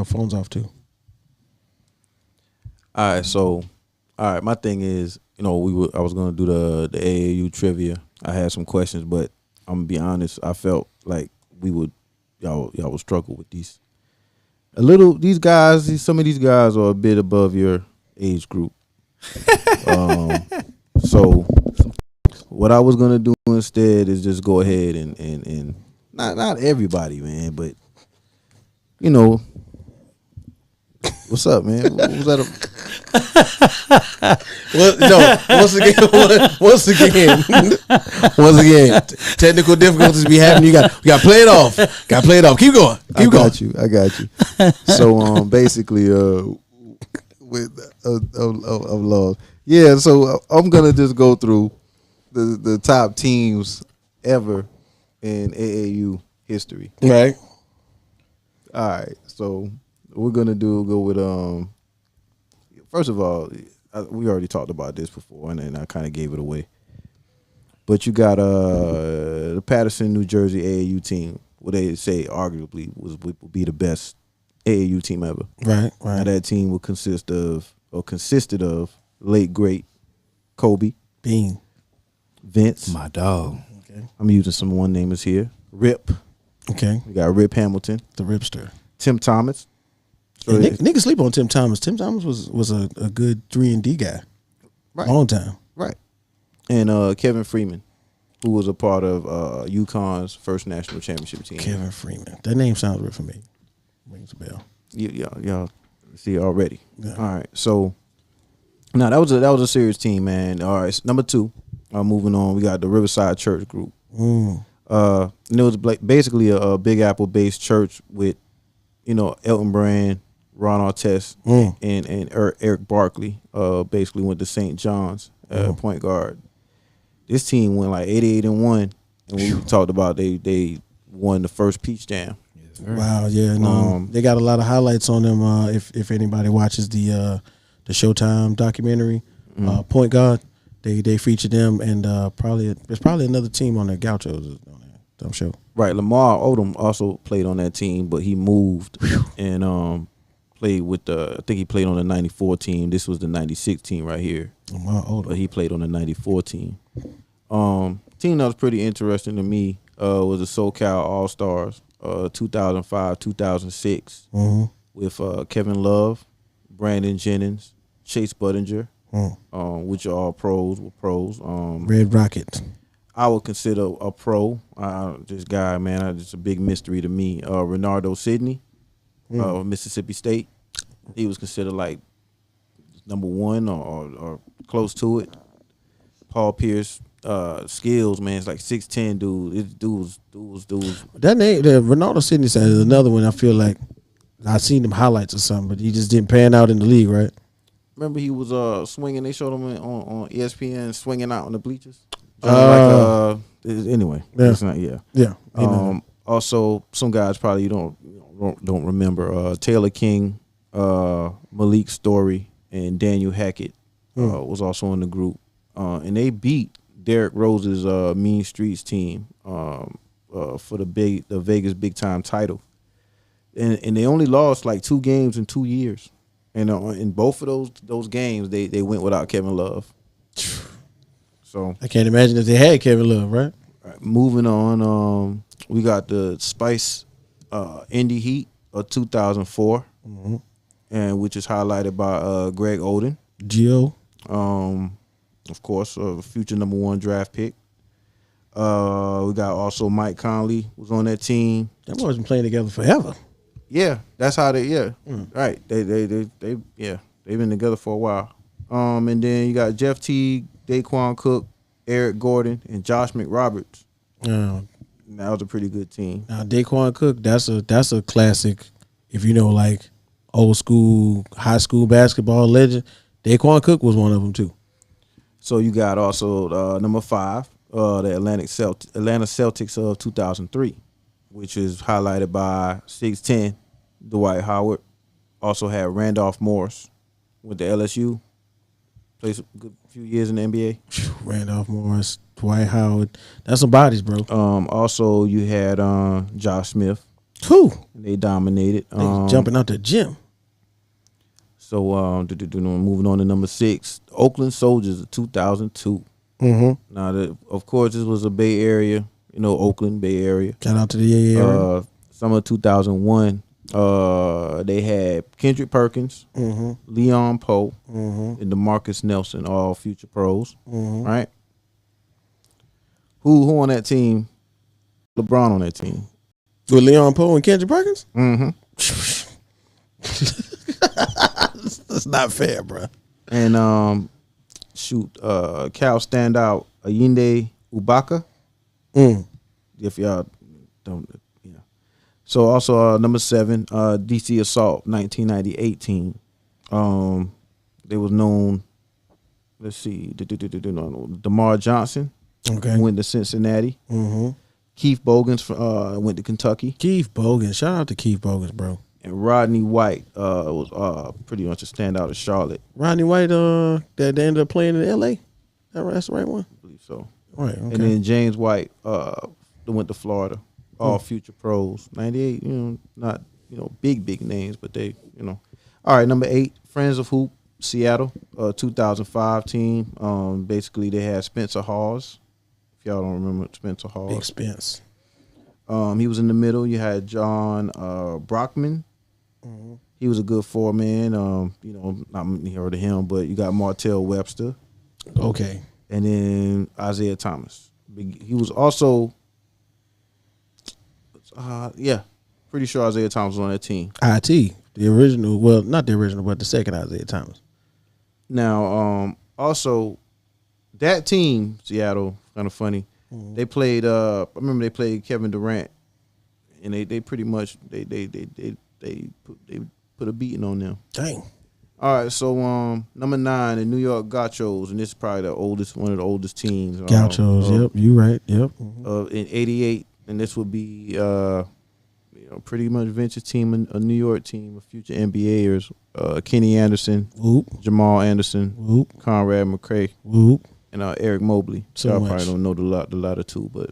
our phones off too. All right, so my thing is, I was gonna do the AAU trivia. I had some questions, but I'm gonna be honest, I felt like y'all would struggle with these. Some of these guys are a bit above your age group. So what I was gonna do instead is just go ahead and not everybody, man, but what's up, man? What was that? Once again, technical difficulties be happening. We got to play it off. Keep going. I got you. So basically, with of laws, yeah. So I'm gonna just go through the top teams ever in AAU history. Right. All right. So we're gonna go with First of all, we already talked about this before, and I kind of gave it away. But you got the Patterson, New Jersey AAU team. What they say arguably would be the best AAU team ever. Right. Now that team would consisted of late great Kobe, Bean, Vince, my dog. Okay. I'm using some one namers here. Rip. Okay. We got Rip Hamilton, The Ripster. Tim Thomas. So niggas sleep on Tim Thomas. Tim Thomas was a good 3-and-D guy. Right. Long time. Right. And Kevin Freeman, who was a part of UConn's first national championship team. Kevin Freeman. That name sounds weird for me. Rings a bell. Y'all see already. Yeah. All right. So now that was a serious team, man. All right. Number 2. Moving on, we got the Riverside Church Group. Mm. It was basically a Big Apple based church with, Elton Brand, Ron Artest, and Eric Barkley. Basically went to St. John's point guard. This team went like 88-1, and we talked about they won the first Peach Jam. Yes, Wow, yeah, no, they got a lot of highlights on them. If anybody watches the Showtime documentary, Point Guard, they feature them, and there's probably another team on there, Gauchos on there, I'm sure. Right, Lamar Odom also played on that team, but he moved and played with I think he played on the 94 team. This was the 96 team right here. Lamar Odom. But he played on the 94 team. Team that was pretty interesting to me was the SoCal All-Stars, 2005, 2006, with Kevin Love, Brandon Jennings, Chase Budinger, which are all pros. Red Rocket. I would consider a pro. This guy, man, it's a big mystery to me. Renardo Sidney, Mississippi State. He was considered like number 1 or close to it. Paul Pierce, skills, man, it's like 6'10", dude. This dude was. That name, Ronaldo Sidney, is another one. I feel like I seen them highlights or something, but he just didn't pan out in the league, right? Remember he was swinging. They showed him on ESPN swinging out on the bleachers. Anyway, yeah. It's not, yeah. Yeah. Also, some guys probably you don't remember. Taylor King, Malik Story, and Daniel Hackett was also in the group, and they beat Derrick Rose's Mean Streets team for the Vegas Big Time title, and they only lost like 2 games in 2 years, and in both of those games they went without Kevin Love. So I can't imagine if they had Kevin Love, right? Moving on, we got the Spice Indy Heat of 2004, and which is highlighted by Greg Oden, Gio, of course, a future number 1 draft pick. We got also Mike Conley was on that team. Them boys been playing together forever. Yeah, that's how they. Yeah, right. They they've been together for a while. And then you got Jeff Teague, Daquan Cook, Eric Gordon, and Josh McRoberts. That was a pretty good team. Now Daquan Cook, that's a classic. If you know, like old school, high school basketball legend, Daquan Cook was one of them too. So you got also number 5, the Atlanta Celtics of 2003, which is highlighted by 6'10", Dwight Howard. Also had Randolph Morris with the LSU. Played a good few years in the NBA. Randolph Morris, Dwight Howard. That's some bodies, bro. Also, you had Josh Smith. Who? And they dominated. They jumping out the gym. So moving on to number 6, the Oakland Soldiers of 2002. Mm-hmm. Now, of course, this was a Bay Area, Oakland, Bay Area. Shout out to the area. Summer 2001, they had Kendrick Perkins, Leon Poe, and DeMarcus Nelson, all future pros, right? Who on that team? LeBron on that team. With Leon Poe and Kendrick Perkins? Mm-hmm. That's not fair, bro. And Cal standout Ayinde Ubaka. If y'all don't, So also number 7, DC Assault, 1998 team. They was known. Let's see, DeMar Johnson. Okay. Went to Cincinnati. Keith Bogans went to Kentucky. Keith Bogans. Shout out to Keith Bogans, bro. And Rodney White was pretty much a standout of Charlotte. Rodney White, that they ended up playing in L.A.? That's the right one? I believe so. Right, okay. And then James White went to Florida. All future pros. 98, not, big names, but they, All right, number 8, Friends of Hoop, Seattle, 2005 team. Basically, they had Spencer Hawes. If y'all don't remember Spencer Hawes. Big Spence. He was in the middle. You had John Brockman. He was a good 4-man. Not many heard of him, but you got Martell Webster. Okay. And then Isaiah Thomas. He was also, pretty sure Isaiah Thomas was on that team. IT, the original, well, not the original, but the second Isaiah Thomas. Now, also, that team, Seattle, kind of funny. They played. I remember they played Kevin Durant, and they pretty much they put a beating on them. Dang. All right, so number 9, the New York Gauchos, and this is probably one of the oldest teams. Gauchos, yep, you right, yep. In '88, and this would be pretty much Vince's team, a New York team of future NBAers. Kenny Anderson, Whoop. Jamal Anderson, Whoop. Conrad McRae, Whoop. and Eric Mobley. So Y'all much. probably don't know the latter two, but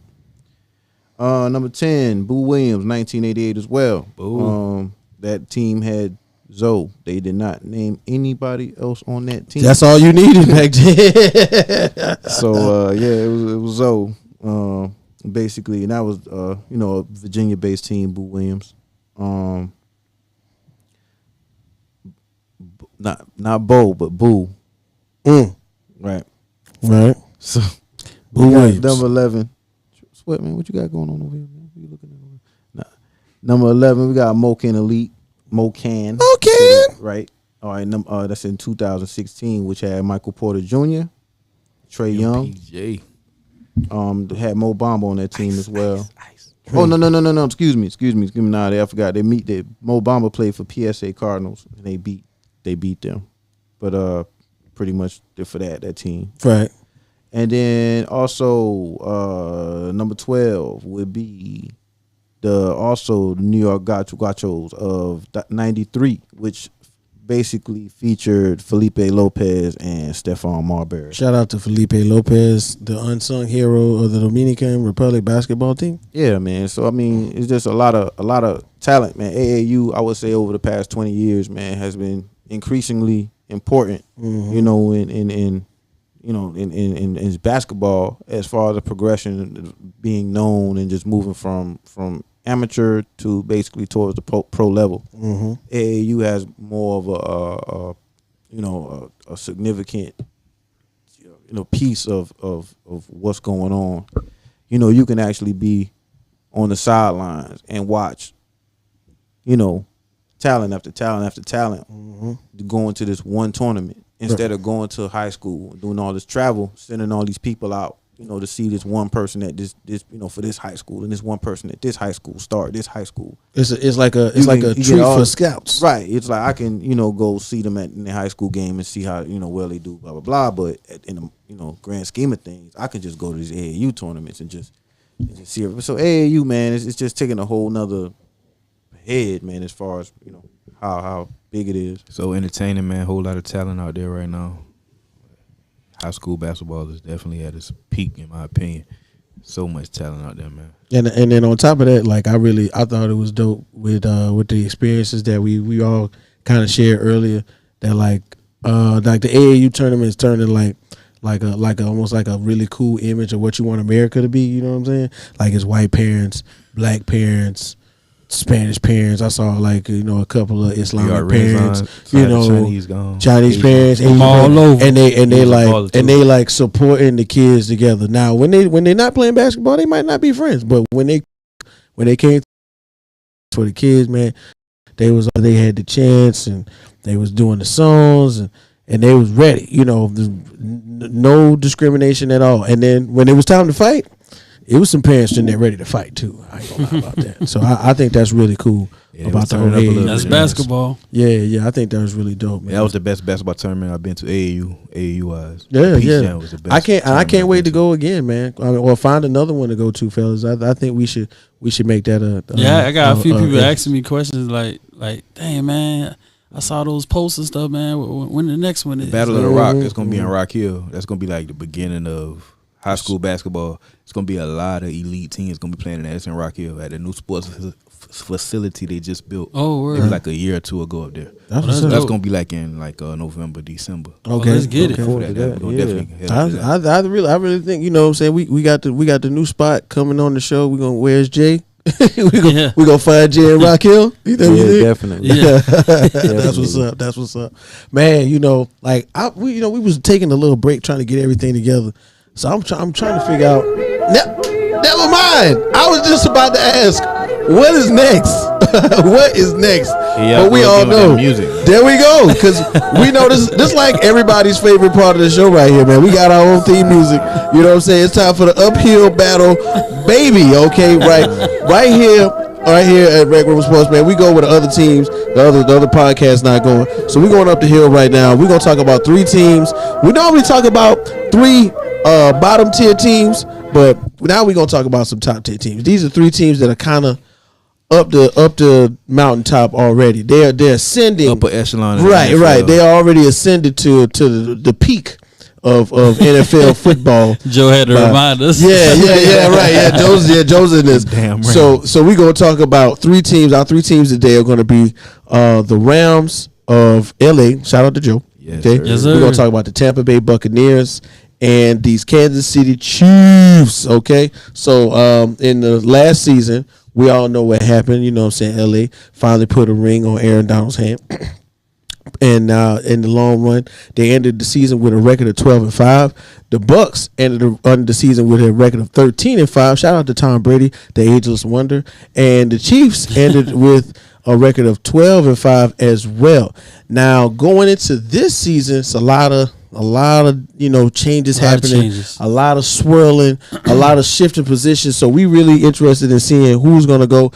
number 10, Boo Williams, 1988 as well. Boo. That team had Zoe. They did not name anybody else on that team. That's all you needed back then. So it was Zoe. Basically, and that was a Virginia-based team, Boo Williams. Not Bo, but Boo. Right. Right. So Boo Williams. Number 11. Sweat, man, what you got going on over here, man? What you looking at over here? Number 11, we got Mocan Elite. Mocan. Right. All right. That's in 2016, which had Michael Porter Jr., Trae Young. PJ. Had Mo Bamba on that team as well. Ice. Oh no! Excuse me. Nah, I forgot. Mo Bamba played for PSA Cardinals, and they beat them. But pretty much for that team. Right. And then also number 12 would be the New York Gauchos of '93, which basically featured Felipe Lopez and Stephon Marbury. Shout out to Felipe Lopez, the unsung hero of the Dominican Republic basketball team. Yeah, man. So I mean, it's just a lot of talent, man. AAU, I would say, over the past 20 years, man, has been increasingly important. In basketball, as far as the progression being known and just moving from amateur to basically towards the pro level. AAU has more of a significant piece of what's going on. You can actually be on the sidelines and watch talent after talent after talent going to this one tournament instead of going to high school and doing all this travel, sending all these people out, to see this one person at this for this high school and this one person at this high school start this high school. It's like a treat for scouts, right? It's like I can go see them in the high school game and see how well they do, blah blah blah. But in the grand scheme of things, I can just go to these AAU tournaments and just see it. So AAU, man, it's just taking a whole nother head, man, as far as how big it is. So entertaining, man. Whole lot of talent out there right now. High school basketball is definitely at its peak, in my opinion. So much talent out there, man. And then on top of that, like I thought it was dope with the experiences that we all kind of shared earlier. That like the AAU tournament is turning like almost like a really cool image of what you want America to be. You know what I'm saying? Like it's white parents, black parents, Spanish parents. I saw like a couple of Islamic parents. Chinese parents, and all over. And they like supporting the kids together. Now when they're not playing basketball, they might not be friends, but when they came for the kids, man, they had the chance and they was doing the songs and they was ready. No discrimination at all. And then when it was time to fight, it was some parents in there ready to fight too. I ain't gonna lie about that. So I think that's really cool about the whole age. That's basketball. Yeah. I think that was really dope, man. That was the best basketball tournament I've been to. AAU wise. Yeah. Was the best I can't wait to go again, man. Or find another one to go to, fellas. I think we should make that a. I got a few people asking me questions like, dang, man, I saw those posts and stuff, man. When the next one is? Battle of the Rock. It's gonna be in Rock Hill. That's gonna be like the beginning of high school basketball. It's gonna be a lot of elite teams gonna be playing that. It's in Rock Hill at the new sports facility they just built. Oh, word. Maybe like a year or two ago up there. That's gonna be like in November, December. Okay, let's get it. I really think what I'm saying. We got the new spot coming on the show. Where's Jay? we gonna find Jay in Rock Hill. Definitely. Yeah. That's what's up, man. We was taking a little break trying to get everything together. So I'm trying to figure out. Never mind. I was just about to ask, what is next? What is next? Yeah, but we all know. Music. There we go. Because we know this like everybody's favorite part of the show right here, man. We got our own theme music. You know what I'm saying? It's time for the uphill battle, baby. Okay, right here at RecRoomSports, man. We go with the other teams. The other podcast not going. So we're going up the hill right now. We're gonna talk about 3 teams. We normally talk about 3 bottom tier teams, but now we're gonna talk about some top tier teams. These are 3 teams that are kind of up the mountaintop already. They're ascending upper echelon. Right. They already ascended to the peak of NFL football. Joe had to remind us. Yeah, right. Yeah, Joe's in this. Damn right. So we're gonna talk about 3 teams. Our 3 teams today are gonna be the Rams of LA. Shout out to Joe. Yes, okay. Sir. Yes, sir. We're gonna talk about the Tampa Bay Buccaneers and these Kansas City Chiefs. Okay. So in the last season, we all know what happened. You know what I'm saying? LA finally put a ring on Aaron Donald's hand. And in the long run, they ended the season with a record of 12-5. The Bucs ended the season with a record of 13-5. Shout out to Tom Brady, the ageless wonder. And the Chiefs ended with a record of 12-5 as well. Now going into this season, it's a lot of changes happening, a lot of swirling, a lot of shifting positions. So we really interested in seeing who's going to go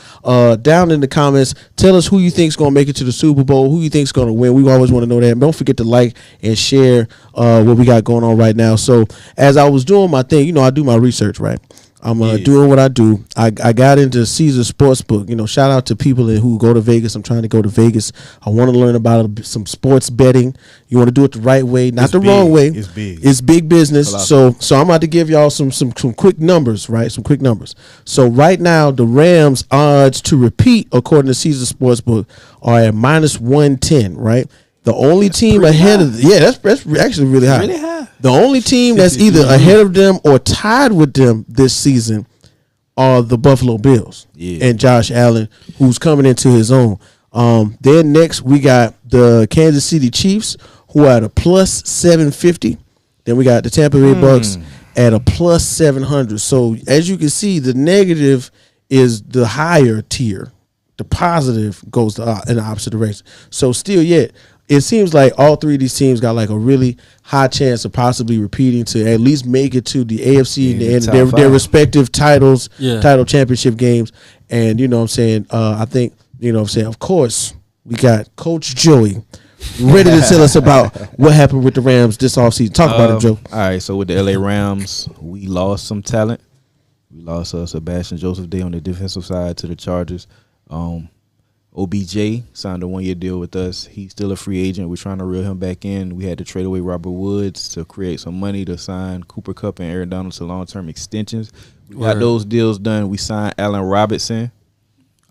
down in the comments. Tell us who you think's going to make it to the Super Bowl, who you think's going to win. We always want to know that. And don't forget to like and share what we got going on right now. So as I was doing my thing, I do my research, right? I'm doing what I do. I got into Caesar Sportsbook. Shout out to people who go to Vegas. I'm trying to go to Vegas. I want to learn about some sports betting. You want to do it the right way, not the wrong way. It's big. It's big business. So I'm about to give y'all some quick numbers, right? Some quick numbers. So right now, the Rams odds to repeat, according to Caesar Sportsbook, are at -110, right? The only team ahead of that's actually really high. Really high. The only team that's either ahead of them or tied with them this season are the Buffalo Bills and Josh Allen, who's coming into his own. Then next we got the Kansas City Chiefs, who are at a +750. Then we got the Tampa Bay Bucks at a +700. So as you can see, the negative is the higher tier. The positive goes in the opposite direction. So still yet, it seems like all 3 of these teams got like a really high chance of possibly repeating to at least make it to the AFC and their respective title championship games. And you know what I'm saying? I think, of course, we got Coach Joey ready to tell us about what happened with the Rams this offseason. Talk about it, Joe. All right, so with the LA Rams, we lost some talent. We lost Sebastian Joseph Day on the defensive side to the Chargers. OBJ signed a 1-year deal with us. He's still a free agent. We're trying to reel him back in. We had to trade away Robert Woods to create some money to sign Cooper Kupp and Aaron Donald to long-term extensions. We got those deals done. We signed Allen Robinson.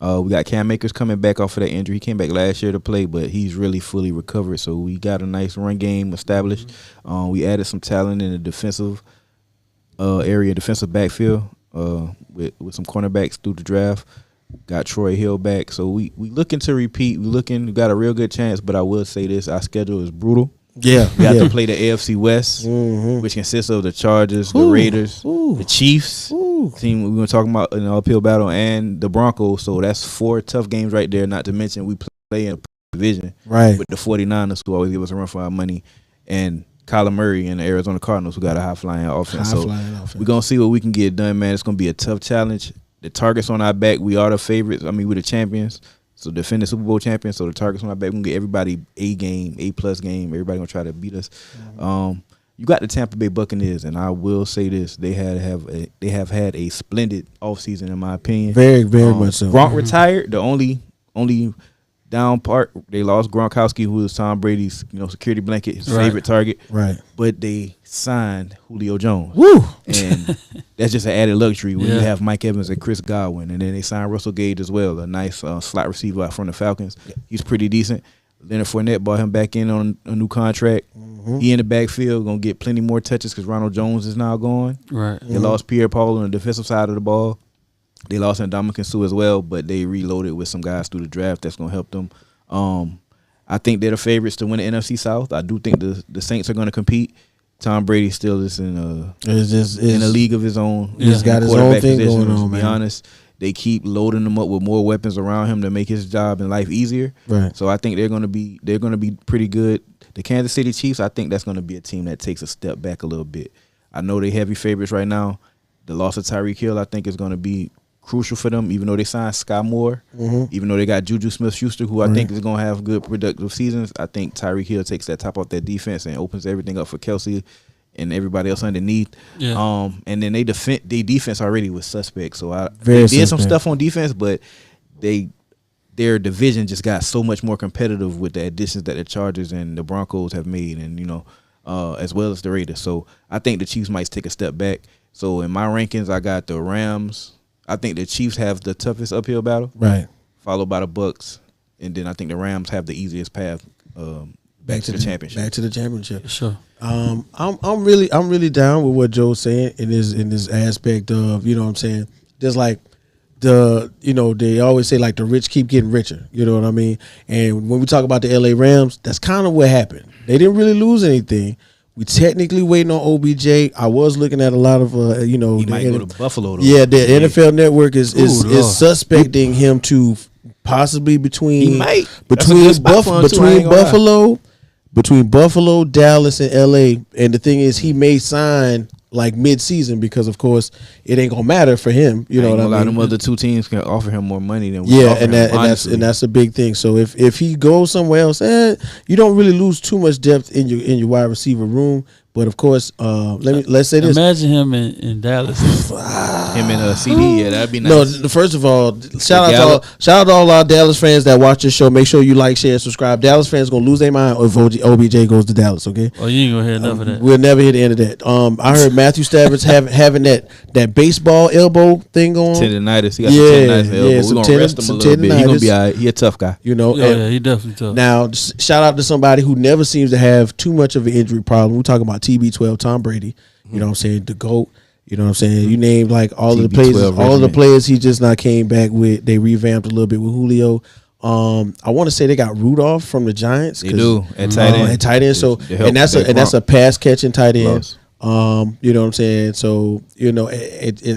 We got Cam Akers coming back off of that injury. He came back last year to play, but he's really fully recovered. So we got a nice run game established. We added some talent in the defensive area, defensive backfield with some cornerbacks through the draft. Got Troy Hill back. So we looking to repeat. We got a real good chance, but I will say this, our schedule is brutal. Yeah. We have to play the AFC West, which consists of the Chargers, the Raiders, the Chiefs, team we were talking about in the uphill battle, and the Broncos. So that's 4 tough games right there, not to mention we play in a division with the 49ers, who always give us a run for our money, and Kyler Murray and the Arizona Cardinals, who got a high-flying offense. We're going to see what we can get done, man. It's going to be a tough challenge. The target's on our back. We are the favorites. I mean, we're the champions. So defending Super Bowl champions. So the target's on our back. We're going to get everybody A game, A+ game. Everybody going to try to beat us. You got the Tampa Bay Buccaneers, and I will say this. They have had a splendid offseason, in my opinion. Very, very much so. Gronk retired. The only down part, they lost Gronkowski, who was Tom Brady's security blanket, his favorite target. Right. But they signed Julio Jones. Woo! And that's just an added luxury when you have Mike Evans and Chris Godwin. And then they signed Russell Gage as well, a nice slot receiver out from the Falcons. He's pretty decent. Leonard Fournette brought him back in on a new contract. He in the backfield, going to get plenty more touches because Ronald Jones is now gone. Right. They lost Pierre-Paul on the defensive side of the ball. They lost Ndamukong Suh as well, but they reloaded with some guys through the draft that's going to help them. I think they're the favorites to win the NFC South. I do think the Saints are going to compete. Tom Brady still is in a league of his own. He's got his own thing going on, man. To be honest, they keep loading him up with more weapons around him to make his job in life easier. Right. So I think they're going to be pretty good. The Kansas City Chiefs, I think that's going to be a team that takes a step back a little bit. I know they're heavy favorites right now. The loss of Tyreek Hill, I think, is going to be crucial for them, even though they signed Sky Moore, even though they got Juju Smith-Schuster, who I think is going to have good productive seasons. I think Tyreek Hill takes that top off their defense and opens everything up for Kelsey and everybody else underneath. Yeah. And then they defense already was suspect. So they did some stuff on defense, but their division just got so much more competitive with the additions that the Chargers and the Broncos have made, and as well as the Raiders. So I think the Chiefs might take a step back. So in my rankings, I got the Rams. I think the Chiefs have the toughest uphill battle, right? Followed by the Bucks, and then I think the Rams have the easiest path back to the championship. Back to the championship. Sure. I'm really down with what Joe's saying in this aspect of what I'm saying. There's like they always say like the rich keep getting richer. You know what I mean? And when we talk about the LA Rams, that's kind of what happened. They didn't really lose anything. We technically waiting on OBJ. I was looking at a lot of he might go to Buffalo. Though. Yeah, the NFL Network is suspecting him to possibly between Buffalo, Dallas, and LA. And the thing is, he may sign like mid-season because, of course, it ain't gonna matter for him. You know what I mean? A lot of them other two teams can offer him more money than that's a big thing. So if he goes somewhere else, you don't really lose too much depth in your wide receiver room. But of course, let's say this. Imagine him in Dallas. Him in CD, that'd be nice. No, first of all, shout out to all our Dallas fans that watch this show. Make sure you like, share, subscribe. Dallas fans gonna lose their mind if OBJ goes to Dallas. Okay. Oh, you ain't gonna hear enough of that. We'll never hear the end of that. I heard Matthew Stafford's having that baseball elbow thing going on. Tendinitis. He got some tendinitis elbow. We're gonna rest him a little bit. He gonna be all right. He a tough guy. Yeah, he definitely tough. Now, shout out to somebody who never seems to have too much of an injury problem. We're talking about TB12, Tom Brady. You know what I'm saying? The GOAT. You know what I'm saying? You named like all of the players he just not came back with. They revamped a little bit with Julio. I want to say they got Rudolph from the Giants. They do at tight end. So that's a pass catching tight end. You know what I'm saying? So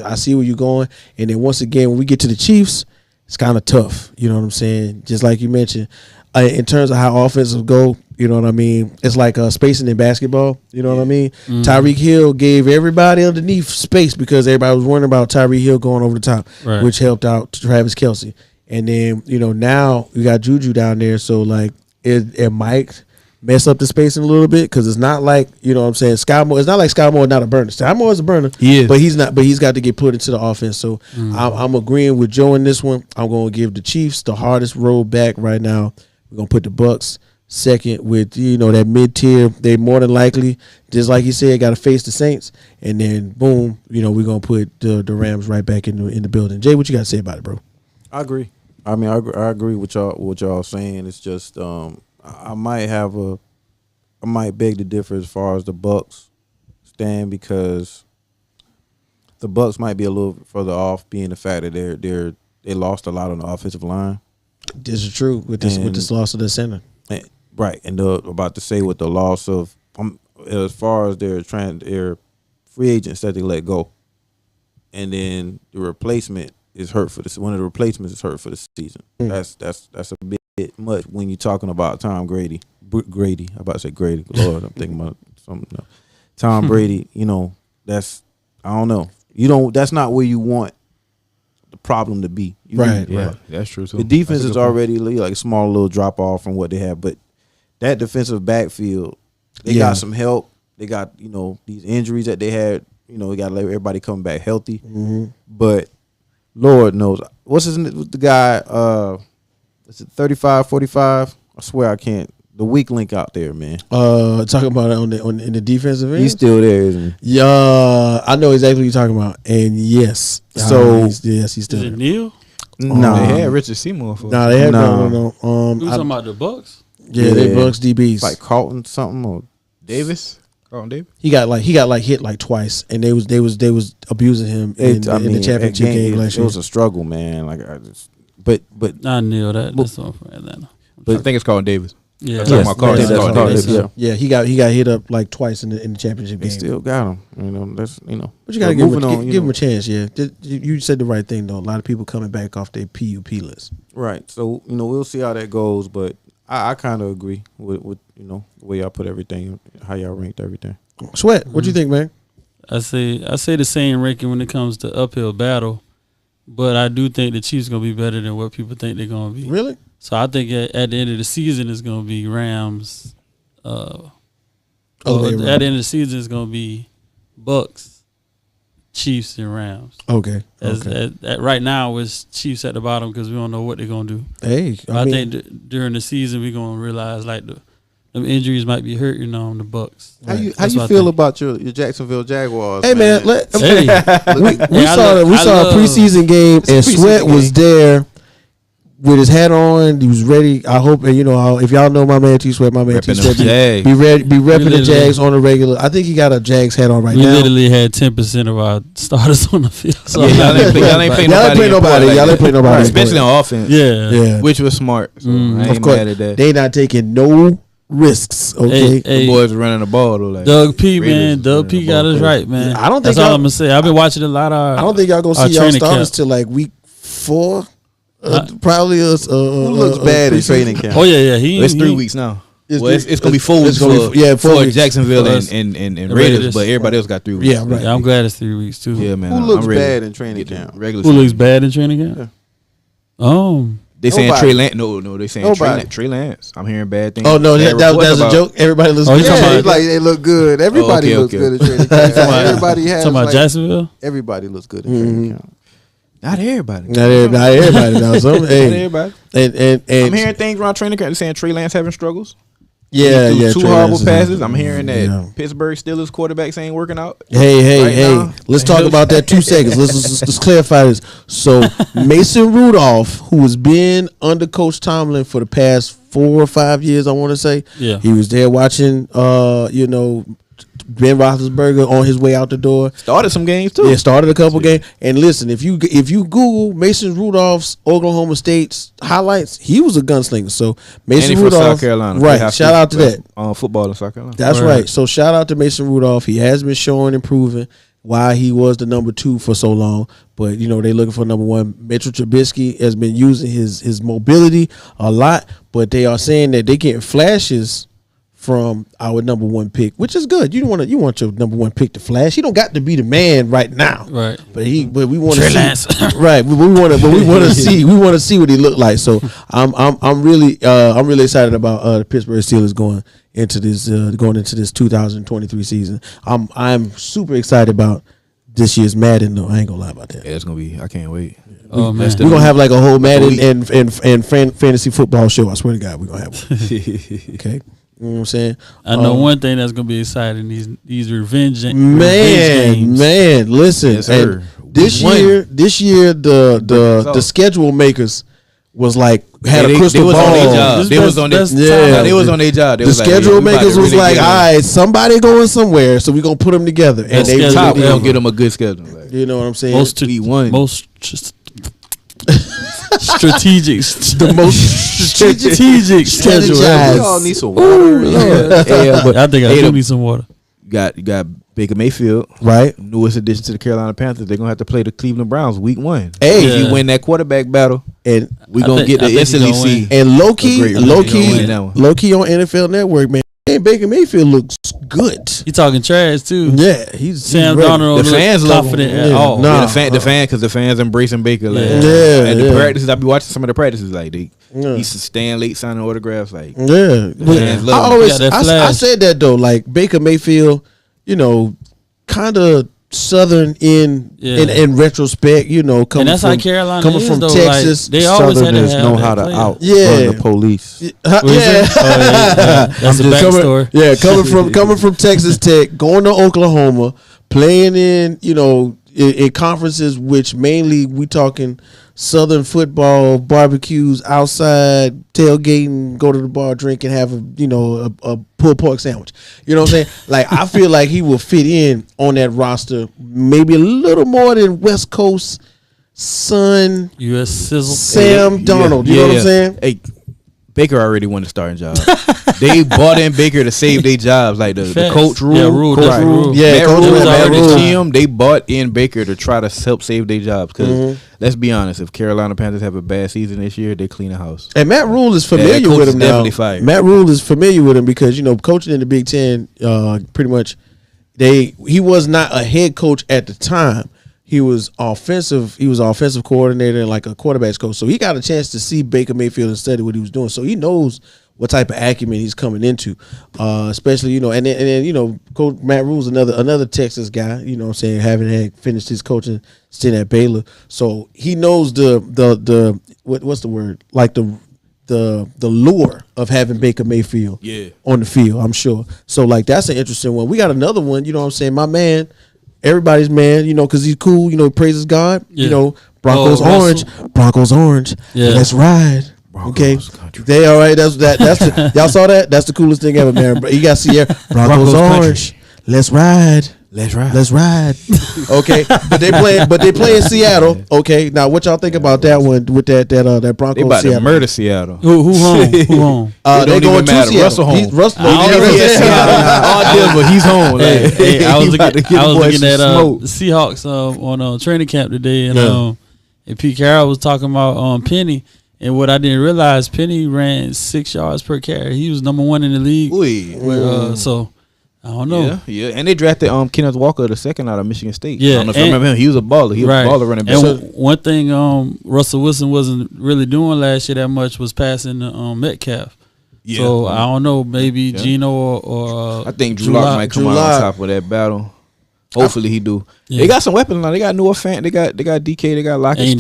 I see where you're going. And then once again, when we get to the Chiefs, it's kind of tough. You know what I'm saying? Just like you mentioned, in terms of how offensive go. You know what I mean? It's like spacing in basketball. You know what I mean? Mm-hmm. Tyreek Hill gave everybody underneath space because everybody was wondering about Tyreek Hill going over the top, which helped out Travis Kelce. And then, now you got Juju down there. So, like, it might mess up the spacing a little bit because it's not like, you know what I'm saying, Sky Moore. It's not like Sky Moore is not a burner. Sky Moore is a burner. He is. But he's not. But he's got to get put into the offense. So I'm agreeing with Joe in this one. I'm going to give the Chiefs the hardest road back right now. We're going to put the Bucks second with, you know, that mid-tier. They more than likely, just like he said, got to face the Saints. And then, boom, you know, we're going to put the Rams right back in the building. Jay, what you got to say about it, bro? I agree. I mean, I agree with y'all saying. It's just I might beg to differ as far as the Bucks stand, because the Bucks might be a little further off, being the fact that they lost a lot on the offensive line. This is true with this loss of the center. Right, and about to say with the loss of as far as their free agents that they let go, and then the replacement is hurt for this. One of the replacements is hurt for the season. That's a bit much when you're talking about Tom Brady. I'm about to say Grady. Lord, I'm thinking about something else. Tom Brady. You know, I don't know. That's not where you want the problem to be. Right. That's true too. The defense is already like a small little drop off from what they have, but that defensive backfield, they got some help. They got, you know, these injuries that they had. You know, we got to let everybody come back healthy. But Lord knows, the guy? Is it 35-45? I swear I can't. The weak link out there, man. Talking about it in the defensive end. He's still there, isn't he? Yeah, I know exactly what you're talking about. And yes, so he's still Is there. it Neil? No, They had Richard Seymour for No, they had no. We was talking about the Bucks. Yeah, they Bucks DBs. It's like Carlton something or Davis. Carlton Davis. He got hit like twice, and they was abusing him in the championship game last year. It was a struggle, man. Like but Not Neil. That's the one from Atlanta. I think it's Carlton Davis. Yeah, Talking about Carlton Yes, Davis. Carlton Davis. Yeah. Yeah, he got hit up like twice in the championship they game. still got him. You know, that's, you know. But you gotta give him on, a chance. Yeah, you said the right thing though. A lot of people coming back off their PUP list. Right. So, you know, we'll see how that goes, but I kind of agree with you know, the way y'all put everything, how y'all ranked everything. Sweat, what you think, man? I say the same ranking when it comes to uphill battle, but I do think the Chiefs gonna be better than what people think they're gonna be. Really? So I think at the end of the season it's gonna be Rams. At the end of the season it's gonna be Bucks, Chiefs, and Rams. Okay. Right now it's Chiefs at the bottom because we don't know what they're gonna do. Hey, I think during the season we're gonna realize like them injuries might be hurting on the Bucks. How you feel about your Jacksonville Jaguars? Hey man, we saw a preseason game and Sweat was there with his hat on. He was ready. I hope, and you know, if y'all know my man T Sweat, T Sweat be repping the Jags on the regular. I think he got a Jags hat on right now. We literally had 10% of our starters on the field. So y'all ain't play nobody. Y'all ain't play nobody, especially on offense. Yeah, which was smart. So I ain't of course, mad at that. they not taking no risks. Okay, The boys running the ball though. Like Doug P, man. Doug P got us right, man. I don't think that's all I'm gonna say. I've been watching a lot of. I don't think y'all gonna see y'all starters till like week 4. Probably who looks bad in training camp. Oh yeah. It's 3 weeks now. It's gonna be 4 weeks for Jacksonville and Raiders, but everybody else got 3 weeks. Yeah, right. Yeah, I'm glad it's 3 weeks too. Yeah, man. Who looks bad in training camp? Who looks bad in training camp? Yeah. Oh, they saying Trey Lance. No, they saying Trey Lance. I'm hearing bad things. Oh no, that's a joke. Everybody looks good. Yeah, like they look good. Everybody looks good in training camp. Everybody has. Talking about Jacksonville. Everybody looks good in training camp. Not everybody. Not everybody. Now, Not everybody. And I'm hearing things around training camp. They're saying Trey Lance having struggles. Yeah. Two horrible passes. I'm hearing that Pittsburgh Steelers quarterbacks ain't working out. Hey. Let's talk about that 2 seconds. Let's clarify this. So Mason Rudolph, who has been under Coach Tomlin for the past 4 or 5 years, I want to say. Yeah. He was there watching, Ben Roethlisberger on his way out the door. Started some games too. Yeah, started a couple games. And listen, if you Google Mason Rudolph's Oklahoma State's highlights, he was a gunslinger. So Mason Rudolph, South Carolina, right? Shout out to that. On football in South Carolina. That's right. So shout out to Mason Rudolph. He has been showing and proving why he was the number 2 for so long. But you know they looking for number 1. Mitchell Trubisky has been using his mobility a lot, but they are saying that they getting flashes from our number one pick, which is good. You want your number one pick to flash. He don't got to be the man right now, Right. But we want to Lance. see, right? We want to see what he look like. So I'm really excited about the Pittsburgh Steelers going into this 2023 season. I'm super excited about this year's Madden. though. I ain't gonna lie about that. Yeah, it's gonna be. I can't wait. Oh man, We're gonna have like a whole Madden and fantasy football show. I swear to God, we're gonna have one. Okay. You know what I'm saying? I know one thing that's gonna be exciting. These revenge games. Man, listen. Yes, sir. This year, the schedule makers was like had a crystal ball. They was on their job. They was on their job. The schedule makers was like, all right, somebody going somewhere, so we gonna put them together. And they don't get them a good schedule. Like, you know what I'm saying? most strategic. The most strategic schedule. we all need some water. But I think I do need some water. You got Baker Mayfield, right? Newest addition to the Carolina Panthers. They're gonna have to play the Cleveland Browns week 1. Hey, if you win that quarterback battle, and we gonna get the instantly see. And low key on NFL Network, man. And Baker Mayfield looks good. He talking trash too. Yeah, he's Sam ready. Darnold. The fans love confident him. at all. Nah. Because the fans embracing Baker. Like, and the practices, I be watching some of the practices. Like he used to stand late signing autographs. Like fans love him. I said that though. Like Baker Mayfield, kind of Southern in retrospect, coming and that's from, how Carolina coming is, from though. Texas. Like, they always had to Southerners have know that how to player. outrun the police. That's a backstory. Coming from Texas Tech, going to Oklahoma, playing in conferences which mainly we talking Southern football, barbecues outside, tailgating, go to the bar, drink, and have a pulled pork sandwich. You know what I'm saying? Like I feel like he will fit in on that roster, maybe a little more than West Coast son U.S. Sizzle Sam Darnold. You know what I'm saying? Hey, Baker already won the starting job. They bought in Baker to save their jobs, like the coach rule. Yeah, Rule. Matt Rule. Rule. Team, they bought in Baker to try to help save their jobs. Because let's be honest, if Carolina Panthers have a bad season this year, they clean the house. And Matt Rule is familiar with him now. Matt Rule is familiar with him because coaching in the Big Ten, pretty much, he was not a head coach at the time. He was offensive. He was an offensive coordinator and like a quarterback's coach. So he got a chance to see Baker Mayfield and study what he was doing. So he knows what type of acumen he's coming into, especially and then Coach Matt Rule's another Texas guy. You know what I'm saying, having finished his coaching stint at Baylor, so he knows the what's the word, like the lure of having Baker Mayfield on the field. I'm sure. So like that's an interesting one. We got another one. You know what I'm saying, my man. Everybody's man, because he's cool, praises God. Yeah. Broncos orange. Broncos orange. Yeah. Let's ride. Broncos okay. They all right. That's y'all saw that? That's the coolest thing ever, man. But you got Sierra. Broncos orange. Let's ride. Let's ride. Okay. But they play in Seattle. Okay. Now what y'all think about that one with that Broncos? They about to murder Seattle. Who home? They going to Seattle. Russell home. Russell but he's home. Hey, I was looking at the Seahawks on training camp today, and Pete Carroll was talking about Penny. And what I didn't realize, Penny ran 6 yards per carry. He was number 1 in the league. So I don't know. Yeah. And they drafted Kenneth Walker II out of Michigan State. Yeah, I don't know if you remember him. He was a baller. He was a baller running back. And one thing Russell Wilson wasn't really doing last year that much was passing Metcalf. Yeah. So I don't know. Maybe Geno or I think Drew Lock might come out on top of that battle. Hopefully he do. Yeah. They got some weapons now. They got Noah Fant. They got DK. They got Lockett. And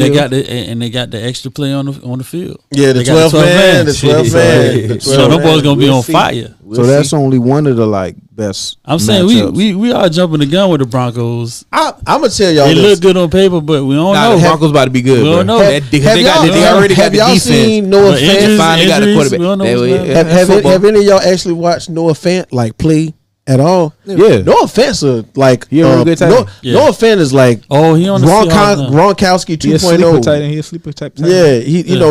they got the extra play on the field. Yeah, the 12 man. The 12 man. So them boys gonna be on fire. So that's only one of the best. I'm saying we are jumping the gun with the Broncos. I'm gonna tell y'all they look good on paper, but we don't know. The Broncos about to be good. We don't know. They already got the defense. Have y'all seen Noah Fant? Finally got the quarterback. Have any of y'all actually watched Noah Fant play at all? Yeah. No offense, he a good tight end. No offense is like he on the Gronkowski 2.0. He a sleeper type. Yeah,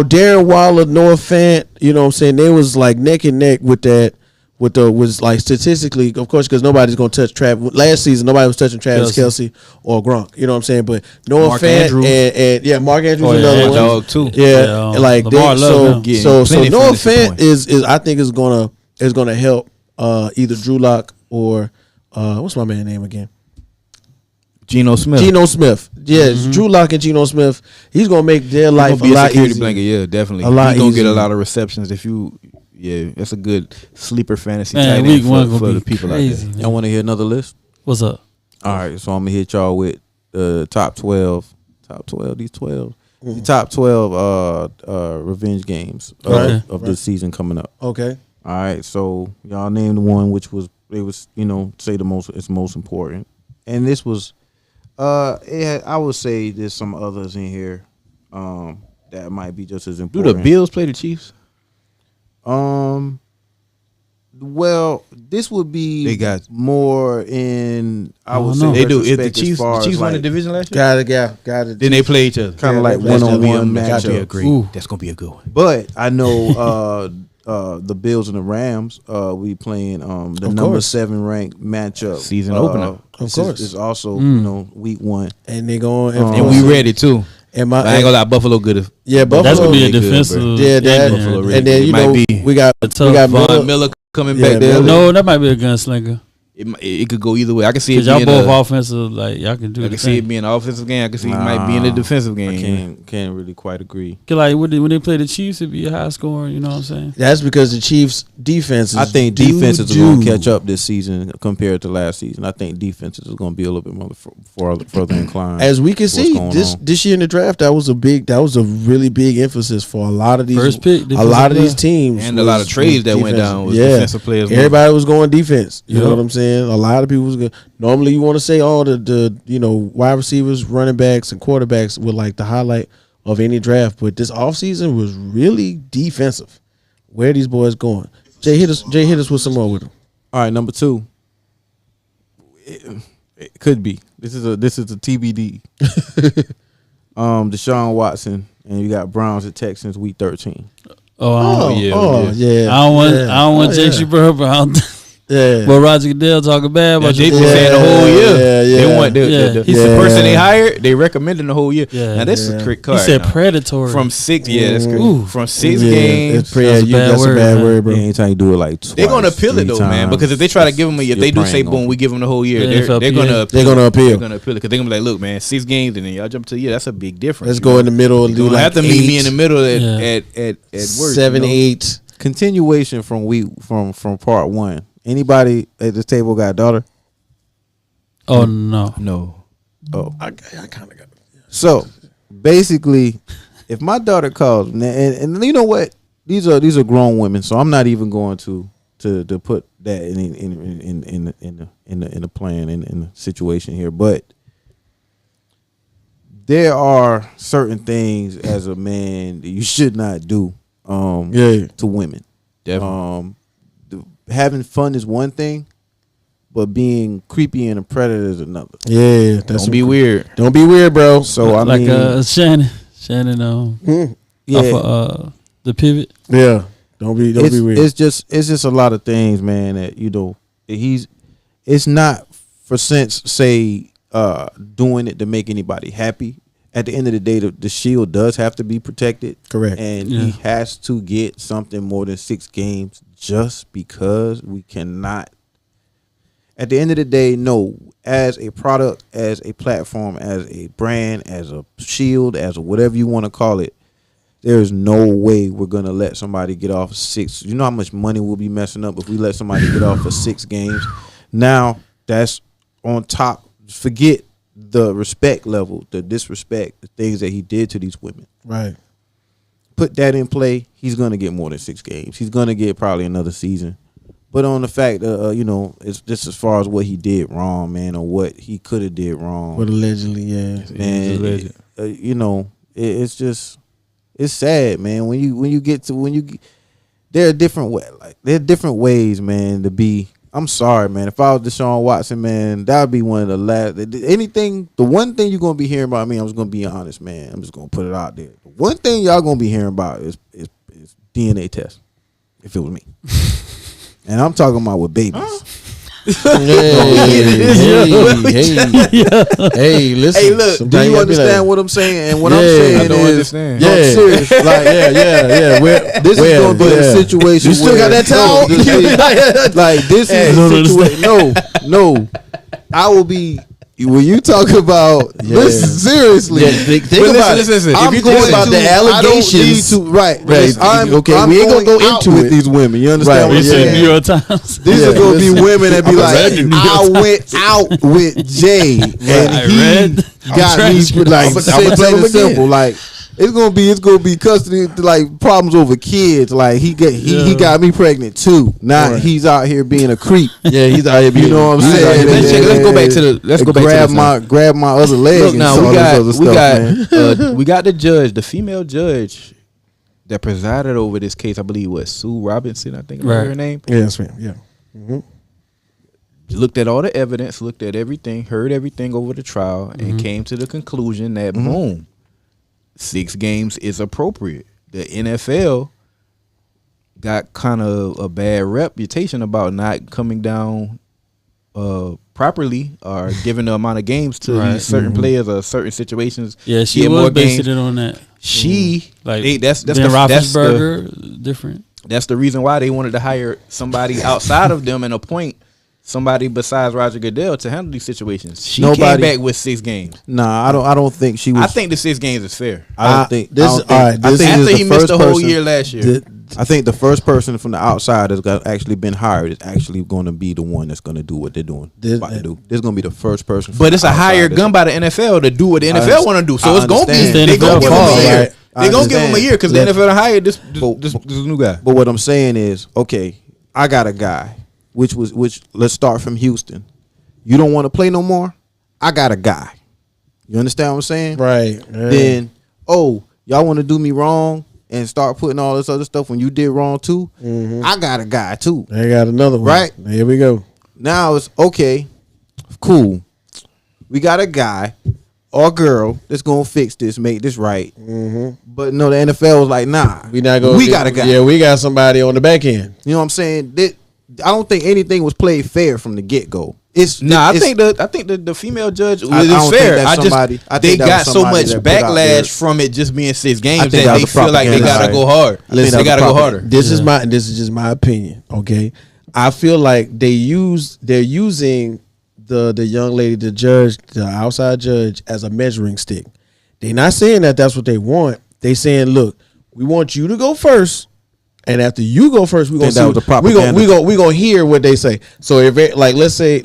Darren Waller, Noah Fant. You know what I'm saying? They was like neck and neck with that. Was like statistically, of course, because nobody's gonna touch Travis. Last season, nobody was touching Travis Kelce or Gronk. You know what I'm saying? But Noah Fant and Mark Andrews another one. Dog too. Yeah, like so Noah Fant is I think is gonna help either Drew Lock or what's my man's name again? Geno Smith. Yeah, it's Drew Lock and Geno Smith. He's gonna make their life a lot security easier. blanket. Yeah, definitely. A lot He's gonna easier. get a lot of receptions if you. Yeah, that's a good sleeper fantasy Man, tight week end one for gonna the be people crazy. out there. Y'all want to hear another list? What's up? All right, so I'm gonna hit y'all with the top 12. These 12. The top 12 revenge games of this season coming up. Okay. All right, so y'all named the one which was say it's most important, and this was I would say there's some others in here that might be just as Do important. the Bills play the Chiefs? Well, this would be They got more in I would don't say know. They do. If the retrospect as Chiefs, far as, won the like, division last year, Got it. then they play each other. kind of like that's gonna be a one-on-one That's gonna be a matchup. great. Ooh. That's gonna be a good one. But I know the Bills and the Rams we playing the Of number course. 7 ranked matchup. Season opener. Of course. It's also week 1. And they going And we ready too. And But I ain't gonna lie, Buffalo good. Yeah, Buffalo. That's gonna be a really good, defensive. bro. Yeah, that, game, Buffalo man. really and then It you might know be we got tough. Miller. Von Miller coming Yeah, back there. Miller. No, that might be a gunslinger. It could go either way. I can see it Cause y'all being both offensive. Like y'all can do I the can see it thing. being an offensive game. I can see it might be in a defensive I game. can't really quite agree. Cause like when they play the Chiefs, it'd be a high scoring. You know what I'm saying? That's because the Chiefs' defense is I think defenses are going to doo-doo. catch up this season compared to last season. I think defenses is going to be a little bit more further inclined. As we can what's see, going on. this year in the draft, that was a really big emphasis for a lot of these First pick, a lot of defensive these teams, And a lot of trades that went defense. down with Yeah. defensive players. Everybody was going defense. You know Yep. what I'm saying? A lot of people was good. Normally, you want to say all the wide receivers, running backs, and quarterbacks were like the highlight of any draft, but this offseason was really defensive. Where are these boys going? Jay hit us with some more with them. All right, number 2. It could be. This is a TBD. Deshaun Watson, and you got Browns at Texans week 13. Yeah. I don't want Jake Shubert, but I don't. Yeah. But Roger Goodell talking bad about They you. been saying the whole year. Yeah. They want he's the person they hired. They recommended the whole year. Yeah. Now this is a trick card. He said now. predatory. From 6. Yeah, that's good. Ooh. From 6 Yeah, games. it's pretty, That's a bad that's a word, bad man. word, bro. Anytime you do it like twice, They're gonna appeal it 3 though, man. times, Because if they try to give them, if they do say praying boom, on we give them the whole year. Yeah, They're FLPA. gonna appeal. They're gonna appeal. They're gonna appeal it because they're gonna be like, look, man, 6 games and then y'all jump to a year. That's a big difference. Let's you go know? in the middle and do You don't like have to meet me in the middle Yeah. at work. 7, you know? 8. continuation from part 1. Anybody at this table got a daughter? Oh no. No. Oh, I kind of got it. so basically, if my daughter calls, and you know what, these are grown women, so I'm not even going to put that in the plan in the situation here, but there are certain things as a man that you should not do to women. Definitely. Having fun is one thing, but being creepy and a predator is another. Yeah, Don't be weird. Don't be weird, bro. So I like mean, Shannon yeah, off the pivot. Yeah, don't be weird. It's just a lot of things, man. That it's not for sense say doing it to make anybody happy. At the end of the day, the shield does have to be protected. Correct. And Yeah. he has to get something more than 6 games just because we cannot. At the end of the day, no, as a product, as a platform, as a brand, as a shield, as a whatever you want to call it, there's no way we're going to let somebody get off 6. You know how much money we'll be messing up if we let somebody get off for 6 games. Now, that's on top. Forget the respect level, the disrespect, the things that he did to these women. Right. Put that in play, he's going to get more than 6 games. He's going to get probably another season. But on the fact, it's just as far as what he did wrong, man, or what he could have did wrong. But allegedly, yeah. Man, it's just, it's sad, man. There are different ways, man, to be. I'm sorry, man. If I was Deshaun Watson, man, that would be one of the last. The one thing you're gonna be hearing about me, I'm just gonna be honest, man. I'm just gonna put it out there. The one thing y'all gonna be hearing about is DNA test. If it was me, and I'm talking about with babies. Hey, listen. Hey, look. Do you understand what I'm saying? And what I'm saying I don't is, understand. I'm serious. Like, this is gonna be a situation. You still got that towel? Like this is a situation. No. I will be. When you talk about listen, seriously, think about it. Listen. If you think about the allegations, right? I'm okay, we ain't gonna go into with it. these women. You understand what I'm New saying? York Times. These are gonna be women that be like, I read went out with Jay and he got me like plain and simple. Like it's gonna be custody, like problems over kids. Like he got me pregnant too. Now he's out here being a creep. Yeah, he's out here being. You know what I'm saying? Let's go back to the. Grab my other leg. Look, and now we got the judge, the female judge that presided over this case. I believe was Sue Robinson. I think her name. Yes, ma'am. Yeah. Mm-hmm. Looked at all the evidence, looked at everything, heard everything over the trial, and came to the conclusion that boom, 6 games is appropriate. The NFL got kind of a bad reputation about not coming down properly or giving the amount of games to these certain players or certain situations. Yeah, she was basing it on that. That's Roethlisberger different. That's the reason why they wanted to hire somebody outside of them and appoint somebody besides Roger Goodell to handle these situations. She came back with 6 games. Nah, I don't think she was. I think the 6 games is fair. I don't think this. After he missed the whole year last year. I think the first person from the outside that's got actually been hired is actually going to be the one that's going to do what they're doing. About to do. This is going to be the first person. But it's a hired gun by the NFL to do what the NFL want to do. So it's going to be. They're going to give him a year. They're going to give him a year because the NFL hired this new guy. But what I'm saying is, okay, I got a guy. Which let's start from Houston. You don't want to play no more? I got a guy. You understand what I'm saying? Right. Yeah. Then, y'all want to do me wrong and start putting all this other stuff when you did wrong too? Mm-hmm. I got a guy too. They got another one. Right? Here we go. Now it's okay, cool. We got a guy or girl that's going to fix this, make this right. Mm-hmm. But no, the NFL was like, nah. We got a guy. Yeah, we got somebody on the back end. You know what I'm saying? I don't think anything was played fair from the get go. I think the female judge was fair. They got so much backlash from it just being 6 games that they feel like they gotta go hard. They gotta go harder. This is just my opinion. Okay, I feel like they're using the young lady, the outside judge, as a measuring stick. They're not saying that that's what they want. They saying, look, we want you to go first. And after you go first, we're gonna hear what they say. So if it, like let's say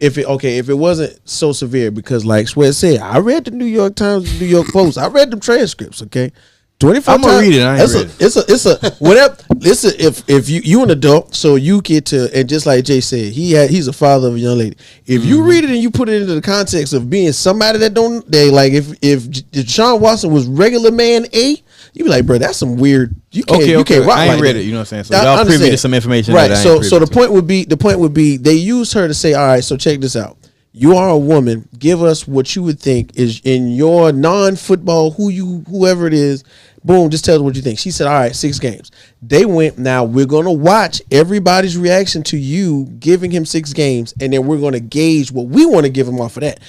if it wasn't so severe, because like Sweat said, I read the New York Times, New York Post, I read them transcripts. Okay, 25 I'm gonna read it. I ain't read it. It's a whatever. Listen, if you an adult, so you get to, and just like Jay said, he's a father of a young lady. If you read it and you put it into the context of being somebody that if Deshaun Watson was regular man A, you be like, bro, that's some weird. You can't rock. I ain't like read that. it. You know what I'm saying? So y'all privy to some information, right? That I ain't So the point would be they used her to say, all right, so check this out. You are a woman. Give us what you would think is in your non-football, whoever it is. Boom, just tell us what you think. She said, all right, 6 games. They went, now we're going to watch everybody's reaction to you giving him 6 games, and then we're going to gauge what we want to give him off of that.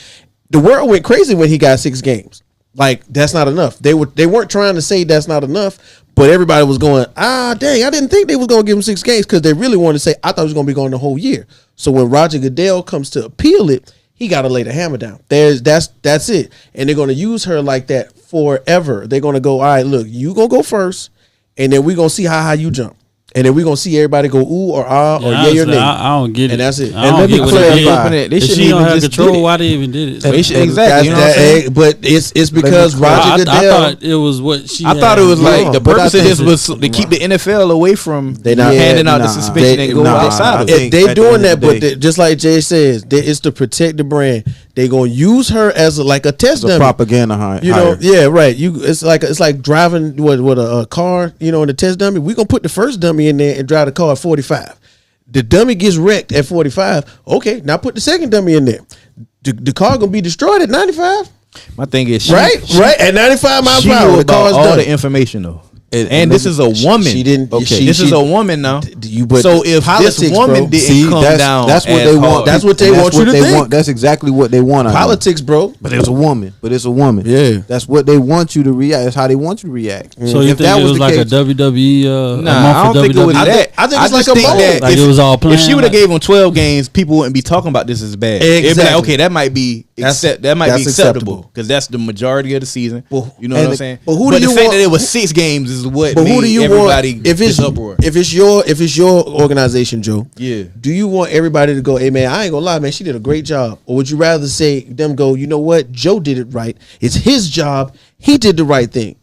The world went crazy when he got 6 games. Like, that's not enough. They weren't trying to say that's not enough, but everybody was going, dang, I didn't think they was going to give him 6 games, because they really wanted to say, I thought he was going to be going the whole year. So when Roger Goodell comes to appeal it, he got to lay the hammer down. That's it. And they're going to use her like that forever. They're going to go, all right, look, you going to go first, and then we're going to see how high you jump. And then we're going to see everybody go ooh or ah or yay or nay. I don't get it. And that's it. And let me clarify. They if she don't have control, why they even did it? Exactly. You know what I'm saying? But it's because Roger Goodell. I thought it was what she I thought it was like the purpose of this was to keep the NFL away from handing out the suspension and go outside of it. They doing that, but just like Jay says, it's to protect the brand. They gonna use her as a test dummy. Propaganda hire. You know, yeah, right. It's like driving with a car, in the test dummy. We gonna put the first dummy in there and drive the car at 45. The dummy gets wrecked at 45. Okay, now put the second dummy in there. The car gonna be destroyed at 95. My thing is, right at 95 miles per hour. The car's all done. the information though. And this is a woman. She didn't. Okay, this is a woman now. So if this woman didn't come down, that's what they want. That's what they want you to think. That's exactly what they want. Politics, bro. But it's a woman. Yeah, that's what they want you to react. That's how they want you to react. So you think it was like a WWE? Nah, I don't think it was that. I think it's like a that like it was all planned. If she would have gave him 12 games, people wouldn't be talking about this as bad. Exactly. It'd be like, okay, that might be acceptable because that's the majority of the season. You know what I'm saying? But who do you the fact want? that it was 6 games is what But made who do you everybody want? If it's your organization, Joe. Yeah. Do you want everybody to go, hey man, I ain't gonna lie, man, she did a great job, or would you rather say them go, you know what, Joe did it right. It's his job. He did the right thing.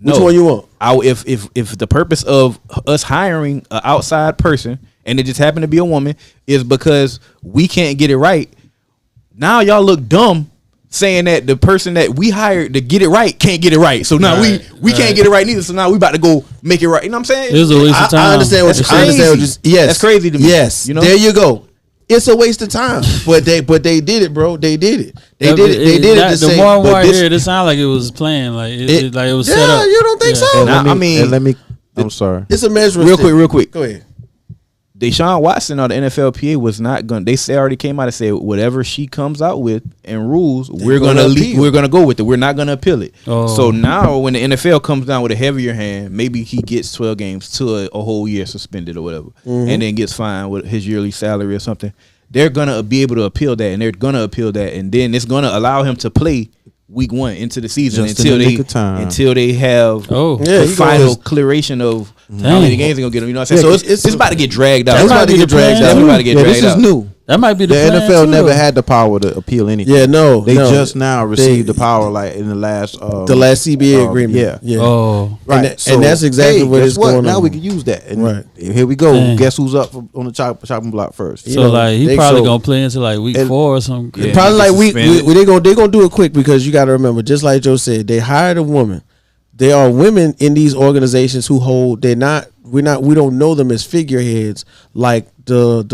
Which one you want? If the purpose of us hiring an outside person and it just happened to be a woman is because we can't get it right, now y'all look dumb saying that the person that we hired to get it right can't get it right. So now we can't get it right neither. So now we about to go make it right. You know what I'm saying? It was a waste of time. I understand what you're saying. Yes, that's crazy to me. Yes, you know? There you go. It's a waste of time, but they did it, bro. They did it. They did it. The more I hear it, it sounded like it was planned, like it was set up. You don't think so? I'm sorry. It's a measuring real stick. quick. Go ahead. Deshaun Watson or the NFLPA was not going. They already came out and said whatever she comes out with and rules, we're gonna go with it. We're not gonna appeal it. Oh. So now when the NFL comes down with a heavier hand, maybe he gets 12 games to a whole year suspended or whatever, and then gets fined with his yearly salary or something. They're gonna be able to appeal that, and they're gonna appeal that, and then it's gonna allow him to play week 1 into the season until they have the final clearation of how many games they're gonna get him. You know what I'm saying? So it's about to get dragged out. It's about to get dragged out. This is new. That might be the NFL never had the power to appeal anything. Yeah, no, they just now received the power, like in the last CBA agreement. Yeah. Oh, right. And that's exactly what is going on. Now we can use that. And right here we go. Dang. Guess who's up on the chopping block first? So like he probably gonna play into like week 4 or something. Yeah, probably like they gonna do it quick because you got to remember, just like Joe said, they hired a woman. There are women in these organizations who hold. We don't know them as figureheads like the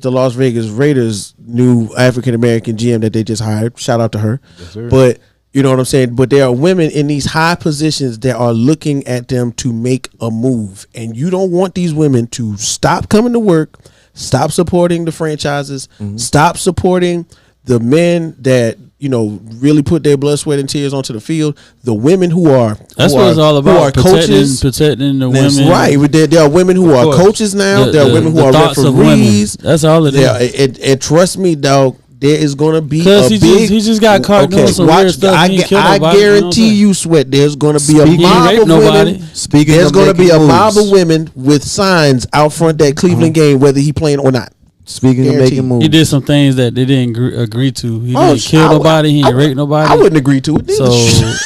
Las Vegas Raiders new African American GM that they just hired. Shout out to her. Yes, but you know what I'm saying? But there are women in these high positions that are looking at them to make a move. And you don't want these women to stop coming to work, stop supporting the franchises, stop supporting the men that, you know, really put their blood, sweat, and tears onto the field. The women who are what it's all about. Who are coaches, protecting the that's women. Right. There are women who are coaches now. There are women who are referees. That's all it is. And trust me, dog. There is gonna be because he just got caught doing some weird stuff. I guarantee you, Sweat. There's gonna be a mob of women. There's gonna be a mob of women with signs out front that Cleveland game, whether he playing or not. Speaking of making moves, he did some things that they didn't agree to. He didn't kill nobody. He didn't rape nobody. I wouldn't agree to it. So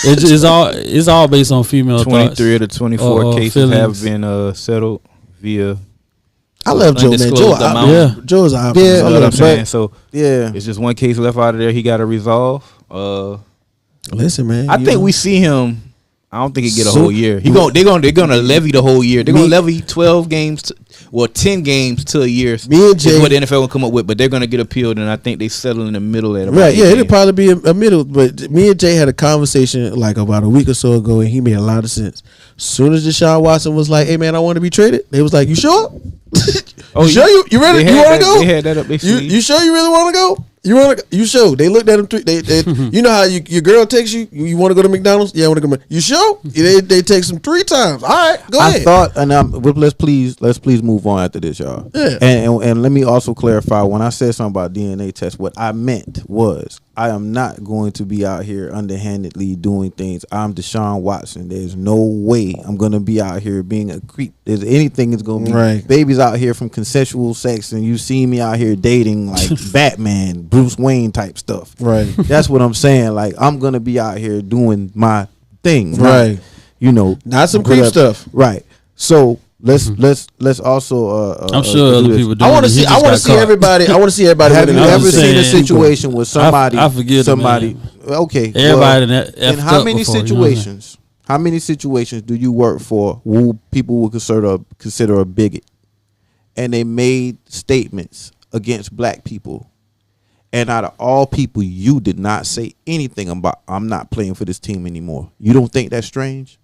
it's all based on female 23 thoughts. of the 24 cases have been settled via. I love Joe, man. Joe's a yeah, what I'm saying. So it's just one case left out of there. He got to resolve. Listen, man. I think we see him. I don't think he get a whole year. They're gonna levy the whole year. They're gonna levy 12 games, 10 games to a year. Me and Jay, is what the NFL will come up with, but they're gonna get appealed, and I think they settle in the middle at about right. Yeah, it'll probably be a middle. But me and Jay had a conversation like about a week or so ago, and he made a lot of sense. As soon as Deshaun Watson was like, "Hey man, I want to be traded," they was like, "You sure? You sure you ready? You want to go? They had that up. You sure you really want to go? You sure?" They looked at him. They you know how your girl texts you. You want to go to McDonald's? Yeah, I want to go. You sure? They text him 3 times. All right, go ahead. I thought, and let's please move on after this, y'all. Yeah. And let me also clarify, when I said something about DNA test, what I meant was I am not going to be out here underhandedly doing things. I'm Deshaun Watson. There's no way I'm going to be out here being a creep. There's anything that's going to be babies out here from consensual sex, and you see me out here dating like Batman, Bruce Wayne type stuff. Right. That's what I'm saying. Like, I'm going to be out here doing my thing. Right. Not some creep stuff. Right. So let's also I'm sure other people do. I want to see everybody. Have you ever seen a situation where somebody I forget somebody okay, everybody that in how many situations how many situations do you work for who people would consider a bigot, and they made statements against black people, and out of all people you did not say anything about, I'm not playing for this team anymore? You don't think that's strange?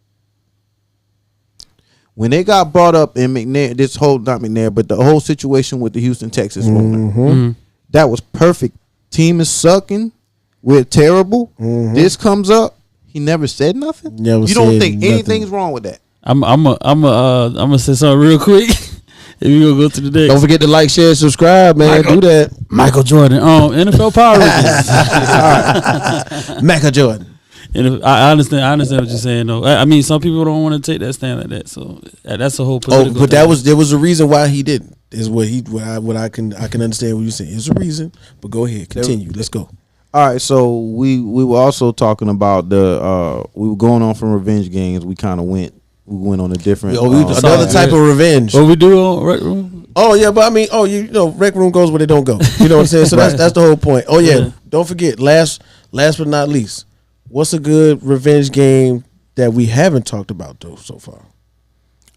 when they got brought up in McNair, but the whole situation with the Houston Texas woman, that was perfect. Team is sucking. We're terrible. This comes up. He never said nothing. You don't think anything's wrong with that? I'm gonna say something real quick. If you gonna go to the next, don't forget to like, share, subscribe, man. Do that. Michael Jordan, NFL Power Rankings. Michael Jordan. And I understand what you're saying though. I mean, some people don't want to take that stand like that. So that's a whole political but there was a reason why he didn't. Is what I can understand what you're saying. There's a reason. But go ahead, continue. Let's go. All right, so we were also talking about we were going on from revenge games. We went on a different another type of revenge. What we do on Rec Room? Oh yeah, but I mean, Rec Room goes where they don't go. You know what I'm saying? So that's the whole point. Oh yeah, don't forget. Last but not least, what's a good revenge game that we haven't talked about though so far?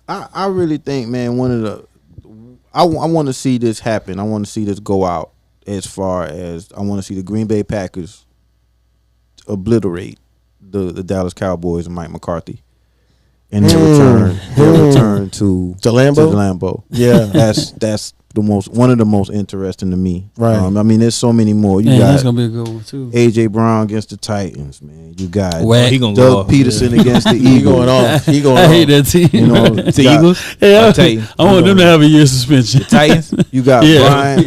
I really think, man, I want to see this happen. I want to see this go out. As far as I want to see the Green Bay Packers obliterate the Dallas Cowboys and Mike McCarthy, and their return to Lambeau. Yeah, that's one of the most interesting to me. Right. I mean, there's so many more. That's gonna be a good one too. AJ Brown against the Titans, man. You got Doug Peterson against the Eagles. He going off. I hate that team. You know, the Eagles. Yeah, I want them to have a year suspension. The Titans. You got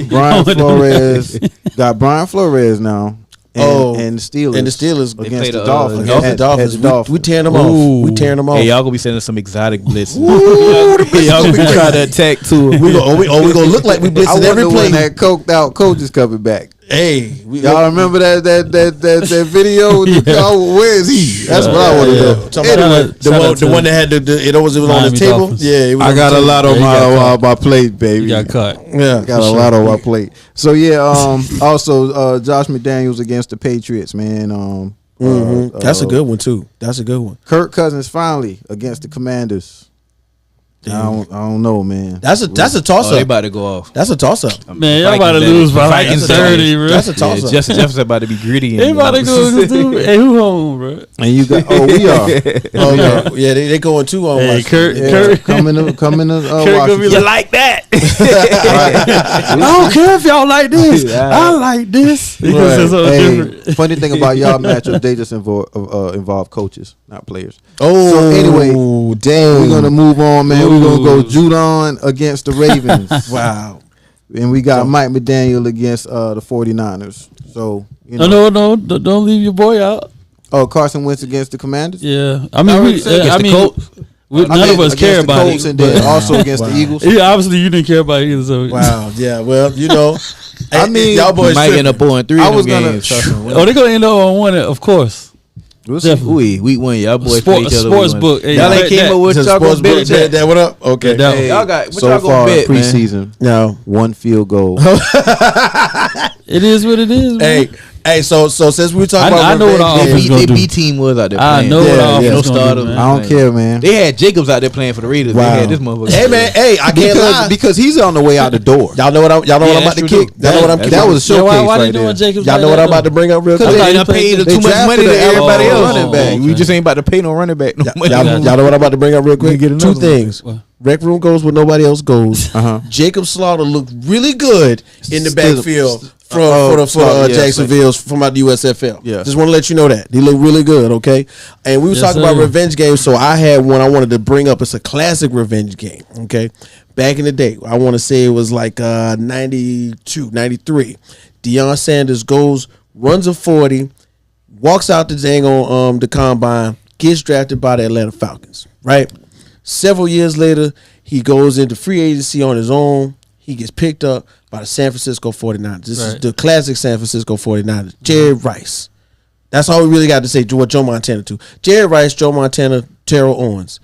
Brian Flores. Got Brian Flores now. And the Steelers. And the Steelers against the Dolphins. Against the Dolphins. We tearing them off. We tearing them off. Hey, y'all gonna be sending some exotic blitzes. Y'all gonna be trying to attack too. We gonna look like we blitzing every play. When that coked out coach is coming back. Hey, y'all remember that video? Where is he? That's what I want to know. Anyway, the one that had it was on the table. Dolphins. Yeah, it was I got a lot on my plate, baby. You got cut. Yeah, got a lot on my plate. So yeah, also Josh McDaniels against the Patriots, man. That's a good one too. That's a good one. Kirk Cousins finally against the Commanders. I don't know, man. That's a toss up. They about to go off. That's a toss up. Man, y'all about to lose by like 30, bro. That's a toss up. Justin Jefferson about to be gritty. They about to go do. Hey, who home, bro? And you got we are. Yeah, they going 2 on. Hey, Kirk coming to Washington. You like that? I don't care if y'all like this. I like this. Hey, funny thing about y'all matchups, they just involve coaches, not players. Oh, so anyway, dang. We're gonna move on, man. We're gonna go Judon against the Ravens. Wow. And we got Mike McDaniel against the 49ers. So No, don't leave your boy out. Oh, Carson Wentz against the Commanders. Yeah, I mean, none of us care about it. And then also against the Eagles. Yeah, obviously you didn't care about it either. So wow. Yeah. Well, I mean, y'all boys might end up 0-3. I was gonna. They're gonna end up on 1, of course. Week 1, y'all boys sports book. Hey, y'all ain't came up with y'all gonna bet that. What up? Okay. Hey, y'all got what so y'all far gonna bet, preseason. No, 1 field goal. It is what it is, man. Hey, so since we talking about, I know what our offense gonna do. B team was out there I playing. know what our no offense gonna starters. do, man. I don't care, man. They had Jacobs out there playing for the Raiders. Wow. They had this motherfucker. Hey, man. Hey, I can't lie because he's on the way out the door. Y'all know what I'm about to kick. Y'all know what I'm kicking. That was a showcase why right they doing there. Jacobs? Y'all know what I'm about to bring up real quick. Because they done paid too much money to everybody else. Running back. We just ain't about to pay no running back. Y'all know what I'm about to bring up real quick. 2 things. Rec Room goes where nobody else goes. Jacob Slaughter looked really good in the backfield for Jacksonville from out the USFL. Yeah. Just want to let you know that. He looked really good, okay? And we was talking about revenge games, so I had one I wanted to bring up. It's a classic revenge game, okay? Back in the day, I want to say it was like 92, 93. Deion Sanders runs a 40, walks out the dang on the combine, gets drafted by the Atlanta Falcons, right? Several years later, he goes into free agency on his own. He gets picked up by the San Francisco 49ers. This is the classic San Francisco 49ers. Jerry Rice. That's all we really got to say. What Joe Montana to. Jerry Rice, Joe Montana, Terrell Owens.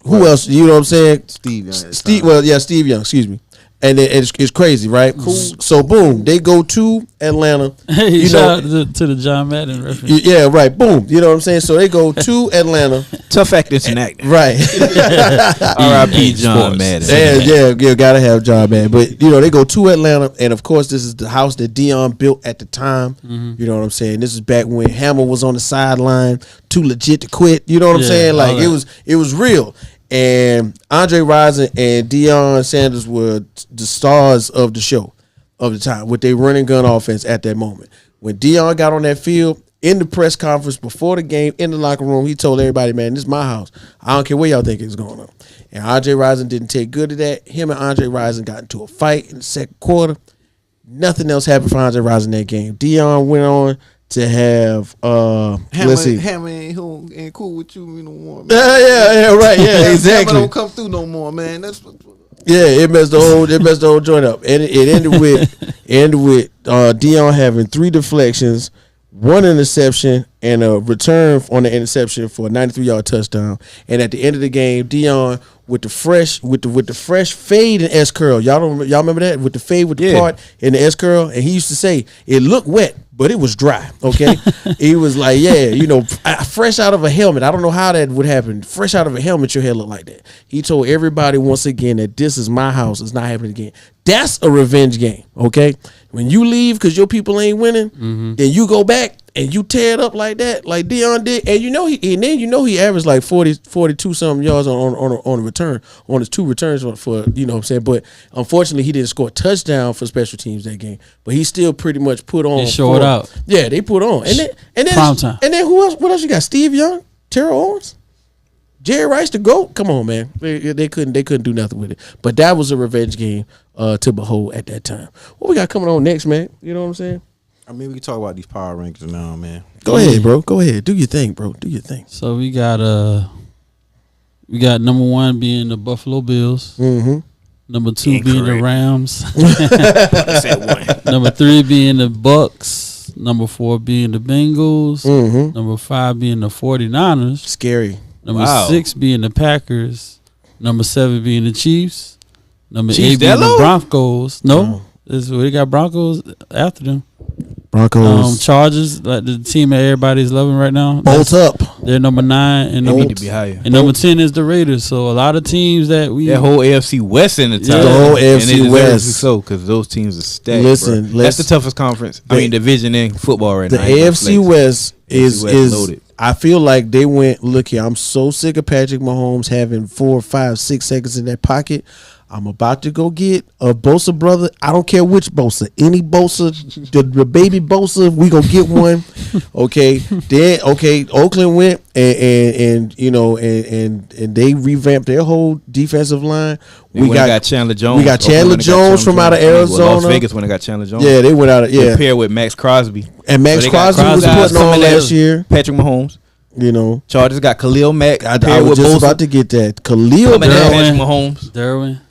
Who else? You know what I'm saying? Steve Young. Steve Young. Excuse me. And it's crazy, right? Cool. So boom, they go to Atlanta. Hey, shout out to the John Madden reference. Yeah, right. Boom. You know what I'm saying? So they go to Atlanta. Tough acting and acting. Right. R.I.P. John Madden. Yeah, gotta have John Madden. But they go to Atlanta, and of course, this is the house that Deion built at the time. You know what I'm saying? This is back when Hammer was on the sideline, too legit to quit. You know what I'm saying? Like it was real. And Andre Rison and Deion Sanders were the stars of the show of the time with their running gun offense at that moment. When Deion got on that field, in the press conference before the game, in the locker room, he told everybody, man, this is my house. I don't care where y'all think it's going on. And Andre Rison didn't take good to that. Him and Andre Rison got into a fight in the second quarter. Nothing else happened for Andre Rison in that game. Deion went on to have let's see. Hammer ain't cool with you no more, man. Yeah, right, yeah, exactly. Hammer don't come through no more, man. That's what. Yeah, it messed the whole joint up. And it ended with Deion having 3 deflections, 1 interception, and a return on the interception for a 93-yard touchdown. And at the end of the game, Deion with the fresh fade and S curl. Y'all remember that? With the fade with the part and the S curl. And he used to say it looked wet, but it was dry. Okay, he was like, fresh out of a helmet. I don't know how that would happen. Fresh out of a helmet, your hair look like that. He told everybody once again that this is my house. It's not happening again. That's a revenge game. Okay, when you leave because your people ain't winning, then you go back and you tear it up like that, like Deion did, and he averaged like 42 something yards on a return on his 2 returns for you know what I'm saying. But unfortunately, he didn't score a touchdown for special teams that game. But he still pretty much put on. They showed out. Yeah, they put on, and then prime time. And then who else? What else you got? Steve Young, Terrell Owens, Jerry Rice to go. Come on, man. They couldn't do nothing with it. But that was a revenge game to behold at that time. What we got coming on next, man? You know what I'm saying? I mean, we can talk about these power rankings now, man. Go ahead, bro. Go ahead. Do your thing, bro. Do your thing. So we got number 1 being the Buffalo Bills. Mm-hmm. Number 2 being the Rams. Number 3 being the Bucks. Number 4 being the Bengals. Mm-hmm. Number 5 being the 49ers. Scary. Number 6 being the Packers. Number 7 being the Chiefs. Number 8 being the Broncos. No, they got Broncos after them. Broncos. Chargers, like the team that everybody's loving right now. Bolt up. They're number 9, and they need to be higher. And number 10 is the Raiders. So a lot of teams that whole AFC West in the top. The whole AFC West. So because those teams are stacked. Listen, bro. That's the toughest conference. Division in football right now. The AFC West is loaded. I feel like they went. Look here, I'm so sick of Patrick Mahomes having 4, 5, 6 seconds in that pocket. I'm about to go get a Bosa brother. I don't care which Bosa. Any Bosa, the baby Bosa, we gonna get one. Okay. Then Oakland went and they revamped their whole defensive line. We got Chandler Jones. We got Chandler Jones from out of Arizona. Las Vegas when they got Chandler Jones. Yeah, they went out of paired with Max Crosby. And Max Crosby was putting on last year. Patrick Mahomes. You know, Chargers got Khalil Mack. I was just about to get that. Khalil Patrick Mahomes. Derwin.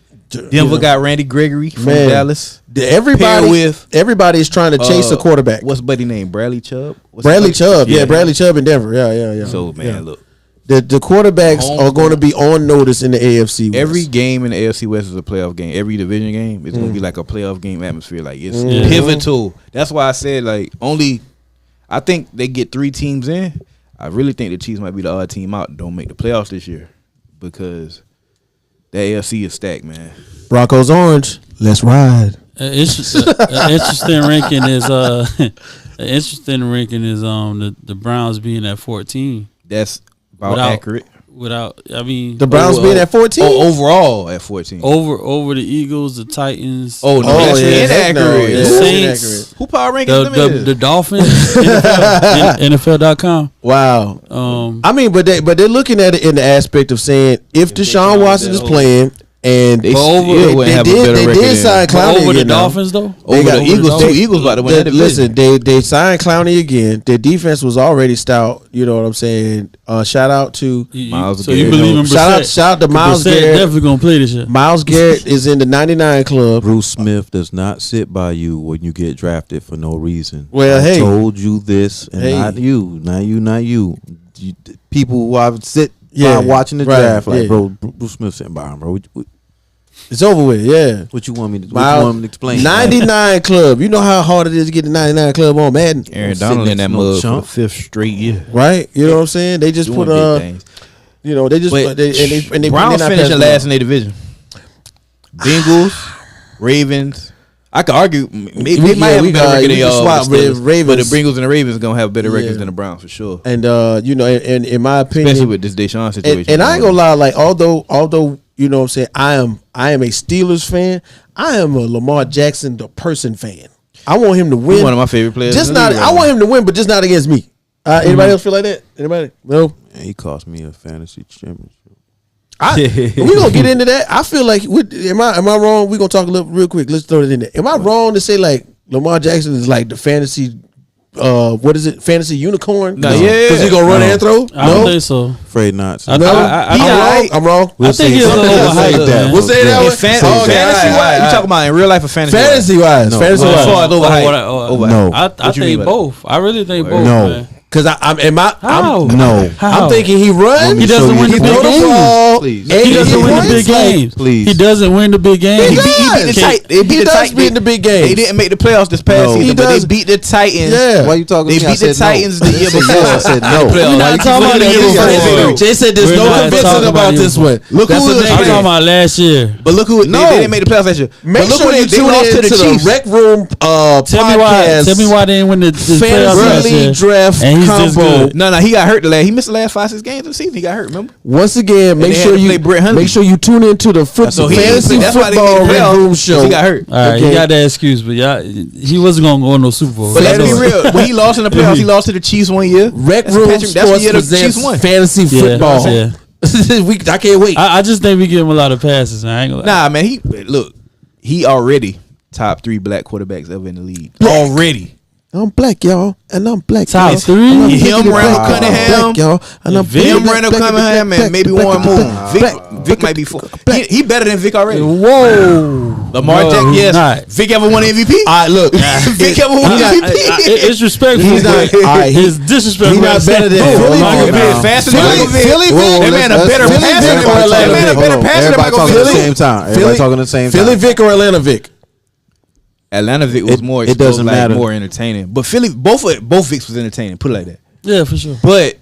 Denver got Randy Gregory from Dallas. Everybody's trying to chase a quarterback. What's buddy name? Bradley Chubb. Bradley Chubb in Denver. Yeah. So look, the quarterbacks are going to be on notice in the AFC West. Every game in the AFC West is a playoff game. Every division game is going to be like a playoff game atmosphere. Like it's pivotal. That's why I said I think they get 3 teams in. I really think the Chiefs might be the odd team out and don't make the playoffs this year because the AFC is stacked, man. Broncos orange. Let's ride. Interesting ranking is the Browns being at 14. That's about accurate. The Browns being at 14? Overall at 14. Over the Eagles, the Titans. That's inaccurate. The Saints. Who power rankings them is? The Dolphins. NFL.com. Wow. But they're looking at it in the aspect of saying if Deshaun Watson is playing. And they did sign Clowney over again. The Dolphins though. Over the Eagles, 2 Eagles about to win that division. Listen, they signed Clowney again. Their defense was already stout. You know what I'm saying? Shout out to Miles Garrett. You believe in Brissett? Shout out to Miles Garrett. Definitely gonna play this year. Miles Garrett is in the 99 club. Bruce Smith does not sit by you when you get drafted for no reason. Well, I told you this, and not you. People who I've by watching the draft, bro, Bruce Smith sitting by him, bro. It's over with, yeah. What you want me to explain? 99 club. You know how hard it is to get the 99 club on Madden. Aaron Donald in that mug for the 5th straight year. Right? You know what I'm saying? They just put they Browns finishing last in their division. Bengals, Ravens. I could argue maybe they might have a better record than y'all. But the Bengals and the Ravens are gonna have better records than the Browns for sure. And and in my opinion, especially with this Deshaun situation. And I ain't gonna lie, like although you know what I'm saying, I am a Steelers fan. I am a Lamar Jackson the person fan. I want him to win. He's one of my favorite players. Just not. I want him to win, but just not against me. Anybody else feel like that? Anybody? No. Man, he cost me a fantasy championship. We gonna get into that. I feel like am I wrong? We gonna talk a little real quick. Let's throw it in there. Am I wrong to say like Lamar Jackson is like the fantasy? What is it? Fantasy unicorn? No, because he gonna run and throw. I don't think so. Afraid not. I'm wrong. I think he's a little overhyped. We'll say that. Fantasy wise, you talking about in real life or fantasy? Fantasy wise. No. I think both. I really think both. No. Because I'm How? thinking he runs. He doesn't win the big games. He doesn't win the big games. Please. He doesn't win the big games. He does beat the big games. They didn't make the playoffs this past season, but they beat the Titans. Yeah. Why you talking? They beat the Titans the year before. I said no. We're not talking about the year before. Jay said there's no convincing about this one. Look who I'm talking about last year. But look who they didn't make the playoffs last year. Make sure you tune in to the Rec Room podcast. Tell me why they didn't win the playoffs last year. Draft and he's this good. No, he got hurt he missed the last 5-6 games of the season. He got hurt, remember? Once again, make sure you tune into the fantasy football Red Room show. He got hurt. All right, he got that excuse, but he wasn't gonna go on no Super Bowl. But let's be real. When he lost in the playoffs, he lost to the Chiefs one year. Rec Room Sports presents fantasy football. Yeah. I can't wait. I just think we give him a lot of passes. I ain't gonna lie. Nah, man. He already top 3 black quarterbacks ever in the league. Already. I'm black, y'all, and I'm black. Top 3? Him, Randall Cunningham, black, y'all, and I'm him, Randall Cunningham, and maybe one more. Vic might be 4. He better than Vic already. Whoa, Lamar Jackson, yes. Not. Vic ever won MVP? All right, look, Vic ever won MVP? It's respectful. He's not. All right, He's disrespectful. He's not better than faster than Michael Vick. That man a better passer than Michael Vick. Everybody talking at the same time. Everybody talking at the same time. Philly Vic or Atlanta Vic? Atlanta Vic was more exposed, it doesn't matter. More entertaining. But Philly, both Vics was entertaining. Put it like that. Yeah, for sure. But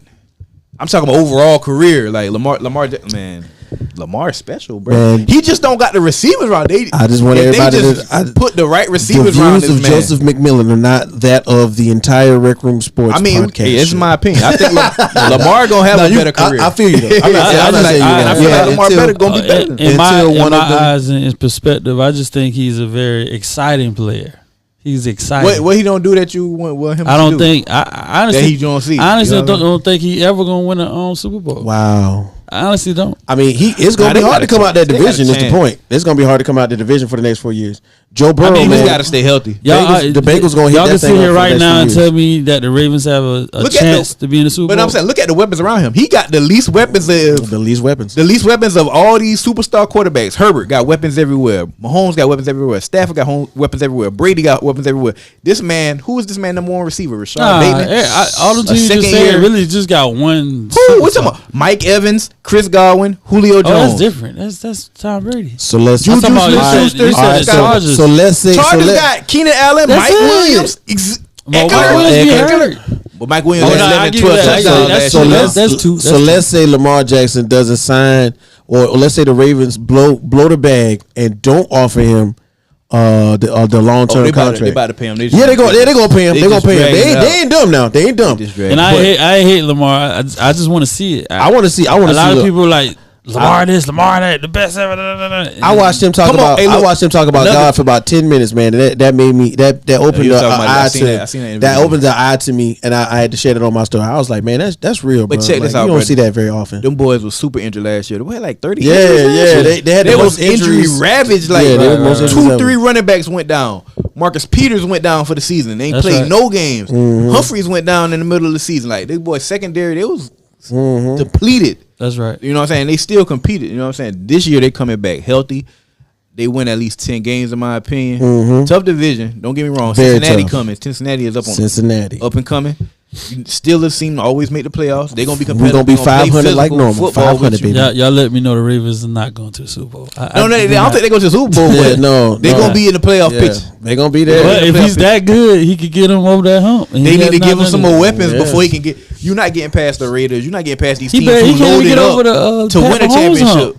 I'm talking about overall career. Like Lamar's special, bro. Man. He just don't got the receivers around. I just want everybody to put the right receivers around this man. The views of Joseph McMillan are not that of the entire Rec Room Sports podcast. Hey, it's my opinion. I think Lamar gonna have a better career. I feel you though. I feel like Lamar gonna be better. In my eyes and in perspective, I just think he's a very exciting player. He's exciting. What he don't do that you want him to do? I don't think. I honestly, that he don't see. I honestly don't think he ever gonna win a Super Bowl. Wow. I honestly don't. I mean, it's gonna be hard to come out that division. Is the point? It's gonna be hard to come out the division for the next 4 years. Joe Burrow, he's got to stay healthy. The Bengals gonna hit y'all that thing. Y'all can sit here right now and tell me that the Ravens have a chance to be in the Super Bowl. But I'm saying, look at the weapons around him. He got the least weapons of all these superstar quarterbacks. Herbert got weapons everywhere. Mahomes got weapons everywhere. Stafford got weapons everywhere. Brady got weapons everywhere. This man, who is this man number 1 receiver? Rashad Bateman. All the teams you just said really just got one. Who? What talking about? Mike Evans, Chris Godwin, Julio Jones. Oh, that's different. That's Tom Brady. So let's Juju Smith-Schuster. So let's say Chargers got Keenan Allen, Mike Williams, Eckler. But Mike Williams had 11-12 touchdowns. So let's say Lamar Jackson doesn't sign, or let's say the Ravens blow the bag and don't offer him the long term contract. They about to pay him. They're gonna pay him. They're gonna pay him. They ain't dumb now. They ain't dumb. And I hate Lamar. I just want to see it. I want to see. A lot of people like Lamar this, Lamar that, the best ever. I watched him talk about. I watched him talk about God for about 10 minutes, man. And that made me that opened the eye to that opened the eye to me, and I had to share it on my story. I was like, man, that's real, bro. But check this out, you don't see that very often. Them boys was super injured last year. They had like 30. Yeah. They had the most injury ravaged. Like 2-3 running backs went down. Marcus Peters went down for the season. They ain't played no games. Humphreys went down in the middle of the season. Like this boy secondary, they was depleted. That's right. You know what I'm saying? They still competed. You know what I'm saying? This year they coming back healthy. They win at least 10 games in my opinion. Tough division. Don't get me wrong. Very Cincinnati tough. coming. Cincinnati is up and coming. Steelers seem to always make the playoffs. They're gonna be competitive. We're gonna be 500 like normal. 500, baby. Y'all let me know the Ravens are not going to the Super Bowl. I don't think they go to the Super Bowl. But they're gonna be in the playoff picture. They're gonna be there. But if he's that good, he could get him over that hump. They need to give him some more weapons before he can get. You're not getting past the Raiders. You're not getting past these teams he who can't loaded get up over to win a championship.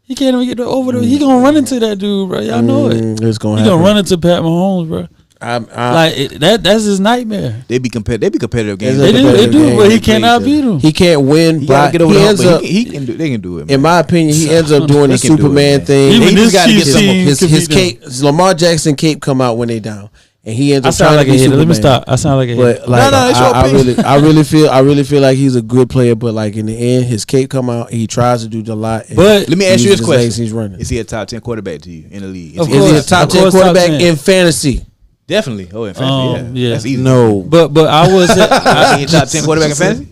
He can't even get over the. He gonna run into that dude, bro. Y'all know it. It's gonna He happen. gonna run into Pat Mahomes, bro. That's his nightmare. They be competitive games. They do, but he cannot beat them. He can't win. He gotta get over he the ends hump, up. but he can do. They can do it. Man. In my opinion, he ends up doing the They can do it, Superman man. thing. Even He this just gotta Chiefs get some team his could beat cape. Lamar Jackson cape come out when they down, and he ends I up sound trying like to a be hater. Superman. Let me stop. I sound like a hater. But like, No, it's your opinion. I really feel like he's a good player. But like in the end, his cape come out. He tries to do a lot. But let me ask you this question: He's running. Is he a top 10 quarterback to you in the league? Of Is he a course. top Of 10 course, top quarterback 10. in fantasy? Definitely. Oh, in fantasy, yeah. That's easy. No. But I was Is he a top 10 quarterback in fantasy?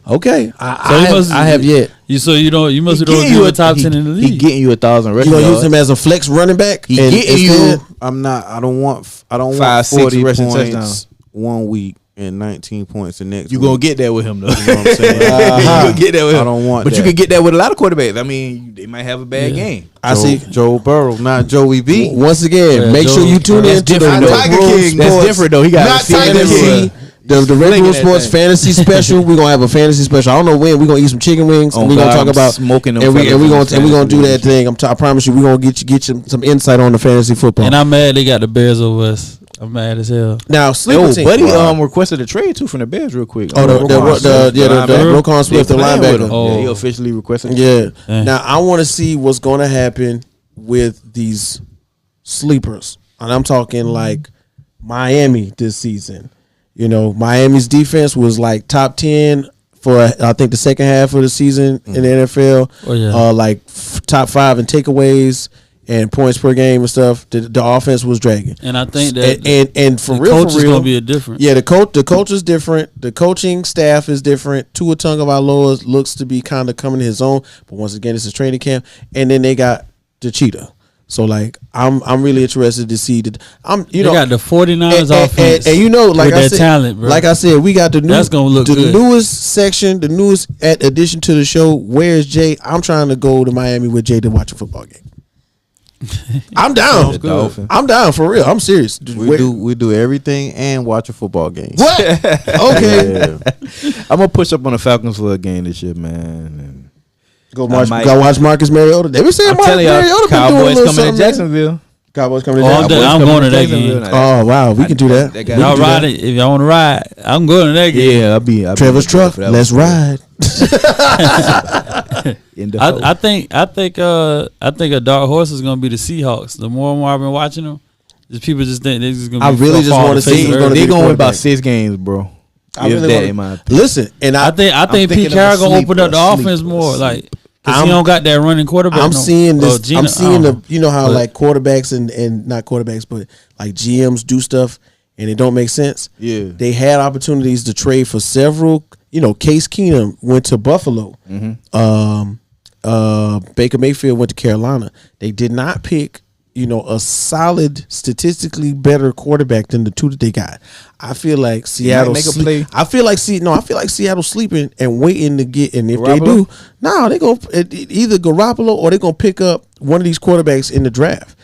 Okay. I have yet. You must have getting you you a top 10 in the He league. getting you 1,000 You rushing gonna yards. use him as a flex running back? He getting you. I'm not. I don't want 5, 6 40 rushing points touchdowns. 1 week and 19 points the next. You week. gonna get that with him though. You know what I'm saying? You gonna get that with him. I don't want but that. you can get that with a lot of quarterbacks. I mean, they might have a bad game. I see. Joe Burrow, not Joey B. Once again, make sure you tune in to the different, though. Tiger King. That's different though. He got Not Tiger King. The Flinging that RecRoomSports thing. fantasy special. We're gonna have a fantasy special. I don't know when. We're gonna eat some chicken wings. Oh, and we're gonna God, talk I'm about smoking them and we're fellas gonna in do fantasy that thing. I promise you, we're gonna get you some insight on the fantasy football. And I'm mad they got the Bears over us. I'm mad as hell. Now, sleeper team. Buddy requested a trade too from the Bears real quick. Oh, the Roquan Swift, the linebacker. Yeah, he officially requested. Yeah. Dang. Now I want to see what's going to happen with these sleepers, and I'm talking like Miami this season. You know, Miami's defense was like top 10 for I think the second half of the season in the NFL. Oh, yeah. Top 5 in takeaways and points per game and stuff. The offense was dragging, And I think that and for the real, coach for is real, gonna be a different. yeah, the coach is different. The coaching staff is different. Tua Tagovailoa looks to be kind of coming to his own, but once again, this is training camp, and then they got the cheetah. So like, I'm really interested to see that. They got the 49ers offense, and you know, like with I that said, talent, bro. like I said, we got That's gonna look the good. newest section, the newest addition to the show. Where's Jay? I'm trying to go to Miami with Jay to watch a football game. I'm down. I'm down for real. I'm serious. We do everything and watch a football game. What? Okay. Yeah. I'm gonna push up on the Falcons for a game this year, man. And Go I watch Marcus Mariota. They were saying I'm Marcus telling y'all, Mariota been doing a Cowboys little coming to something, man. Jacksonville. Cowboys coming to Oh, Jacksonville. I'm going to that game. Oh wow, we can do that. That We guy- can Y'all do ride that. it. If y'all want to ride, I'm going to that game. Yeah, I'll be Trevor's truck. Let's ride. I think a dark horse is gonna be the Seahawks. The more and more I've been watching them, just people just think they're just gonna. I really just want wanna see who's gonna be They the going to win about quarterback. 6 games, bro. I If really that, wanna- in my opinion. Listen, and I think thinking Pete of Carroll a gonna open up the sleeper, offense sleeper, more, like because I'm- he don't got that running quarterback. I'm no. seeing this. Gina, I'm seeing I the. don't know. You know how But- like quarterbacks and not quarterbacks, but like GMs do stuff and it don't make sense. Yeah. They had opportunities to trade for several. You know, Case Keenum went to Buffalo. Baker Mayfield went to Carolina. They did not pick, a solid, statistically better quarterback than the two that they got. I feel like Seattle make a play. I feel like Seattle sleeping and waiting to get. And if Garoppolo? they do, they go either Garoppolo or they gonna pick up one of these quarterbacks in the draft.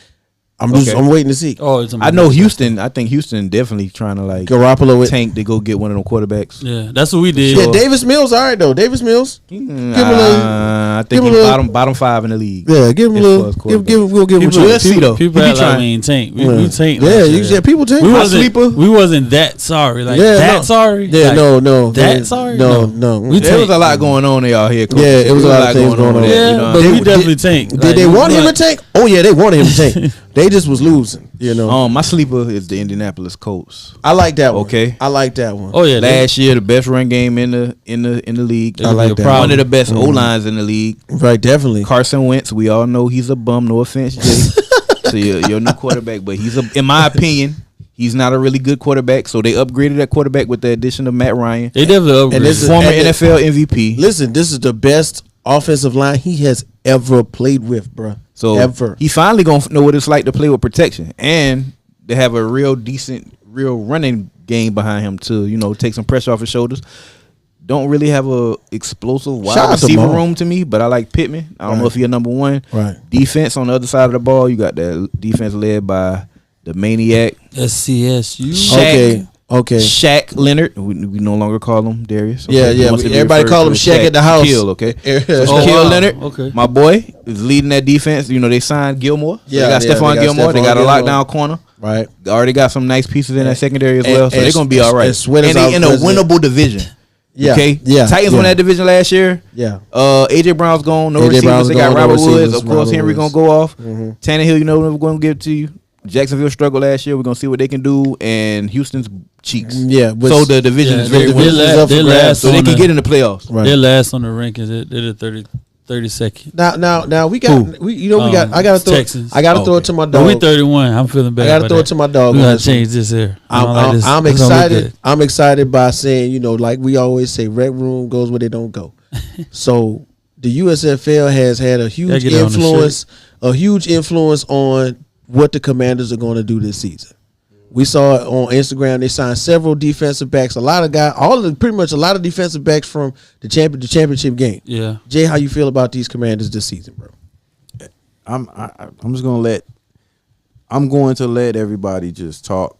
I'm waiting to see. Oh, it's I know Houston. I think Houston definitely trying to like Garoppolo with tank to go get one of them quarterbacks. Yeah, that's what we did. yeah, Davis Mills. All right though, Davis Mills. I think give him he's a little- bottom 5 in the league. Yeah, give him a As little. far as quarterback. We'll give him. We'll see though. People He be act like trying. we ain't tank. We tank. Yeah, last year. people tank. We My wasn't. sleeper. We wasn't that sorry. Like Yeah, that no. sorry. Yeah, Like, no. That sorry. No. We There was tank. a lot going on out here. Coach. Yeah, it was a lot of things going on. there, Yeah, you know. but They- we definitely tank. Did they want him to tank? Oh yeah, they wanted him to tank. They just was losing. My sleeper is the Indianapolis Colts. I like that one. Okay. I like that one. Oh yeah, Last year, the best run game in the league. I like that. One of the best O lines in the league. Right, definitely. Carson Wentz, we all know he's a bum. No offense, Jay. So you're new quarterback, but in my opinion, he's not a really good quarterback. So they upgraded that quarterback with the addition of Matt Ryan, they definitely And this upgraded. is- former and NFL MVP. Listen, this is the best offensive line he has ever played with, bruh. So ever. he finally gonna know what it's like to play with protection, and they have a real decent, real running game behind him to take some pressure off his shoulders. Don't really have a explosive Shout wide out to receiver Mo. room to me, but I like Pittman. I don't know Right. if he's number one. Right. Defense on the other side of the ball, you got that defense led by the maniac SCSU. Shaq. Okay. Okay. Shaq Leonard. We no longer call him Darius. Okay? Yeah. Everybody call him Shaq at the house. Shaquille, okay. So Shaquille Leonard, okay. My boy, is leading that defense. They signed Gilmore. So they got Stephon Gilmore. They got a lockdown corner. Right. They already got some nice pieces in that secondary as well. So they're gonna be all right. And they in a winnable division. Yeah. Okay. Yeah. Titans won that division last year. Yeah. AJ Brown's gone. No receivers. They got Robert Woods. Of course, Henry gonna go off. Tannehill, we're gonna give it to you. Jacksonville struggled last year. We're gonna see what they can do. And Houston's cheeks. Yeah. So the division is very winnable. So they can get in the playoffs. Right. They're last on the rankings. They're the 32nd. Now we got I gotta throw it to my dog. We 31. I'm feeling bad. I gotta throw it to my dog. We gotta change this here. I'm excited. I'm excited by saying, like we always say, Rec Room goes where they don't go. So the USFL has had a huge influence on what the Commanders are going to do this season. We saw it on Instagram. They signed several defensive backs. A lot of defensive backs from the championship game. Yeah. Jay, how you feel about these Commanders this season, bro? I'm just gonna I'm going to let everybody just talk.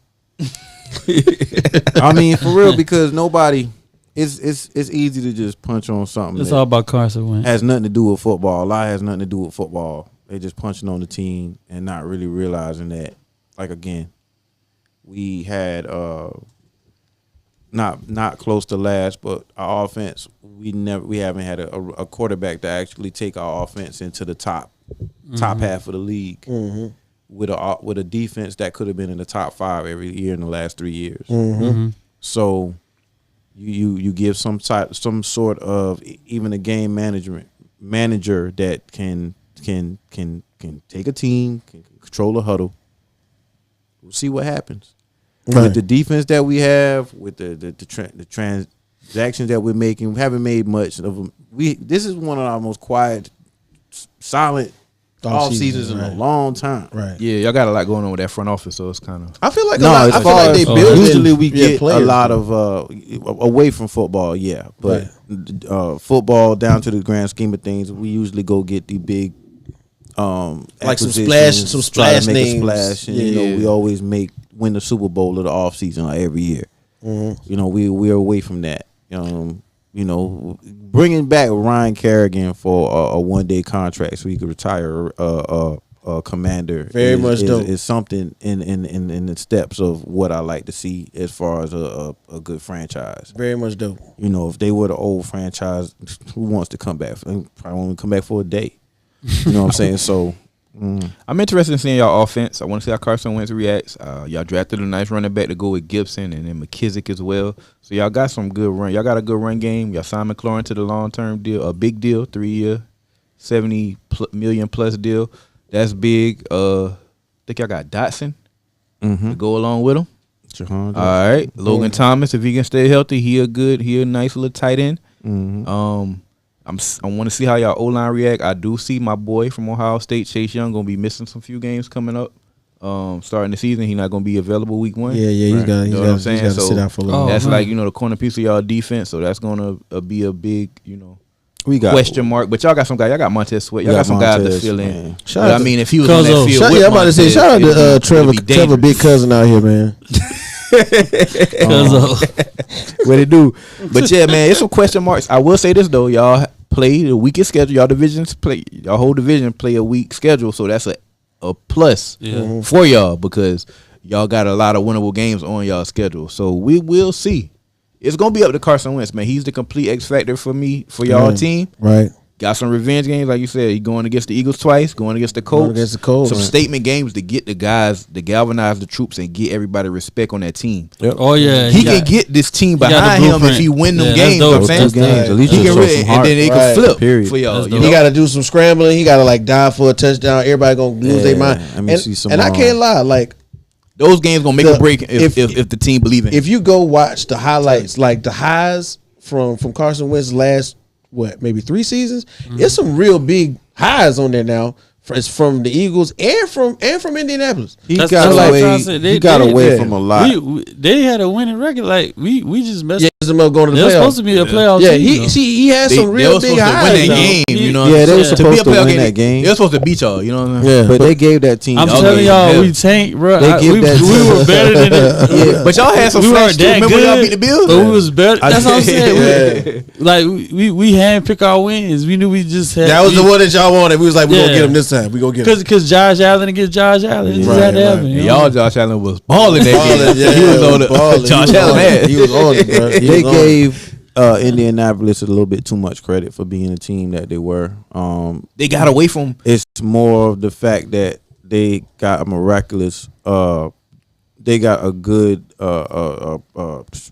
I mean, for real, because nobody. It's easy to just punch on something. It's all about Carson Wentz. Has nothing to do with football. A lot has nothing to do with football. They just punching on the team and not really realizing that. Like again, we had not close to last, but our offense we haven't had a quarterback to actually take our offense into the top half of the league with a defense that could have been in the top 5 every year in the last 3 years. So you give some sort of even a game manager that can take a team, can control a huddle. We'll see what happens. Right. With the defense that we have, with the transactions that we're making, we haven't made much of them. This is one of our most quiet, silent off seasons in a long time. Right. Yeah, y'all got a lot going on with that front office, so it's kind of. I feel like they build. Usually we get a lot of away from football, but football down to the grand scheme of things, we usually go get the big. Like some splash names. And, we always win the Super Bowl of the off season every year. We're away from that. Bringing back Ryan Kerrigan for a 1-day contract so he could retire a commander is something in the steps of what I like to see as far as a good franchise. Very much dope. If they were the old franchise, who wants to come back? They probably want to come back for a day. You know what I'm saying? So I'm interested in seeing y'all offense. I want to see how Carson Wentz reacts. Y'all drafted a nice running back to go with Gibson and then McKissick as well. So y'all got some good run. Y'all got a good run game. Y'all signed McLaurin to the long-term deal, a big deal, 3-year, $70 million plus deal. That's big. I think y'all got Dotson to go along with him. All right, Logan Thomas, if he can stay healthy, he a nice little tight end. I want to see how y'all O-line react. I do see my boy from Ohio State, Chase Young, going to be missing some few games coming up. Starting the season, he's not going to be available week 1. Yeah, he's got to sit out for a little. That's the corner piece of y'all defense. So that's going to be a big, we got question mark. But y'all got some guys. Y'all got Montez Sweat. Y'all got some guys to fill in. If he was on that field, I'm about to say, shout out to Trevor, big cousin out here, man. What it do? But yeah, man, it's some question marks. I will say this though, y'all play the weakest schedule. Y'all whole division play a weak schedule, so that's a plus for y'all because y'all got a lot of winnable games on y'all schedule. So we will see. It's gonna be up to Carson Wentz, man. He's the complete X factor for y'all team. Right. Got some revenge games, like you said. He going against the Eagles twice, going against the Colts. Some statement games to get the guys, to galvanize the troops and get everybody respect on that team. Yep. Oh yeah, he can get this team behind him if he win them games. You know what I'm saying? At least he can really, and then they can flip period. for y'all. He got to do some scrambling. He got to dive for a touchdown. Everybody gonna lose their mind. And I can't lie, those games gonna make a break if the team believe in. If you go watch the highlights, like the highs from Carson Wentz's last maybe 3 seasons, it's some real big highs on there now. It's from the Eagles and from Indianapolis. He got away from a lot. They had a winning record. We just messed. Yeah, them up going to the playoffs. They're supposed to be a playoff Yeah, team. he had some real big highs. Win that game, you know. Yeah, they were To be supposed a to playoff win that game. They're supposed to beat y'all, you know what I'm Yeah, saying? But they gave that team. I'm Y'all telling gave y'all, hell. we tanked, bro. They give We that were team- better than it. Yeah. But y'all had some We flash weren't too. that Remember y'all good, beat the Bills? but we was better. That's what I'm saying. Yeah. Like we handpick our wins. We knew we just had. That was the one that y'all wanted. We was like, we're gonna Yeah. get him this time. We gonna get him. Because Josh Allen against Josh Allen. It just Right, had to happen. right. you And know? y'all, Josh Allen was balling that Balling, game. yeah, He was on the balling. Josh He was Allen on it. had. He was on it, bro. He They was on it. gave Indianapolis a little bit too much credit for being a team that they were. They got away from. It's more of the fact that they got a miraculous. They got a good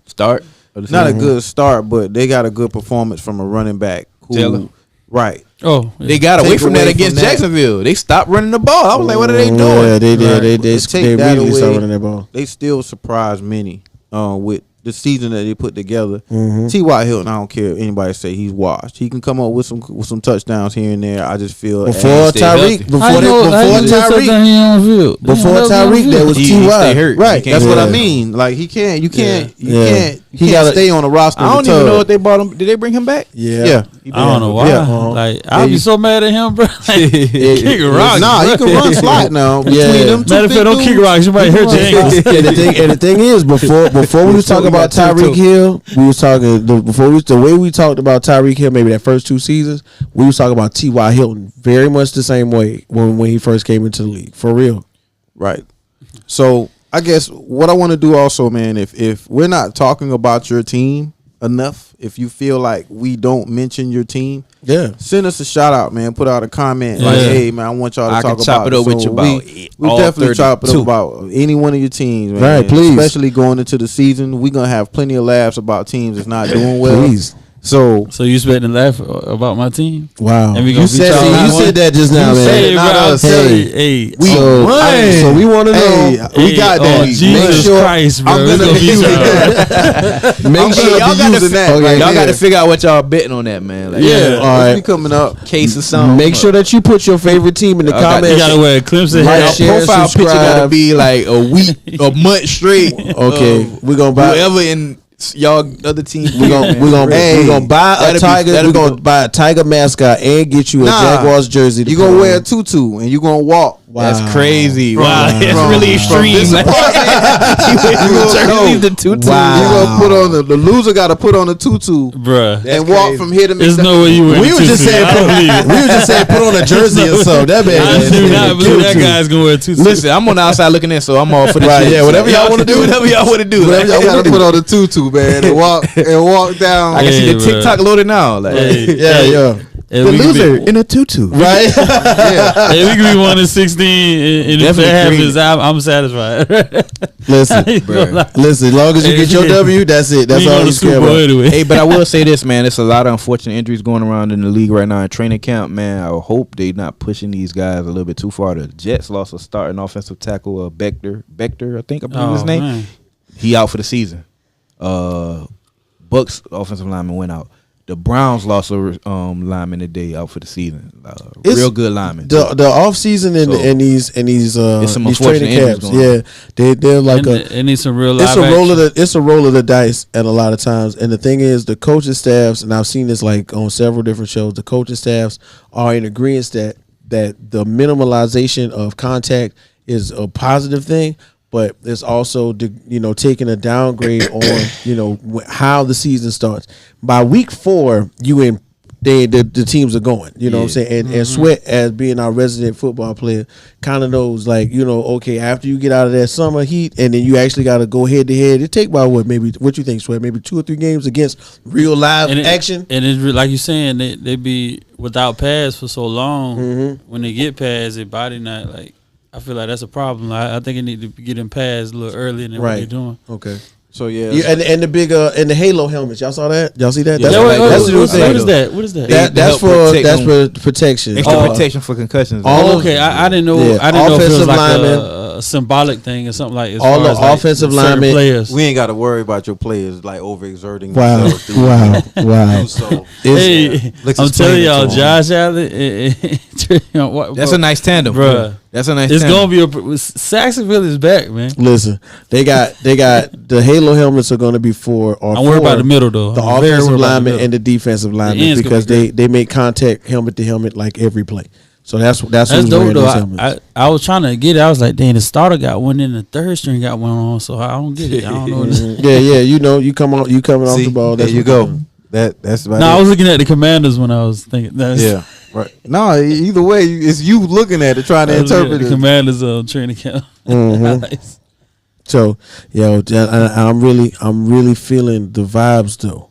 Start. not a good start, but they got a good performance from a running back. Taylor. Right. Oh, yeah. They got away Take from that away against from that. Jacksonville. They stopped running the ball. I was like, what are they doing? Yeah, they did. Right. They Take that really away. started running that ball. They still surprised many with the season that they put together. Mhm. T.Y. Hilton, I don't care if anybody say he's washed. He can come up with some touchdowns here and there. I just feel Before stay Tyreek, healthy. before How you know- how you just said that he on field? Before He on Tyreek, field. there was He T.Y. stay hurt. Right, He can't that's what do I that. mean. Like you can't Yeah. He gotta- stay on the roster. I of don't the even know tub. if they bought him. Did they bring him back? Yeah. I don't know why. Yeah. Like I'd be so mad at him, bro. Like, kick Nah, rocks. he bro. can run slot now. Between Yeah. them two Matter of fact, big don't kick dudes. rocks. You might hurt your ankles. and the thing is, before we was talking about Tyreek Hill, we was talking the way we talked about Tyreek Hill, maybe that first 2 seasons, we was talking about T.Y. Hilton very much the same way when he first came into the league, for real. Right. So I guess what I want to do also, man, if we're not talking about your team enough, if you feel like we don't mention your team, Yeah. send us a shout out, man. Put out a comment like, Yeah. "Hey, man, I want y'all to I talk can chop about it up with you about we all definitely chop it up 32. about any one of your teams, man. Right, please. Especially going into the season, we're gonna have plenty of laughs about teams that's not doing well. Please. So So you expecting to laugh about my team? Wow. And we You gonna said, beat y'all you one? said that just now, You man. said Hey, it, bro, not I'm us. telling Hey. you, hey, we So, won. so we want to know. Hey, we got that. Oh, Jesus Make sure Christ, bro. I'm We gonna gonna be beat using y'all. that. Make sure y'all be gotta using that. Okay, right Y'all got there. to figure out what y'all betting on that, man. Like, Yeah, all right. be coming up. case or something. Make sure that you put your favorite team in the I got- comments. You gotta wear a Clemson Like, hat. share, profile picture got to subscribe. be like a week, a month straight. Okay, we're gonna buy. Whoever in y'all other team. We're gonna buy a That'd be- tiger. that'd We're be gonna dope. buy a tiger mascot and get you a Nah. Jaguars jersey. to You put gonna on. wear a tutu and you gonna walk. That's Wow. crazy. Wow, From- that's from- really from extreme. this Like, No. the tutu. Wow. You gonna put on the loser got to put on a tutu Bruh. and walk from here to There's no way you win. We the were just tutu. saying. I don't believe it. We were just saying put on a jersey or something. That man. I do not believe that guy's gonna wear a tutu. Listen, I'm on the outside looking in, so I'm all for the Right, shit. yeah, whatever y'all wanna can do. whatever y'all want to do. Whatever Like, y'all gotta put on a tutu, man, and walk down. I can see Hey, the bro. TikTok loaded now. Like, Hey, Yeah, yeah. hey, the we could loser be- in a tutu. Right. Yeah. Hey, we could be 1-16, and if Definitely that green. happens, I'm satisfied. Listen, I ain't gonna Bruh. lie. listen. As long as you get your W, that's it. That's We all go you to care Super Bowl about. anyway. Hey, but I will say this, man. There's a lot of unfortunate injuries going around in the league right now in training camp, man. I hope they not pushing these guys a little bit too far. The Jets lost a starting offensive tackle, Bector, I think I believe his name. Man. He out for the season. Bucks offensive lineman went out. The Browns lost a lineman today out for the season. It's- Real good lineman. The off season So, and these it's some these unfortunate training injuries camps, going on. yeah, they're like And it needs some real live it's a roll action. of a roll of the dice at a lot of times. And the thing is, the coaching staffs, and I've seen this like on several different shows, the coaching staffs are in agreement that the minimalization of contact is a positive thing, but it's also taking a downgrade on how the season starts. By week 4, the teams are going. You know what I'm saying? And Sweat, as being our resident football player, kind of knows, like, okay, after you get out of that summer heat and then you actually got to go head to head, it take about what you think, Sweat? Maybe 2 or 3 games against real live action. And it's like you're saying, they be without pads for so long. When they get pads, their body not like. I feel like that's a problem. I think it need to get in pads a little earlier than what they're doing. Okay. So yeah, And the big and the Halo helmets, y'all saw that? Y'all see that? Yeah, That's the new what thing. is that? What is that? That's help protect for them. protection. Extra protection for concussions. all Oh, okay. I didn't know. Yeah, I didn't know if it was offensive like linemen. a a symbolic thing or something like as all far the as offensive like certain linemen. players. We ain't got to worry about your players like overexerting Wow, themselves. wow. So Hey, let's I'm explain telling it y'all, to 'em. Josh Allen. That's a nice tandem, bro. That's a nice. It's tandem. gonna be Saxonville is back, man. Listen, they got the Halo helmets are going to be for. I'm worried about the middle though. The I'm very offensive worried about the linemen middle. and the defensive linemen ends because gonna be they make contact helmet to helmet like every play. So that's who's That's wearing dope though. those helmets. I was trying to get it. I was like, dang, the starter got one in, the third string got one on, so I don't get it. I don't know. What yeah, you know, you coming off the ball. There That's you what go. they're doing. That's about No, it. I was looking at the Commanders when I was thinking. That's, Yeah, right. No, either way, it's you looking at it, trying to I was looking interpret at it. the Commanders training camp. Highlights. So, I'm really feeling the vibes though.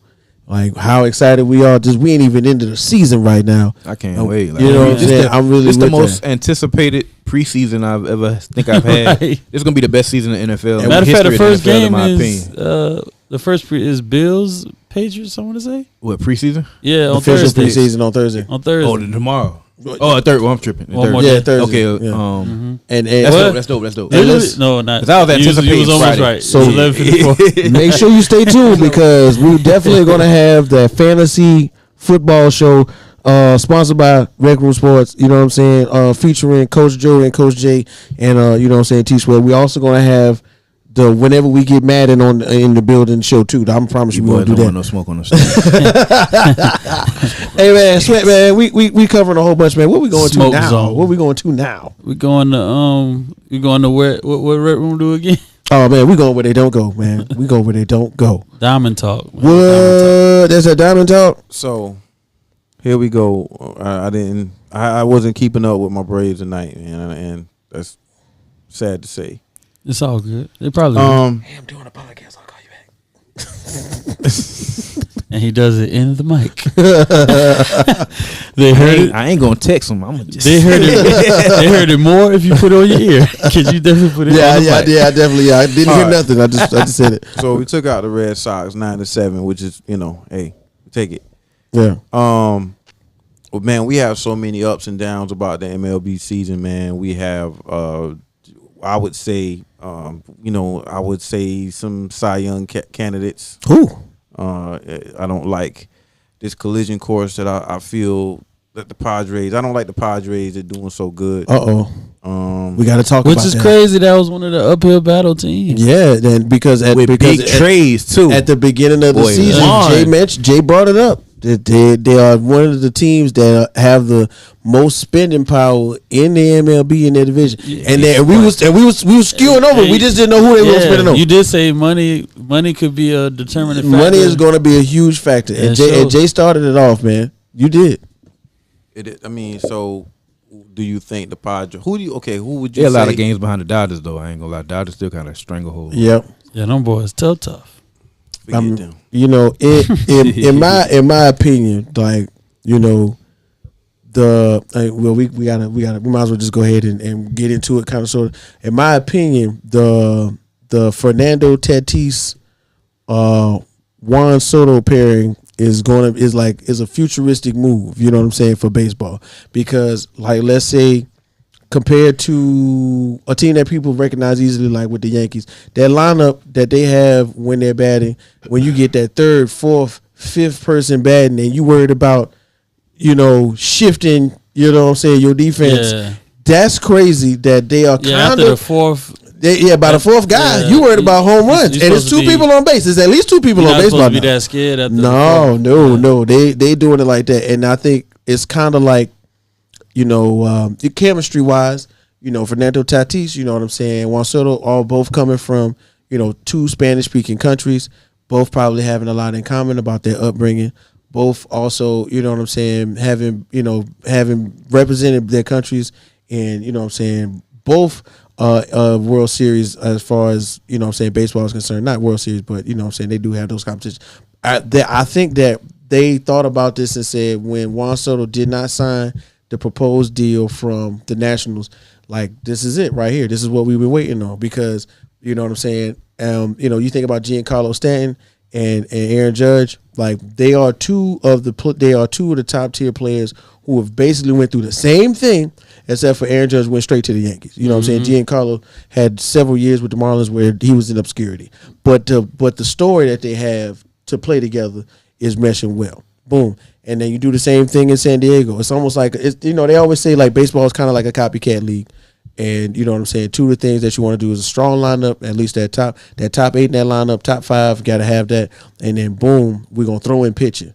Like how excited we are. Just we ain't even into the season right now. I can't wait. You know what I'm saying? I'm really. It's the with most that. anticipated preseason I've ever had. Right. It's gonna be the best season in the NFL. Matter of fact, the history first of NFL, in game my is opinion. the first is Bills Patriots. I want to say. What preseason? Yeah, on Official Thursday. preseason on Thursday. On Thursday. Oh, tomorrow. Oh, third. Well, I'm tripping. One more Yeah, day. Thursday. Okay. And That's dope. That's dope. And Really? let's- No, not. 'Cause I was you anticipating was almost Friday. right. So- So 11:54. make sure you stay tuned because we're definitely going to have the fantasy football show sponsored by Rec Room Sports, you know what I'm saying, featuring Coach Joe and Coach Jay and you know what I'm saying, T-Sweat. We're also going to have the Whenever We Get Mad in the building show too. I promise you we're going to do don't that. want no smoke on the stage. Hey man, Sweat man, we covering a whole bunch, man. What we going Smoke to now? zone. What we going to now? we going to where? What Red Room do again? Oh man, we going where they don't go, man. We go where they don't go. Diamond Talk. Man. What? That's a Diamond Talk. So here we go. I wasn't keeping up with my Braves tonight, man, and that's sad to say. It's all good. They probably Hey, I'm doing a podcast. I'll call you back. and he does it in the mic. They heard it. I ain't gonna text him. I'm gonna just. They heard it. They heard it more if you put it on your ear. Cause you definitely put it on the mic. I definitely. I didn't hear All right. nothing. I just said it. So we took out the Red Sox 9-7, which is, hey, take it. Yeah. Well, man, we have so many ups and downs about the MLB season, man. We have, I would say, some Cy Young candidates. Who? I don't like this collision course that I feel that the Padres. I don't like the Padres. They're doing so good. We got to talk Which about is that. crazy. That was one of the uphill battle teams. Yeah, then because with big trades too. at the beginning of the Boy, season, Jay brought it up. They are one of the teams that have the most spending power in the MLB in their division, and we was skewing over. We just didn't know who they were spending on. You did say money could be a determining factor. Money is going to be a huge factor, Yeah, and sure. Jay started it off, man. You did. So do you think the Padres? Who would you There are a say? lot of games behind the Dodgers though. I ain't gonna lie. Dodgers still kind of stranglehold. Yep. Yeah, them boys tough. Forget them. You know, in my opinion, like, you know, we might as well just go ahead and get into it, kind of sort of. In my opinion, the Fernando Tatis Juan Soto pairing is a futuristic move. You know what I'm saying, for baseball, because like, let's say, compared to a team that people recognize easily, like with the Yankees, that lineup that they have when they're batting, when you get that third, fourth, fifth person batting, and you worried about, shifting, you know what I'm saying, your defense. Yeah. That's crazy that they are Yeah, kind after the of fourth. by the fourth guy, Yeah, you worried about home runs, you're and it's supposed two to be- people on base. There's at least two people You're on not base supposed by to be now. that scared after the fourth. No. They doing it like that, and I think it's kind of like, chemistry wise, Fernando Tatis, you know what I'm saying, Juan Soto, all both coming from, two Spanish speaking countries, both probably having a lot in common about their upbringing, both also, you know what I'm saying, having represented their countries, and you know what I'm saying, both World Series as far as, you know what I'm saying, baseball is concerned. Not World Series, but you know what I'm saying, they do have those competitions. I think that they thought about this and said, when Juan Soto did not sign the proposed deal from the Nationals, like, this is it right here. This is what we've been waiting on, because, you know what I'm saying, you think about Giancarlo Stanton and Aaron Judge, like, they are two of the top tier players who have basically went through the same thing except for Aaron Judge went straight to the Yankees. You know what I'm saying? Giancarlo had several years with the Marlins where he was in obscurity. But the story that they have to play together is meshing well. Boom. And then you do the same thing in San Diego. It's almost like, they always say like baseball is kind of like a copycat league. And you know what I'm saying? Two of the things that you want to do is a strong lineup, at least that top 8 in that lineup, top 5, got to have that. And then boom, we're going to throw in pitching.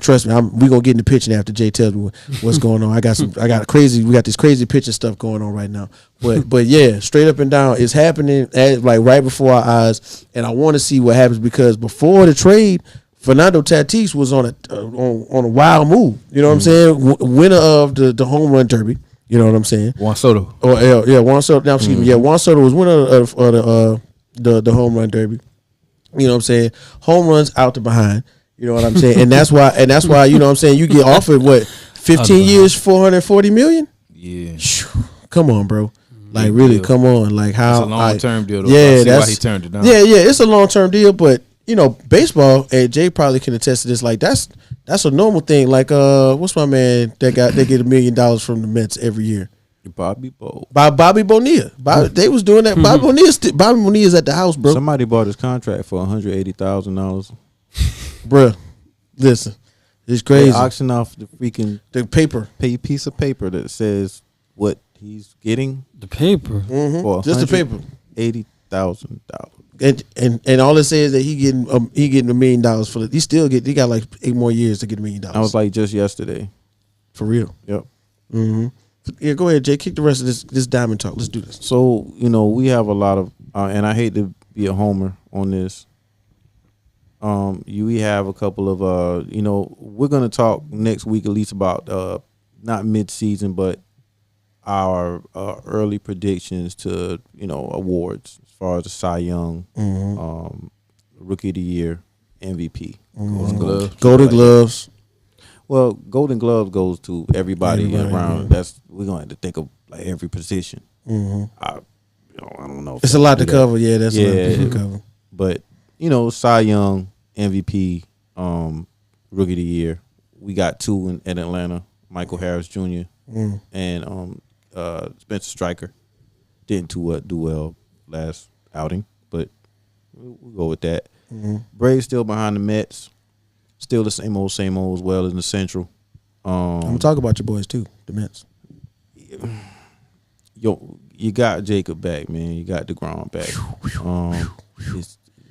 Trust me, we're going to get into pitching after Jay tells me what's going on. we got this crazy pitching stuff going on right now. But yeah, straight up and down, it's happening like right before our eyes. And I want to see what happens because before the trade, Fernando Tatis was on a wild move. You know what I'm saying? Winner of the home run derby. You know what I'm saying? Juan Soto. Oh yeah, Juan Soto. Now excuse me. Yeah, Juan Soto was winner of the home run derby. You know what I'm saying? Home runs out to behind. You know what I'm saying? And that's why you know what I'm saying, you get offered what 15 years, 440 million? Yeah. Come on, bro. Like really, come on. Like how it's a long-term deal though. Yeah, that's why he turned it down. Yeah, it's a long-term deal, but you know, baseball, and Jay probably can attest to this, like that's a normal thing. Like what's my man they get $1 million from the Mets every year? Bobby Bonilla. Bobby Bonilla. They was doing that. Bobby Bonilla's at the house, bro. Somebody bought his contract for $180,000. Bruh, listen, it's crazy. They auction off the freaking paper, piece of paper that says what he's getting. The paper, for just the paper, $80,000. And all it says that he getting $1 million for it. He got like 8 more years to get $1 million. I was like just yesterday, for real. Yep. Yeah, go ahead, Jay. Kick the rest of this diamond talk. Let's do this. So we have a lot of, and I hate to be a homer on this. We have a couple of we're gonna talk next week at least about not mid-season but our early predictions to awards as far as the Cy Young, Rookie of the Year, MVP, Golden Gloves. Well, Golden Gloves goes to everybody around. We're gonna have to think of like every position. I don't know. It's a lot to cover. Yeah, that's a lot to cover. But Cy Young, MVP, Rookie of the Year. We got 2 in Atlanta, Michael Harris Jr. And Spencer Striker. Didn't do well last outing, but we'll go with that. Braves still behind the Mets. Still the same old as well in the Central. I'm gonna talk about your boys too, the Mets. Yo, you got Jacob back, man. You got DeGrom back.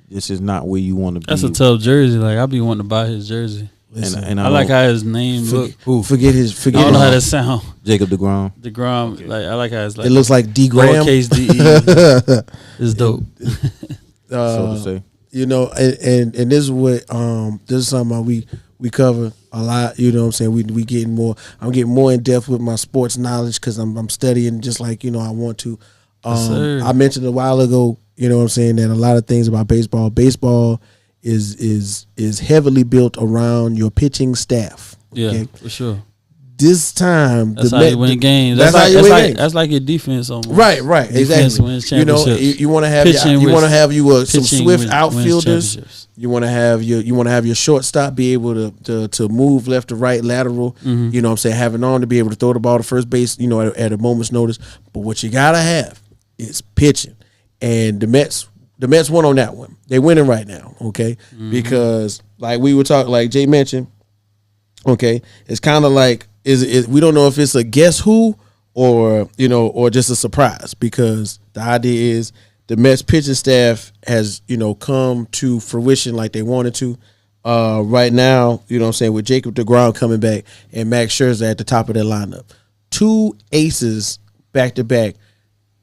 This is not where you want to be. That's a tough jersey. Like I be wanting to buy his jersey. And I like how his name look. Forget I don't know how that sound. Jacob DeGrom. DeGrom. Okay. Like I like how it's like. It looks like D-Gram. Lowercase D-E. It's dope. So to say. And this is what this is something we cover a lot. You know what I'm saying? We getting more. I'm getting more in depth with my sports knowledge because I'm studying just like I want to. I mentioned a while ago. You know what I'm saying, that a lot of things about baseball. Baseball is heavily built around your pitching staff. Yeah, okay? for sure. This time, that's how you win games. That's like your defense almost. Right, exactly. Wins championships. You want to have some swift outfielders. You want to have your shortstop be able to move left to right, lateral. You know what I'm saying, having on to be able to throw the ball to first base. At a moment's notice. But what you gotta have is pitching, and the Mets won on that one. They winning right now, okay? Because like we were talking, like Jay mentioned, okay, it's kind of like is we don't know if it's a guess who or just a surprise, because the idea is the Mets pitching staff has come to fruition like they wanted to. Right now, you know what I'm saying, with Jacob DeGrom coming back and Max Scherzer at the top of their lineup, 2 aces back to back.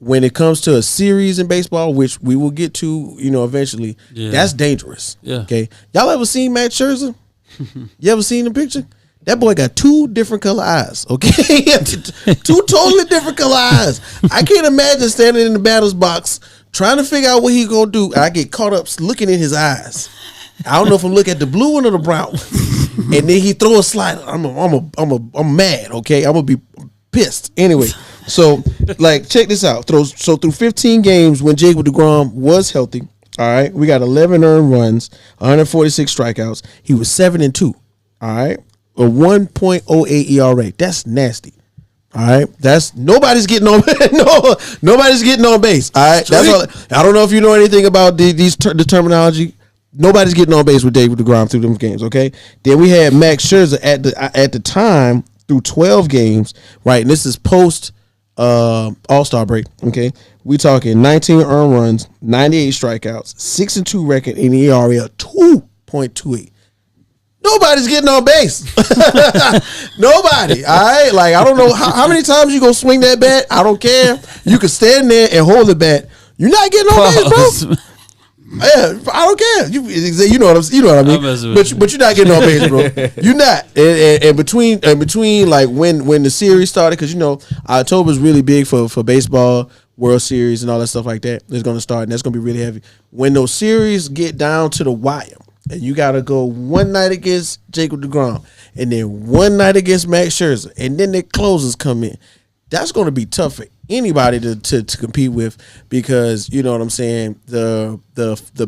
When it comes to a series in baseball, which we will get to, eventually, that's dangerous. Yeah. Okay. Y'all ever seen Max Scherzer? You ever seen the picture? That boy got 2 different color eyes. Okay. 2 totally different color eyes. I can't imagine standing in the batter's box trying to figure out what he's gonna do. I get caught up looking in his eyes. I don't know if I'm looking at the blue one or the brown one. And then he throw a slider. I'm mad. Okay. I'm gonna be pissed. Anyway. So, like, check this out. Through 15 games when Jacob DeGrom was healthy, all right, we got 11 earned runs, 146 strikeouts. He was 7-2, all right, a 1.08 ERA. That's nasty. All right, that's nobody's getting on. Nobody's getting on base. All right, that's all. I don't know if you know anything about the terminology. Nobody's getting on base with David DeGrom through them games. Okay, then we had Max Scherzer at the time through 12 games. Right, and this is post All-Star break. Okay, we talking 19 earned runs, 98 strikeouts, 6-2 record, and ERA of 2.28. Nobody's getting on base. Nobody. All right. Like, I don't know how many times you gonna swing that bat. I don't care. You can stand there and hold the bat. You're not getting on base, bro. Yeah, I don't care. You know what I mean. But you're not getting on base, bro. You're not. And between like when the series started, because October is really big for baseball, World Series and all that stuff like that. It's gonna start, and that's gonna be really heavy. When those series get down to the wire. And you got to go one night against Jacob deGrom, and then one night against Max Scherzer, and then the closers come in. That's going to be tough for anybody to compete with, because you know what I'm saying. The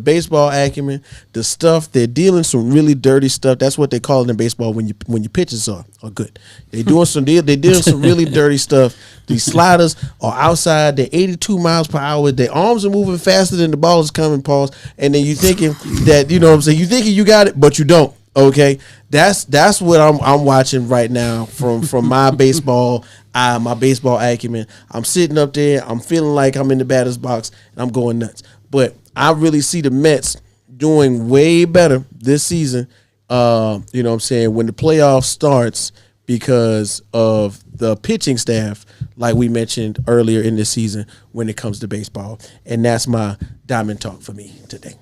baseball acumen, the stuff they're dealing some really dirty stuff. That's what they call it in baseball when your pitches are good. They doing some really dirty stuff. These sliders are outside. They're 82 miles per hour. Their arms are moving faster than the ball is coming. Pause. And then you thinking that you know what I'm saying. You thinking you got it, but you don't. Okay, that's what I'm watching right now from my baseball my baseball acumen. I'm sitting up there. I'm feeling like I'm in the batter's box, and I'm going nuts. But I really see the Mets doing way better this season. You know what I'm saying, when the playoff starts, because of the pitching staff, like we mentioned earlier in this season, when it comes to baseball. And that's my diamond talk for me today.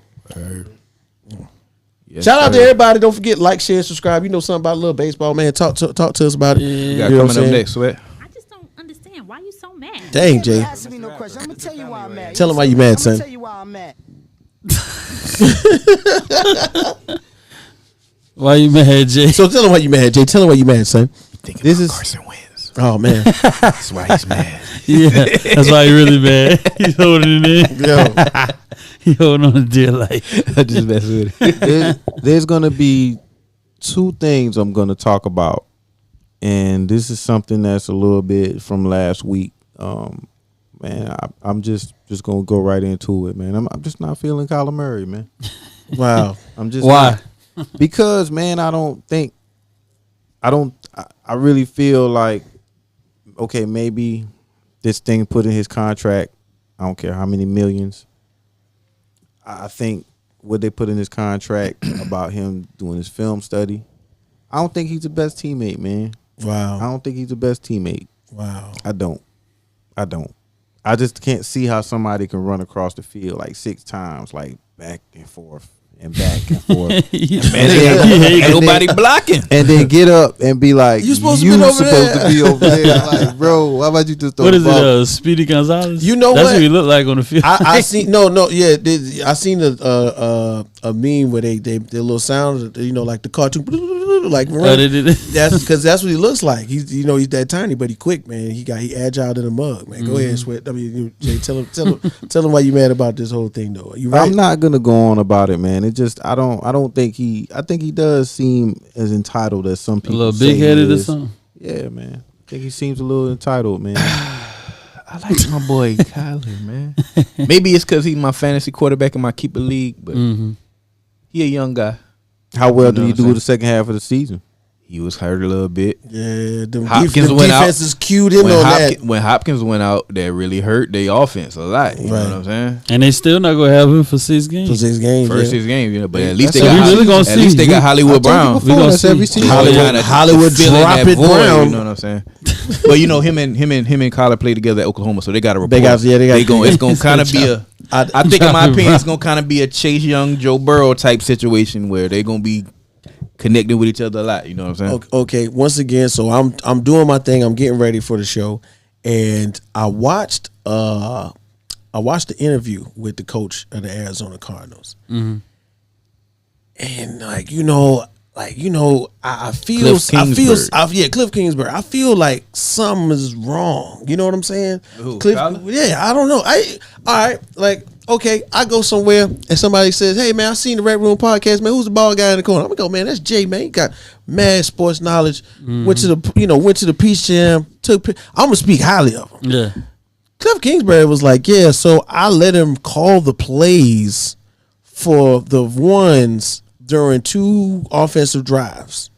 Yes, shout out to everybody. Don't forget, like, share, subscribe. You know something about a little baseball, man. Talk to us about it. You got coming up next, Sweat. I just don't understand. Why you so mad? Dang, Jay. Ask me no question. I'm going to tell you why I'm mad. Tell him why you mad, son. I'm going to tell you why I'm mad. Why you mad, Jay? So tell him why you mad, Jay. Tell him why you mad, son. This is Carson Wentz. Oh, man. That's why he's mad. Yeah, that's why he really mad. He's holding it in. Yo. He holding on to dear life. I just mess with it. There's going to be two things I'm going to talk about. And this is something that's a little bit from last week. Man, I'm just going to go right into it, man. I'm just not feeling Kyler Murray, man. Wow. I'm just Why? Because, man, I really feel like, okay, maybe this thing put in his contract, I don't care how many millions. I think what they put in his contract about him doing his film study, I don't think he's the best teammate, man. Wow. I don't think he's the best teammate. Wow. I don't. I just can't see how somebody can run across the field like 6 times, like back and forth and back and forth. Ain't nobody blocking. And then get up and be like, You supposed to be over there. Like, bro, why about you just throw What the is ball? it, Speedy Gonzalez? You know That's what? what he looked like on the field. I seen I seen a meme where they little sound, like the cartoon, like that's because that's what he looks like. He's that tiny, but he quick, man. He agile in a mug, man. Go ahead, Sweat. Jay, tell him why you mad about this whole thing, though. You right? I'm not gonna go on about it, man. It just I think he does seem as entitled as some people. A little big headed or something. Yeah, man. I think he seems a little entitled, man. I like my boy Kyler, man. Maybe it's because he's my fantasy quarterback in my keeper league, but he a young guy. How well did he do the second half of the season? He was hurt a little bit. Yeah, the Defense is cued in on that. When Hopkins went out, that really hurt their offense a lot. You know what I'm saying? And they still not gonna have him for 6 games. For 6 games, First yeah. 6 games, but at least That's they got Hollywood Brown. We gonna see every season. Hollywood drop it Brown. You know what I'm saying? But him and Kyler play together at Oklahoma, so they got a rapport. It's gonna kind of be a. I think, in my opinion, it's gonna kind of be a Chase Young, Joe Burrow type situation where they're gonna be connecting with each other a lot. You know what I'm saying? Okay. Once again, so I'm doing my thing. I'm getting ready for the show, and I watched the interview with the coach of the Arizona Cardinals, and I feel Cliff Kingsbury. I feel like something is wrong. You know what I'm saying? Who, Cliff, Kyler? yeah, I don't know. All right, like, okay, I go somewhere and somebody says, "Hey man, I seen the Red Room podcast, man. Who's the bald guy in the corner?" I'm gonna go, "Man, that's Jay, man. He got mad sports knowledge. Went to the Peach Jam. I'm gonna speak highly of him." Yeah. Cliff Kingsbury was like, "Yeah, so I let him call the plays for the ones during 2 offensive drives,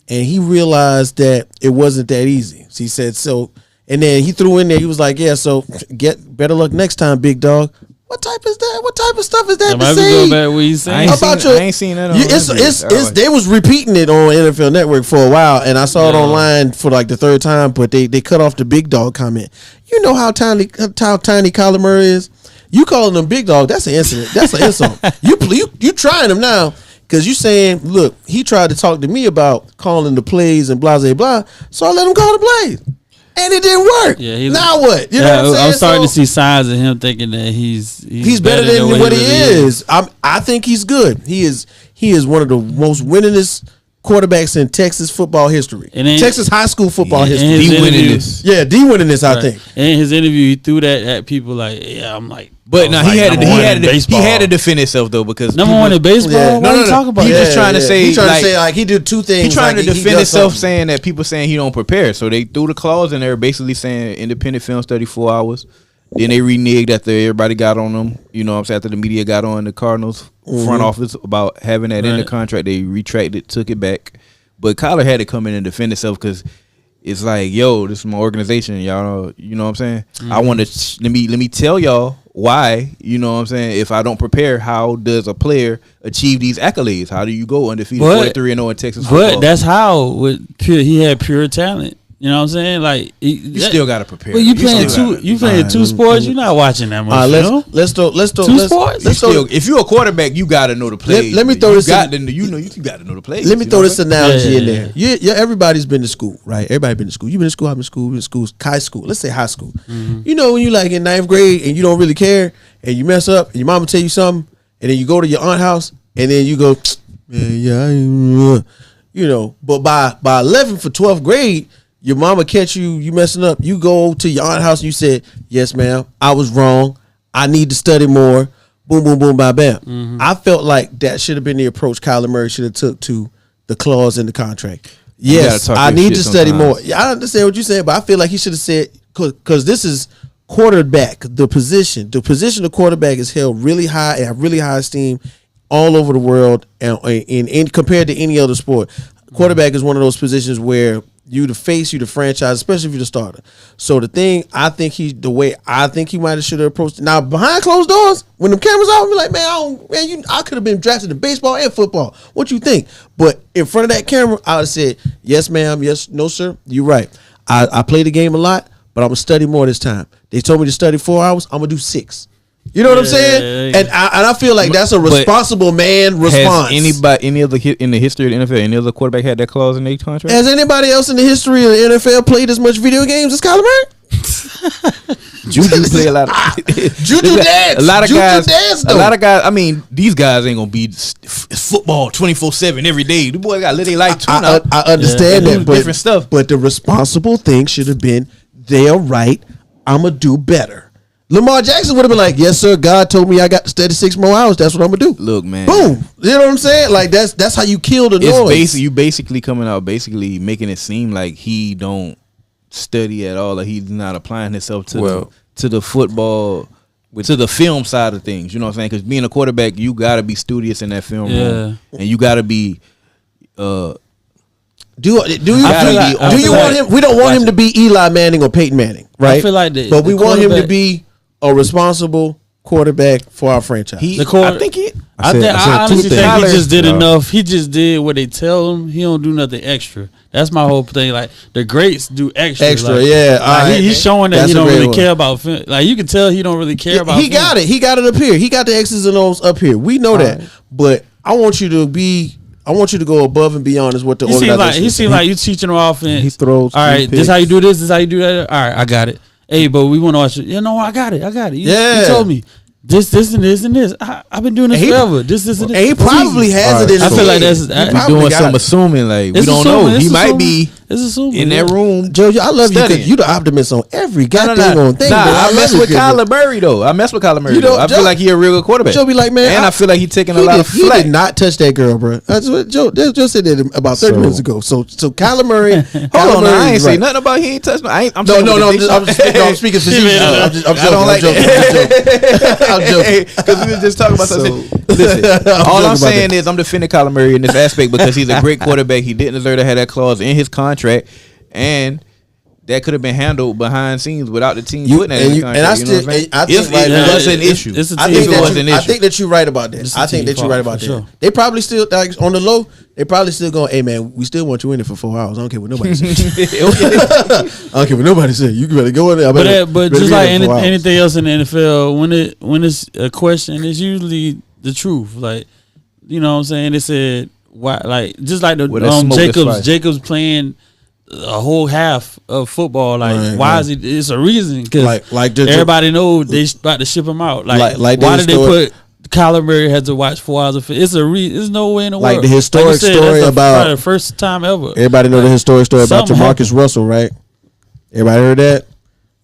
and he realized that it wasn't that easy." So he said, "So." And then he threw in there. He was like, "Yeah, so get better luck next time, big dog." What type is that? What type of stuff is that to say? I ain't seen that. They was repeating it on NFL Network for a while, and I saw it online for like the 3rd time. But they cut off the big dog comment. You know how tiny Kyler Murray is. You calling him big dog? That's an incident. That's an insult. You trying him now because you saying, look, he tried to talk to me about calling the plays and blah blah blah. So I let him call the plays. And it didn't work. Yeah, now what? You know what I'm saying? I'm starting to see signs of him thinking that he's better than what he is. I think he's good. He is one of the most winningest quarterbacks in Texas football history. Texas high school football history. The winningest. Yeah, the winningest, I think. And in his interview, he threw that at people like, yeah, I'm like. But now he had to defend himself though because number one in baseball. Yeah. What are you talking about? He just trying to say like he did 2 things. He trying to defend himself, something. saying that people saying he don't prepare. So they threw the clause in there, basically saying independent films 34 hours. Then they reneged after everybody got on them. You know what I'm saying? After the media got on the Cardinals front office about having that in the contract, they retracted, took it back. But Kyler had to come in and defend himself because it's like, yo, this is my organization, y'all. You know what I'm saying? I want to let me tell y'all why. You know what I'm saying? If I don't prepare, how does a player achieve these accolades? How do you go undefeated 43-0 in Texas football? But that's how he had pure talent. You know what I'm saying? Like you still got to prepare. Well, you playing two sports. You're not watching that much. Let's throw sports. If you're a quarterback, you got to know the plays. Let me throw this. You got to know the plays. Let me throw this analogy in there. Yeah, everybody's been to school, right? Everybody been to school. You've been to school. I've been to school. High school. Let's say high school. You know when you like in 9th grade and you don't really care and you mess up and your mama tell you something and then you go to your aunt's house and then you go, you know. But by 11th for 12th grade. Your mama catch you messing up. You go to your aunt's house and you said, "Yes, ma'am, I was wrong. I need to study more." Boom, boom, boom, bam, bam. I felt like that should have been the approach Kyler Murray should have took to the clause in the contract. Yes, I need to study more. Yeah, I understand what you're saying, but I feel like he should have said, because this is quarterback, the position of quarterback is held really high and have really high esteem all over the world and compared to any other sport. Quarterback is one of those positions where you the face, you the franchise, especially if you're the starter. So the way I think he might have should have approached it. Now behind closed doors, when the cameras out, I'm like, I could have been drafted in baseball and football. What you think? But in front of that camera, I would have said, "Yes, ma'am. Yes, no, sir. You're right. I play the game a lot, but I'm gonna study more this time. They told me to study 4 hours. I'm gonna do 6. You know what I'm saying? And I feel like that's a responsible man response. Has any other in the history of the NFL, any other quarterback had that clause in their contract? Has anybody else in the history of the NFL played as much video games as Kyler Murray? Juju play a lot of Juju dance. A lot of guys. I mean, these guys ain't gonna be football 24/7 every day. The boys got to live their life too. I understand that, but different stuff. But the responsible thing should have been, they're right. I'm gonna do better. Lamar Jackson would have been like, "Yes, sir. God told me I got to study 6 more hours. That's what I'm gonna do." Look, man. Boom. You know what I'm saying? Like that's how you kill the noise. You basically coming out, making it seem like he don't study at all, or he's not applying himself to the football, to the film side of things. You know what I'm saying? Because being a quarterback, you gotta be studious in that film room, and you gotta be. Do you want him? We don't want him to be Eli Manning or Peyton Manning, right? I feel like but we want him to be a responsible quarterback for our franchise. I honestly think he just did enough. He just did what they tell him. He don't do nothing extra. That's my whole thing. Like the greats do extra. He's showing that he don't really care about film. Like you can tell he don't really care about. He got it. He got it up here. He got the X's and O's up here. We know that. But I want you to go above and beyond is what the organization. He seemed like you teaching him offense. He throws. All right, this how you do this. This how you do that. All right, I got it. Hey, but we want to watch it. You know, I got it. You told me. this, and this, and this. I've been doing this forever. This, and this. And he probably has it in his I feel like head. that's doing some assuming. Like we don't know. He might be in that room. Joe, I love you because you the optimist on every goddamn thing. I mess with Kyler Murray though. I feel like he a real good quarterback. Joe be like, man, and I feel like he taking a lot of flack. He did not touch that girl, bro. That's what Joe said that about 30 minutes ago. So Kyler Murray. Hold on, I ain't say nothing about he ain't touched. I'm speaking facetiously. I'm joking. Because we were just talking about something. Listen, all I'm saying is I'm defending Kyler Murray in this aspect because he's a great quarterback. He didn't deserve to have that clause in his contract, and that could have been handled behind scenes without the team putting that in the contract. It was an issue. I think that you're right about that. I think that you're right about that. They probably still on the low. They probably still going, hey man, we still want you in it for 4 hours. I don't care what nobody says. I don't care what nobody says. You better go in there. But just like anything else in the NFL, when it's a question, it's usually the truth. Like, you know what I'm saying? They said why, like just like the Jacobs playing a whole half of football. Like why is it? It's a reason because like everybody know they about to ship him out. Like why did they put? Kyler Murray had to watch 4 hours of film. There's no way in the world. Like the historic story about the first time ever. Everybody know the historic story about Jamarcus Russell, right? Everybody heard that?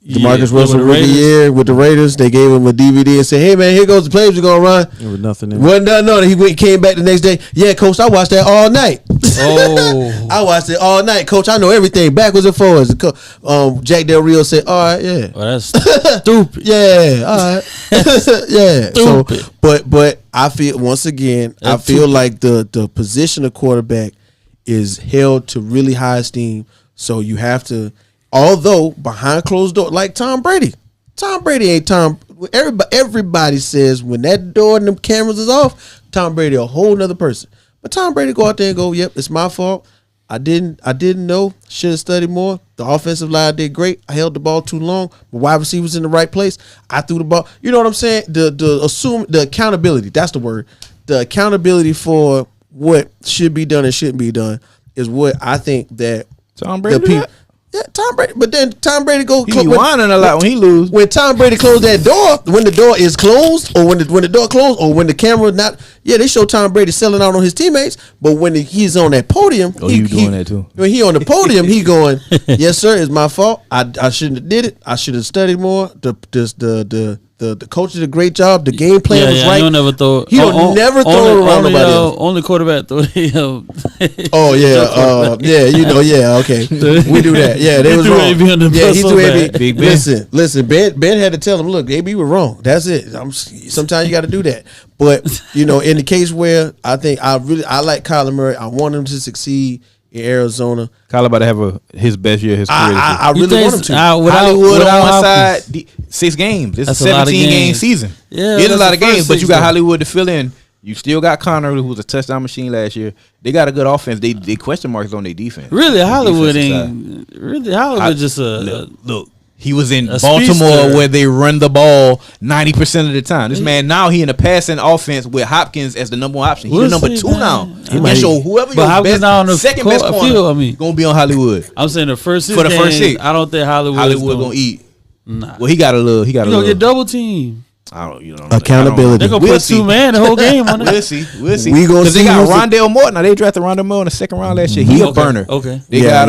Jamarcus Russell rookie year with the Raiders. They gave him a DVD and said, "Hey man, here goes the plays we're gonna run." There was nothing in it. Wasn't done. No, he came back the next day. Yeah, coach, I watched that all night. Oh, I watched it all night, coach. I know everything backwards and forwards. Jack Del Rio said, "All right, yeah." Well, that's stupid. Yeah, all right, yeah. Stupid. So, but I feel once again, I feel like the position of quarterback is held to really high esteem. So you have to. Although behind closed door, like Tom Brady ain't Tom. Everybody says when that door and them cameras is off, Tom Brady a whole nother person. But Tom Brady go out there and go, "Yep, it's my fault. I didn't know. Should have studied more. The offensive line did great. I held the ball too long. My wide receiver was in the right place. I threw the ball. You know what I'm saying? The accountability. That's the word. The accountability for what should be done and shouldn't be done is what I think that Tom Brady. Yeah, Tom Brady. But then Tom Brady He whining a lot when he lose. When Tom Brady closed that door, when the door is closed, or when the door closed, or when the camera not. Yeah, they show Tom Brady selling out on his teammates. But when he's on that podium, you doing that too. When he on the podium, he going, "Yes, sir, it's my fault. I shouldn't have did it. I should have studied more. The coach did a great job. The game plan was right. He don't never throw. He don't never throw around nobody else. Only quarterback throw. Oh yeah, yeah. Okay, we do that. Yeah, they was wrong. He threw AB. Big Ben. Listen. Ben had to tell him, look, AB was wrong. That's it. Sometimes you got to do that. But in the case where I think I like Kyler Murray, I want him to succeed in Arizona. Kyler about to have his best year of his career. I really want him to. Hollywood on one side, 6 games. It's a 17-game season. Yeah, it's a lot of games, but you got Hollywood to fill in. You still got Connor, who was a touchdown machine last year. They got a good offense. They question marks on their defense. Really, Hollywood ain't. Really, Hollywood just a look. He was in Baltimore where they run the ball 90% of the time. This man now he in the passing offense with Hopkins as the number 1 option. He's the number 2 now. He might show whoever your second best corner gonna be on Hollywood. I'm saying the first 6 games, I don't think Hollywood gonna eat. Nah. Well, he got a little. He gonna get double team. I don't. Accountability. They're gonna put 2 man the whole game on it. We'll see. We gonna see. They got Rondale Moore. Now they drafted Rondale Moore in the 2nd round last year. He a burner. Okay. They got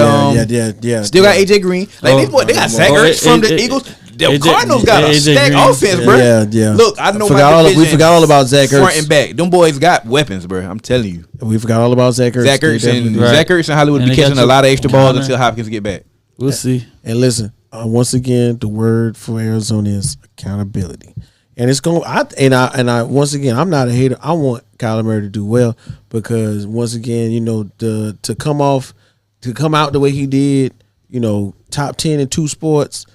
Still got AJ Green. Like they got Zach Ertz from the Eagles. The Cardinals got a stacked offense, bro. Yeah. Look, I know we forgot all about Zach Ertz. Front and back. Them boys got weapons, bro. I'm telling you. We forgot all about Zach Ertz. Zach Ertz and Hollywood be catching a lot of extra balls until Hopkins get back. We'll see. And listen, once again, the word for Arizona is accountability. And it's going. I once again, I'm not a hater. I want Kyler Murray to do well because once again, to come out the way he did, top 10 in 2 sports,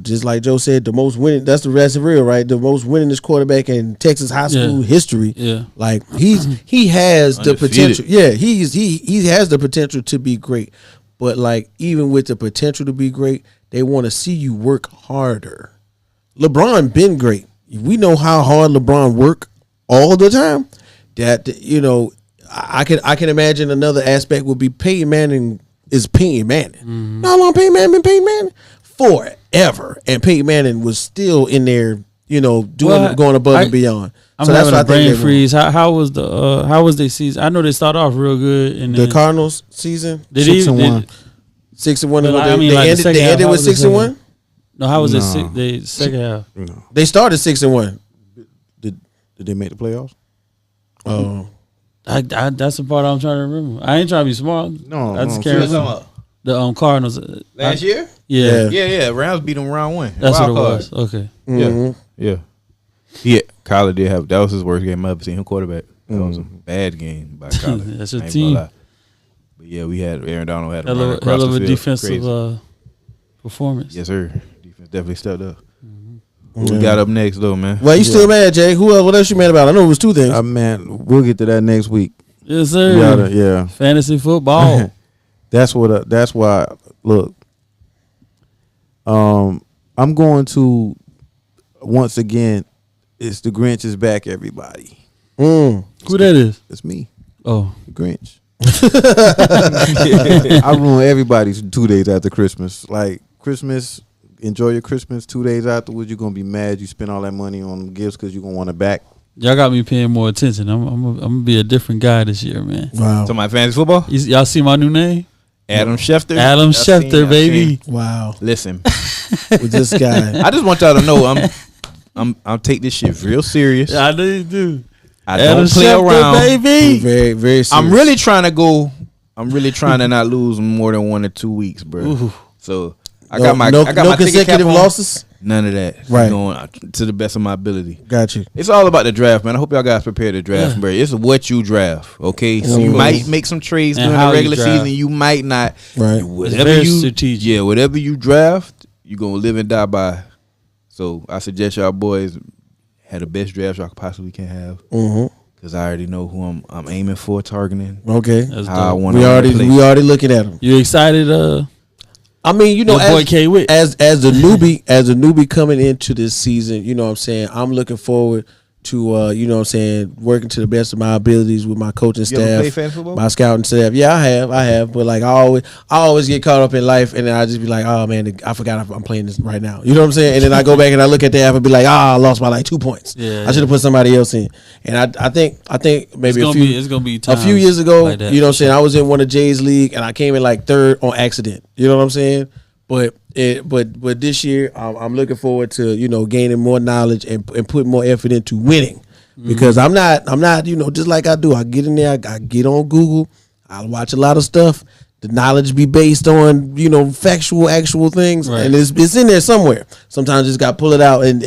just like Joe said, the most winning. That's real, right? The most winningest quarterback in Texas high school history. Yeah, like he has the potential. Yeah, he has the potential to be great. But like even with the potential to be great, they want to see you work harder. LeBron been great. We know how hard LeBron work all the time. That I can imagine another aspect would be Peyton Manning is Peyton Manning. Mm-hmm. How long Peyton Manning been Peyton Manning? Forever. And Peyton Manning was still in there going above and beyond. I'm having a brain freeze. How was their season? I know they started off real good. And the Cardinals season 6-1. 6-1. They ended with 6-1. No, how was it? The second half. No. They started 6-1. Did they make the playoffs? Oh, that's the part I'm trying to remember. I ain't trying to be smart. No, I just can't remember. The Cardinals last year. Yeah. Rams beat them round 1. That's what it was. Okay. Yeah. Kyler did have that was his worst game I've ever seen him quarterback. That was a bad game by Kyler. That's your team. But yeah, we had Aaron Donald had a hell of a defensive performance. Yes, sir. Defense definitely stepped up. What we got up next though, man? Well, you still mad, Jay? What else you mad about? I know it was 2 things. Man, we'll get to that next week. Yes, sir. Yeah. Fantasy football. That's why. Look, I'm going to once again. It's the Grinch is back, everybody. Who that is? It's me. Oh, the Grinch. I ruin everybody's 2 days after Christmas. Like Christmas, enjoy your Christmas. 2 days afterwards, you're gonna be mad. You spent all that money on gifts because you're gonna want it back. Y'all got me paying more attention. I'm gonna be a different guy this year, man. Wow. So my fantasy football. Y'all see my new name? Adam Schefter. Adam Schefter, baby. Wow. Listen, with this guy, I just want y'all to know I'm take this shit real serious. Yeah, I know you do. I don't play around, baby. Very, very serious. I'm really trying to not lose more than 1 or 2 weeks, bro. Ooh. So I got my consecutive losses. None of that. Right. Going to the best of my ability. Got you. It's all about the draft, man. I hope y'all guys prepare to draft, bro. It's what you draft, okay? So you might make some trades during the regular season. You might not. Right. Whatever you draft, you're going to live and die by. So I suggest y'all boys have the best draft y'all possibly can have. Because I already know who I'm aiming for, targeting. Okay. How I want we already looking at them. You excited? I mean, YaBoyKWhit. as a newbie coming into this season, you know what I'm saying, I'm looking forward to you know what I'm saying, working to the best of my abilities with my coaching You ever play staff, fantasy football? my scouting staff. Yeah, I have, but like I always get caught up in life, and then I just be like, oh man, I forgot I'm playing this right now. You know what I'm saying? And then I go back and I look at the app and be like, I lost by like 2 points. Yeah, I should have put somebody else in. And I think maybe it's gonna be a few years ago, like that, you know what I'm saying, I was in one of Jay's league and I came in like 3rd on accident. You know what I'm saying? But this year I'm looking forward to, you know, gaining more knowledge and putting more effort into winning, because I'm not you know, just like I do. I get in there, I get on Google, I watch a lot of stuff. The knowledge be based on, you know, factual, actual things, right. And it's in there somewhere. Sometimes you just got to pull it out and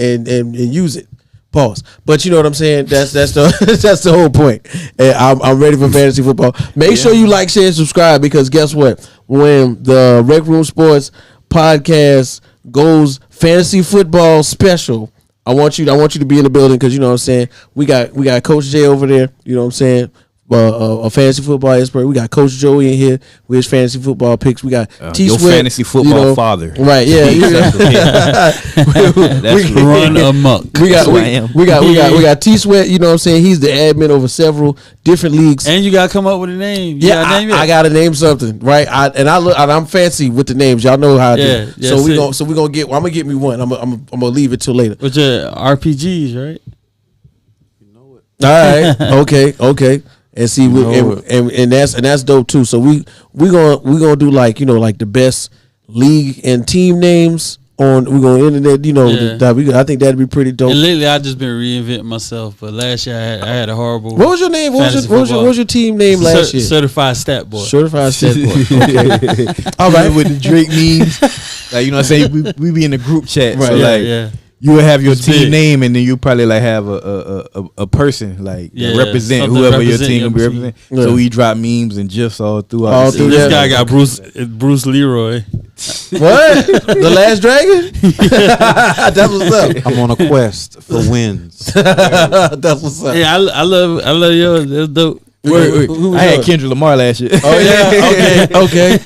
use it. Pause. But you know what I'm saying? That's the that's the whole point. And I'm ready for fantasy football. Make sure you like, share, and subscribe, because guess what? When the RecRoomSports podcast goes fantasy football special, I want you to be in the building, because you know what I'm saying, we got Coach Jay over there, you know what I'm saying, a fantasy football expert. We got Coach Joey in here with his fantasy football picks. We got T your Sweat, fantasy football father, right? Yeah, that's run amok. We got T Sweat. You know what I'm saying? He's the admin over several different leagues. And you gotta come up with a name. I gotta name something, right? I'm fancy with the names. Y'all know how I do. Yeah, so we gonna get. I'm gonna get me one. I'm gonna leave it till later. With your RPGs, right? You know it. All right. Okay. And see, and that's dope too. So we gonna do, like, you know, like the best league and team names on. We're gonna internet. You know, I think that'd be pretty dope. And lately, I just been reinventing myself. But last year, I had a horrible. What was your name? What was your team name last year? Certified Stat Boy. Certified Stat Boy. Okay. All right. With the Drake memes, like, you know what I'm saying, we be in the group chat, right? So Yeah. You would have your team big name, and then you probably like have a person like represent whoever your team will be represent. Yeah. So we drop memes and gifs all throughout. This guy got Bruce Leroy. What? The Last Dragon? That's what's up. I'm on a quest for wins. That's what's up. Yeah, I love yours. That's dope. Who was I had yours? Kendrick Lamar last year. Oh yeah, okay.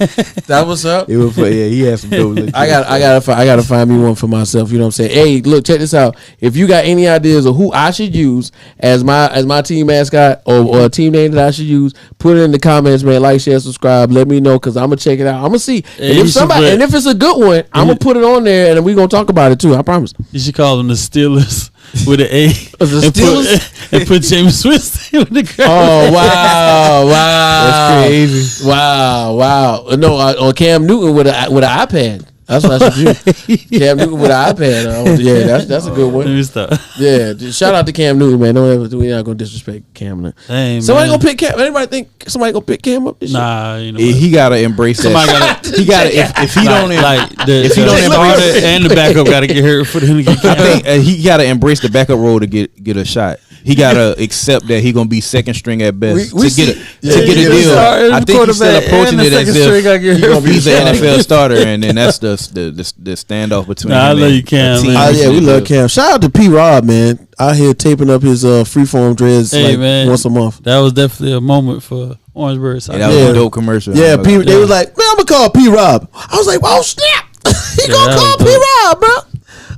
That was up. It was he had some dope. I gotta find me one for myself. You know what I'm saying? Hey, look, check this out. If you got any ideas of who I should use as my team mascot or a team name that I should use, put it in the comments, man. Like, share, subscribe. Let me know because I'm gonna check it out. I'm gonna see Hey, and if it's a good one, I'm gonna put it on there and then we gonna talk about it too. I promise. You should call them the Steelers with an A. The Steelers? And put James Winston with the crowd. Oh wow, That's crazy. Wow. No, on Cam Newton with an iPad. That's what I should do. Cam Newton with an iPad. Yeah, that's a good Let one. me stop. Yeah, shout out to Cam Newton, man. We're not gonna disrespect Cam. Dang, Somebody man. gonna pick Cam. Anybody think somebody gonna pick Cam up this year? Nah, you know. He gotta embrace that. Somebody gotta. He gotta if he don't If he don't starter and the backup got to get hurt for him to get I Cam. think he gotta embrace the backup role to get a shot. He gotta accept that he gonna be second string at best We to get a see- deal. Starter, I think he's still quarterback, approaching and it the as second string gotta if get hurt. he's the NFL starter, and then that's the standoff between. Nah, I him love and you, Cam, the team. man. Yeah, we love Cam. Shout out to P. Rob, man. Out here taping up his freeform dreads Hey, man. once a month. That was definitely a moment for Orangeburg. And that was a dope commercial. Yeah, P. they was like, man, I'm gonna call P. Rob. I was like, oh snap, he gonna that call was P. Rob, bro.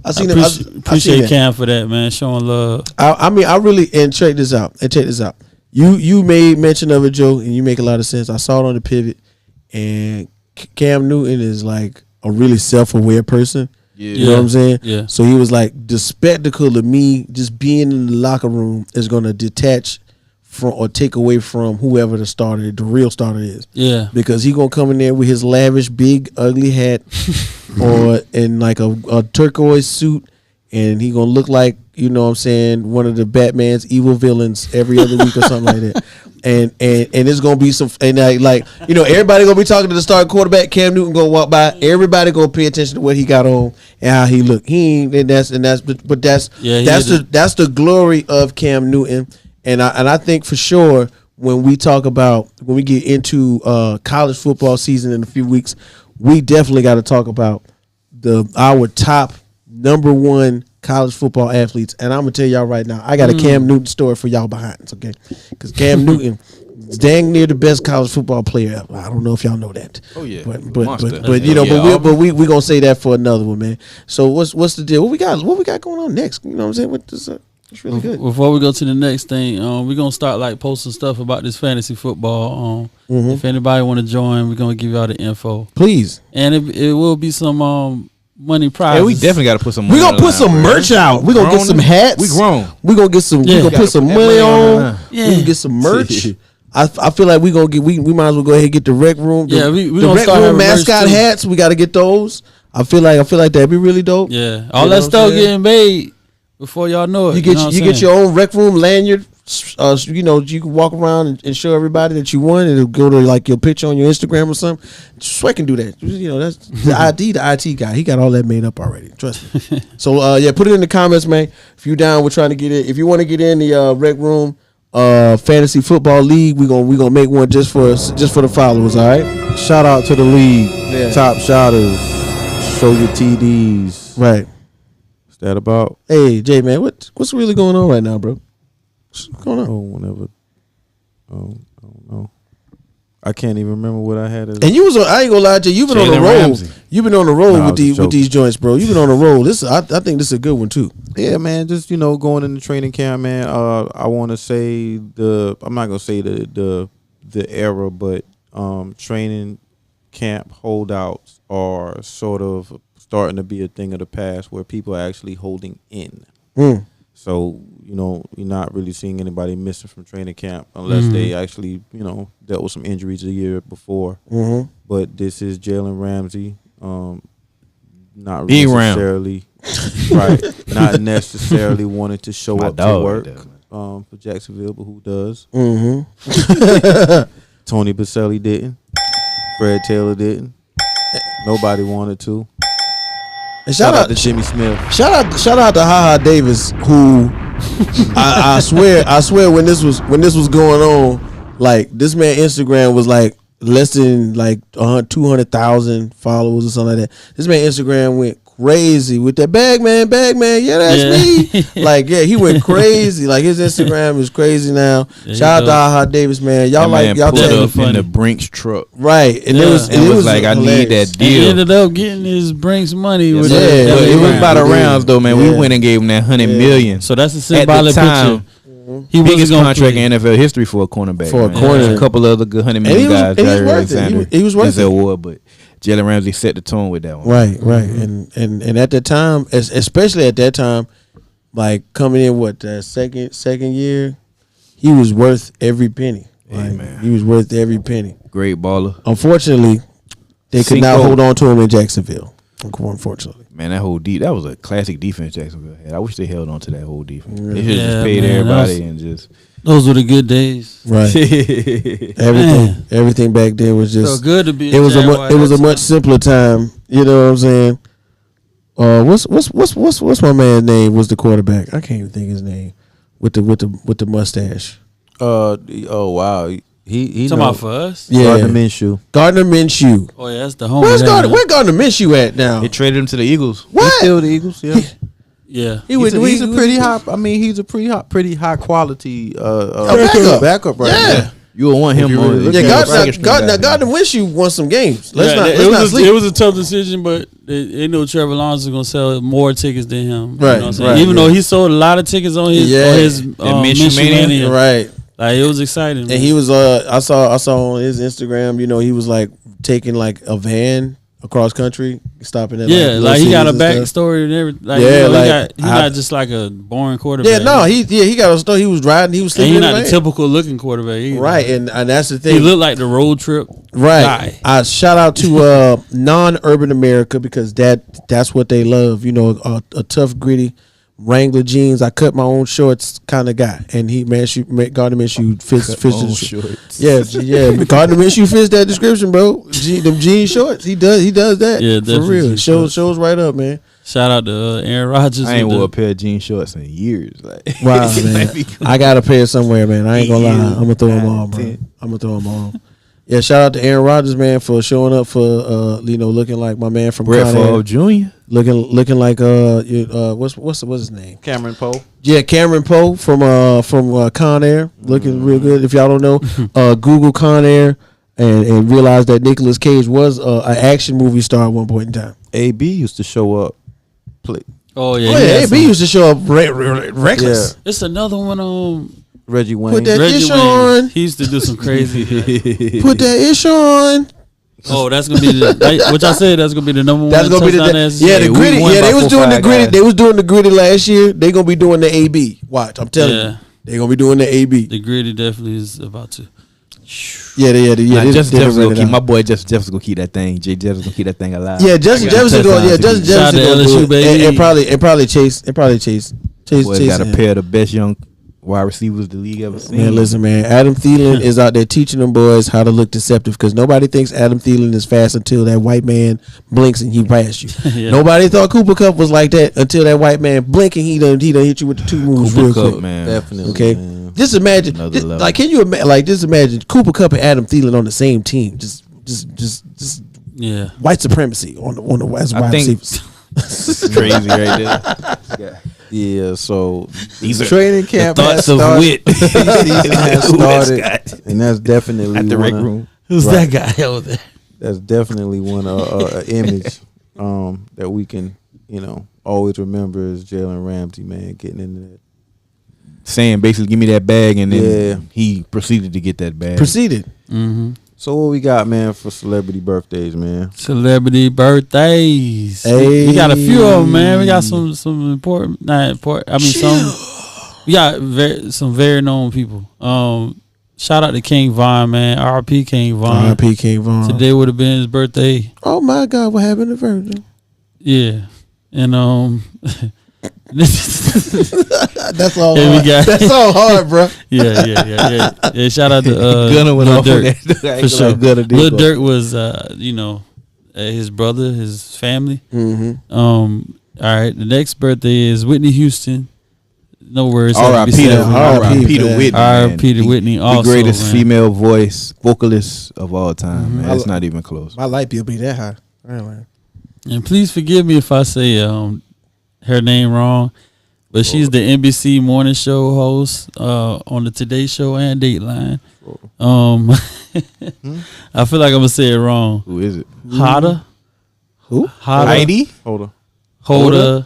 I seen him. Appreciate Cam for that, man. Showing love. I mean, I really check this out. You made mention of it, Joe, and you make a lot of sense. I saw it on the pivot, and Cam Newton is like a really self-aware person. Yeah. You know what I'm saying? Yeah. So he was like, the spectacle of me just being in the locker room is gonna detach from or take away from whoever the real starter is. Yeah. Because he gonna come in there with his lavish, big, ugly hat, or in like a turquoise suit, and he gonna look like, you know what I'm saying, one of the Batman's evil villains every other week or something like that. And it's gonna be some, and like you know, everybody gonna be talking to the starting quarterback. Cam Newton gonna walk by. Everybody gonna pay attention to what he got on and how he look. That's the glory of Cam Newton. And I think for sure when we get into college football season in a few weeks, we definitely got to talk about our top number one college football athletes. And I'm gonna tell y'all right now, I got a Cam Newton story for y'all behind, okay? Because Cam Newton is dang near the best college football player ever. I don't know if y'all know that. Oh yeah, but you know, we gonna say that for another one, man. So what's the deal? What we got going on next? You know what I'm saying? What this? It's really good. Before we go to the next thing, we're gonna start like posting stuff about this fantasy football. If anybody want to join, we're gonna give y'all the info. Please. And it will be some money prizes. Yeah, we definitely got to put some money. We're gonna put some merch out. We're gonna get some hats. We grown. We're gonna get some. Yeah. We're gonna put some money on. Yeah. We can get some merch. I feel like we might as well go ahead and get the rec room. Yeah, we the gonna rec start room having merch mascot too. hats. We got to get those. I feel like that'd be really dope. Yeah, all You know that what I'm stuff saying? getting made before y'all know it. You get your own rec room lanyard. You know, you can walk around and show everybody that you won. It'll go to like your picture on your Instagram or something. Sweat can do that. You know, that's the IT guy. He got all that made up already. Trust me. So yeah, put it in the comments, man. If you down, we're trying to get in. If you want to get in the rec room fantasy football league, we gonna make one just for the followers. All right. Shout out to the league, top shotters, show your TDs. Right. What's that about? Hey, Jay, man, what's really going on right now, bro? What's going on? I don't know. I can't even remember what I had. And you was on, I ain't gonna lie to you. You've been on the Jalen roll. Ramsey. You've been on the roll Nah, with these joints, bro. You've been on the roll. I think this is a good one too. Yeah, man. Just going in the training camp, man. I want to say I'm not gonna say the era, but training camp holdouts are sort of starting to be a thing of the past where people are actually holding in. So, you're not really seeing anybody missing from training camp unless they actually, dealt with some injuries the year before. But this is Jalen Ramsey. Not Big necessarily, right? Not necessarily wanted to show My up to dog work right there, for Jacksonville, but who does? Mm-hmm. Tony Baselli didn't. Fred Taylor didn't. Nobody wanted to. And Shout out to Jimmy Smith. Shout out to HaHa Davis, who I swear when this was going on, like this man Instagram was like less than like 200,000 followers or something like that. This man Instagram went crazy with that bag man. Yeah, that's me. Like, yeah, he went crazy. Like his Instagram is crazy now. Yeah, Shout out to Aha Davis, man. Y'all pulled tell up in the Brinks truck. right, and Yeah. it was like I need that He deal. ended up getting his Brinks money with Yeah, the But LA it was Rams. by the rounds though, man. Yeah. We went and gave him that $100 million. So that's a At the symbolic time, picture. He wasn't biggest gonna contract play. in NFL history for a cornerback. For a man. corner. There's a couple other good $100 And million he was- guys. and he was Jair worth it. Alexander, He was worth Denzel it. Ward, but Jalen Ramsey set the tone with that one. right, and at that time, especially at that time, like coming in that second year, he was worth every penny. Like, man. he was worth every penny. Great baller. Unfortunately, they could not Cinco. hold on to him in Jacksonville. Unfortunately, Man, that was a classic defense Jacksonville had. I wish they held on to that whole defense. They should have Yeah, just paid man, everybody and just Those were the good days. right? everything back then was So just. good to be. It was Jaguar it was a that much simpler time. You know what I'm saying? What's my man's name? Was the quarterback? I can't even think his name. With the mustache. Oh wow, he Talking know about for us? Yeah, Gardner Minshew. Gardner Minshew. Oh yeah, that's the homie. Where's there, Gardner? man. Where Gardner Minshew at now? they traded him to the Eagles. What? He's still the Eagles. Yeah, Yeah. he's a pretty high. I mean, he's a pretty high quality backup. backup right Yeah. there. You will want him you on. really look Yeah, at Gardner Minshew won some games. Let's Yeah, not it was sleep. it was a tough decision, but they knew Trevor Lawrence was gonna sell more tickets than him. Right, You know what I'm saying? right, Even yeah. though he sold a lot of tickets on his Minshew Minshew Mania. Mania. Right. Like it was exciting. And he was I saw on his Instagram, you know, he was like taking like a van across country, stopping at yeah, like he got a cities and stuff. backstory and everything. Like, Yeah, you know, like, he not just like a boring quarterback. Yeah, no, he got a story. He was riding, he was and sleeping he's in not the the van. typical looking quarterback either. Right, and that's the He thing. looked like the road trip Right. guy. I shout out to non-urban America because that's what they love. You know, a tough, gritty Wrangler jeans. I cut my own shorts kind of guy, and Gardner Minshew fits the shorts. Yeah. Gardner Minshew fits that description, bro. Them jean shorts. He does that. Yeah, for definitely real. jean Shows shorts. right up, man. Shout out to Aaron Rodgers. I ain't with wore a the- pair of jean shorts in years. Like, Wow, man. I got a pair somewhere, man. I ain't gonna lie. I'm gonna throw them God on, bro. damn. I'm gonna throw them on. Yeah, shout out to Aaron Rodgers, man, for showing up for looking like my man from Brett Con Air. Favre Jr. Looking like what's his name? Cameron Poe. Yeah, Cameron Poe from Con Air, looking real good. If y'all don't know, Google Con Air and realize that Nicolas Cage was an action movie star at one point in time. AB used to show up. Play Oh yeah, Oh he yeah, had AB some- used to show up reckless. It's another one. Reggie Wayne. Put that Reggie ish Wayne. on. He used to do some crazy. Put that ish on. Oh, that's gonna be which I said that's gonna be the number one. That's gonna be the touchdown ass yeah shit. the gritty. won Yeah, by they was 4, doing the 5 gritty. guys. They was doing the gritty last year. They gonna be doing the AB. Watch, I'm telling Yeah. you, they gonna be doing the AB. The gritty definitely is about to. Yeah. Nah, Justin they Jefferson ran gonna it keep out. my boy Justin Jefferson gonna keep that thing. Jay Jefferson gonna keep that thing alive. Yeah, Justin Jefferson going. Yeah, Justin Shout out Jefferson to going LSU, to do it. baby. And probably Chase. Boy got a him. pair of the best young wide receivers the league ever seen. Man, listen, man. Adam Thielen is out there teaching them boys how to look deceptive because nobody thinks Adam Thielen is fast until that white man blinks and he passed you. Yeah. Nobody thought Cooper Kupp was like that until that white man blink and he done hit you with the two moves Cooper real Kupp, quick. man. Definitely. Okay, man. just imagine. Another level. Like, can you just imagine Cooper Kupp and Adam Thielen on the same team? Just Yeah. white supremacy on the as I wide think- receivers. It's crazy right there. Yeah, so These are training camp the has thoughts of started. Whit. Season has Who has started, got- and that's definitely At the rec one room. Who's Right. that guy over there? that's definitely one image that we can always remember is Jalen Ramsey, man, getting into that. Saying basically, give me that bag, and then Yeah. he proceeded to get that bag. Proceeded. Mm-hmm. So what we got, man, for celebrity birthdays, man? Celebrity birthdays. Hey. We got a few of them, man. We got some important, not important. I mean, some. We got some very known people. Shout out to King Von, man. R.I.P. King Von. R.I.P. King Von. Today would have been his birthday. Oh my God, what happened to Virgil? Yeah, and That's all. Yeah, we hard. got- That's all hard, bro. yeah. Shout out to Gunna went Lil off on Durk. that. For sure. Gunna did Lil go. Durk was, his brother, his family. Mm-hmm. All right, the next birthday is Whitney Houston. No words. have to be R.I.P. said. to R.I.P. to man. Whitney. R.I.P. to man. Whitney The also, greatest man. female voice vocalist of all time. Man, it's not even close. My light bill be that high. I ain't lying. And please forgive me if I say her name wrong, but she's the NBC morning show host on the Today Show and Dateline. I feel like I'm gonna say it wrong. Who is it? Hoda. Who? Hoda. Heidi? Hoda. Hoda.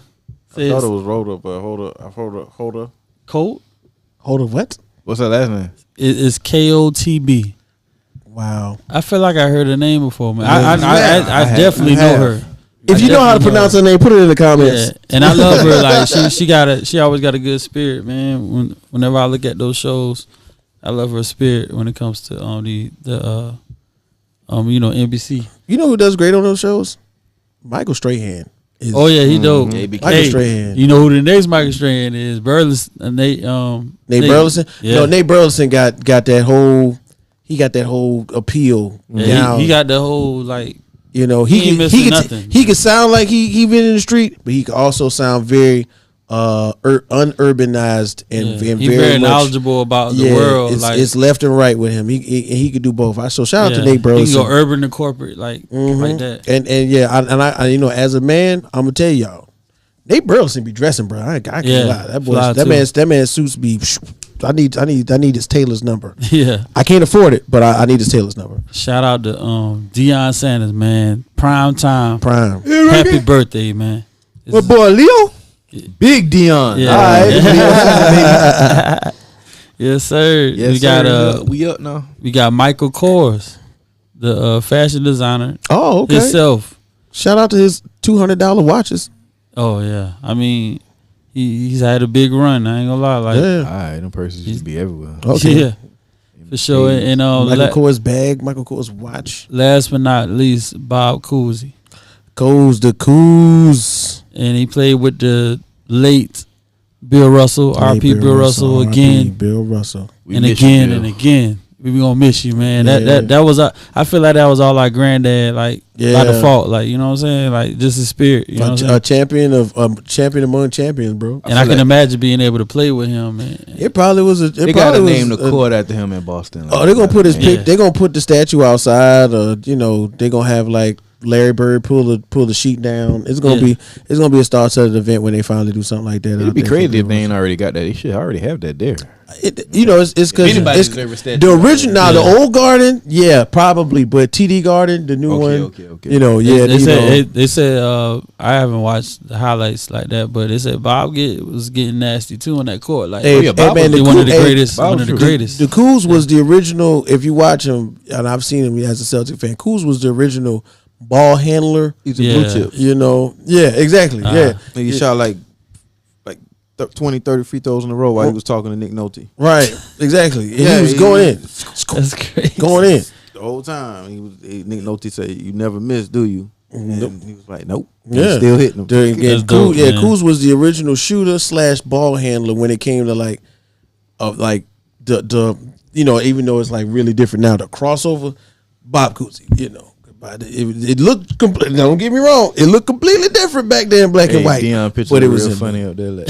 I thought it was Rhoda, but Hoda. Colt. Hoda what? What's her last name? It's KOTB. Wow. I feel like I heard her name before, man. Yeah. I definitely know her. If you know how to pronounce her name, put it in the comments. Yeah. And I love her. Like she always got a good spirit, man. Whenever I look at those shows, I love her spirit when it comes to NBC. You know who does great on those shows? Michael Strahan. Oh yeah, he dope. Michael Strahan. You know who the next Michael Strahan is? Burleson. Nate Burleson. Yeah. No, Nate Burleson got that whole. He got that whole appeal. Yeah, he got the whole like. You know, he ain't missing nothing. He could sound like he been in the street, but he could also sound very unurbanized and very knowledgeable about the world. It's left and right with him. He could do both. So shout out to Nate Burleson. He can go urban to corporate like that. And I you know, as a man, I'm gonna tell y'all, Nate Burleson be dressing, bro. I can't lie. That man's suits be. I need his tailor's number. Yeah, I can't afford it, but I need his tailor's number. Shout out to Deion Sanders, man. Prime time. Happy birthday, man. What boy, Leo? Big Dion. Yeah. All right. Yes, sir. Yes, we up now. We got Michael Kors, the fashion designer. Oh, okay. Himself. Shout out to his $200 watches. Oh yeah. I mean, he's had a big run. I ain't gonna lie. Like, all right, them purses used to be everywhere. Okay. Yeah. For sure. And Michael Kors bag, Michael Kors watch. Last but not least, Bob Cousy. The Coos. And he played with the late Bill Russell, R.P. Bill Russell again. Bill Russell. And again. We gonna miss you, man. That was I feel like that was all our granddad, like by default, like you know what I'm saying, like just his spirit. You know what I'm saying? Champion among champions, bro. And I can imagine being able to play with him, man. It probably was a. They gotta name the court after him in Boston. They're gonna put his pic. They're gonna put the statue outside, or they're gonna have like Larry Bird pull the sheet down. It's gonna be a star-studded event when they finally do something like that. It'd be crazy if they ain't already got that. They should already have that there. It's because the original. Now the old garden, probably, but TD Garden, the new one, okay. They said I haven't watched the highlights like that, but they said Bob was getting nasty too on that court. Like, Bob was one of the greatest. The Coos was the original. If you watch him, and I've seen him as a Celtic fan, Coos was the original ball handler. He's a blue chip. Exactly. And he shot like 20, 30 free throws in a row while he was talking to Nick Nolte. Right, exactly. And he was going in. That's crazy. Going in. The whole time. Nick Nolte said, "You never miss, do you?" And he was like, "Nope." Yeah. Still hitting them. Kuz was the original shooter / ball handler when it came to the even though it's like really different now, the crossover, Bob Cousy, It looked completely. Don't get me wrong. It looked completely different back then, black and white. Deion picture, but it was real funny up there. Like.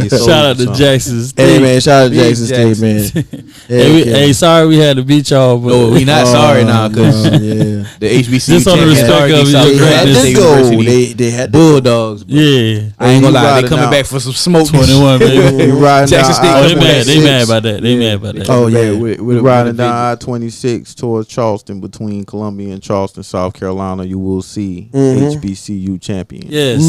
Shout out to Jackson State. Hey man, shout out to Jackson State, man. Hey, sorry we had to beat y'all, but we not sorry now because the HBCU just on the respect of they had Bulldogs. Yeah, I ain't gonna lie, they coming back for some smoke. 21, baby. Jackson State. They mad about that. Oh yeah, we're riding down I-26 towards Charleston, between Columbia and Charleston, South Carolina. You will see HBCU champion. Yes,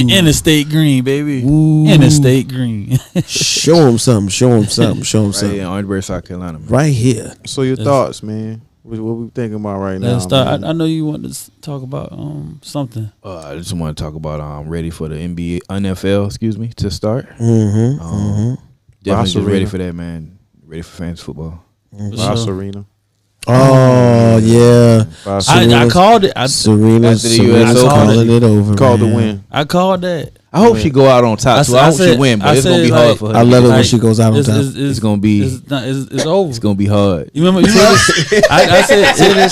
Interstate Green, baby. Interstate Green. Show them something. Right here in Orangeburg, South Carolina, man. Right here. So your thoughts, man? What we thinking about right now? I know you want to talk about something. I just want to talk about ready for the NFL to start. Definitely just ready for that, man. Ready for fantasy football. Serena. Oh yeah, I called it. Serena calling it over. Called the win. I called that. I hope she go out on top. I hope she win, but it's gonna be hard for her. I love it when she goes out on top. It's gonna be. It's over. It's gonna be hard. You remember? I said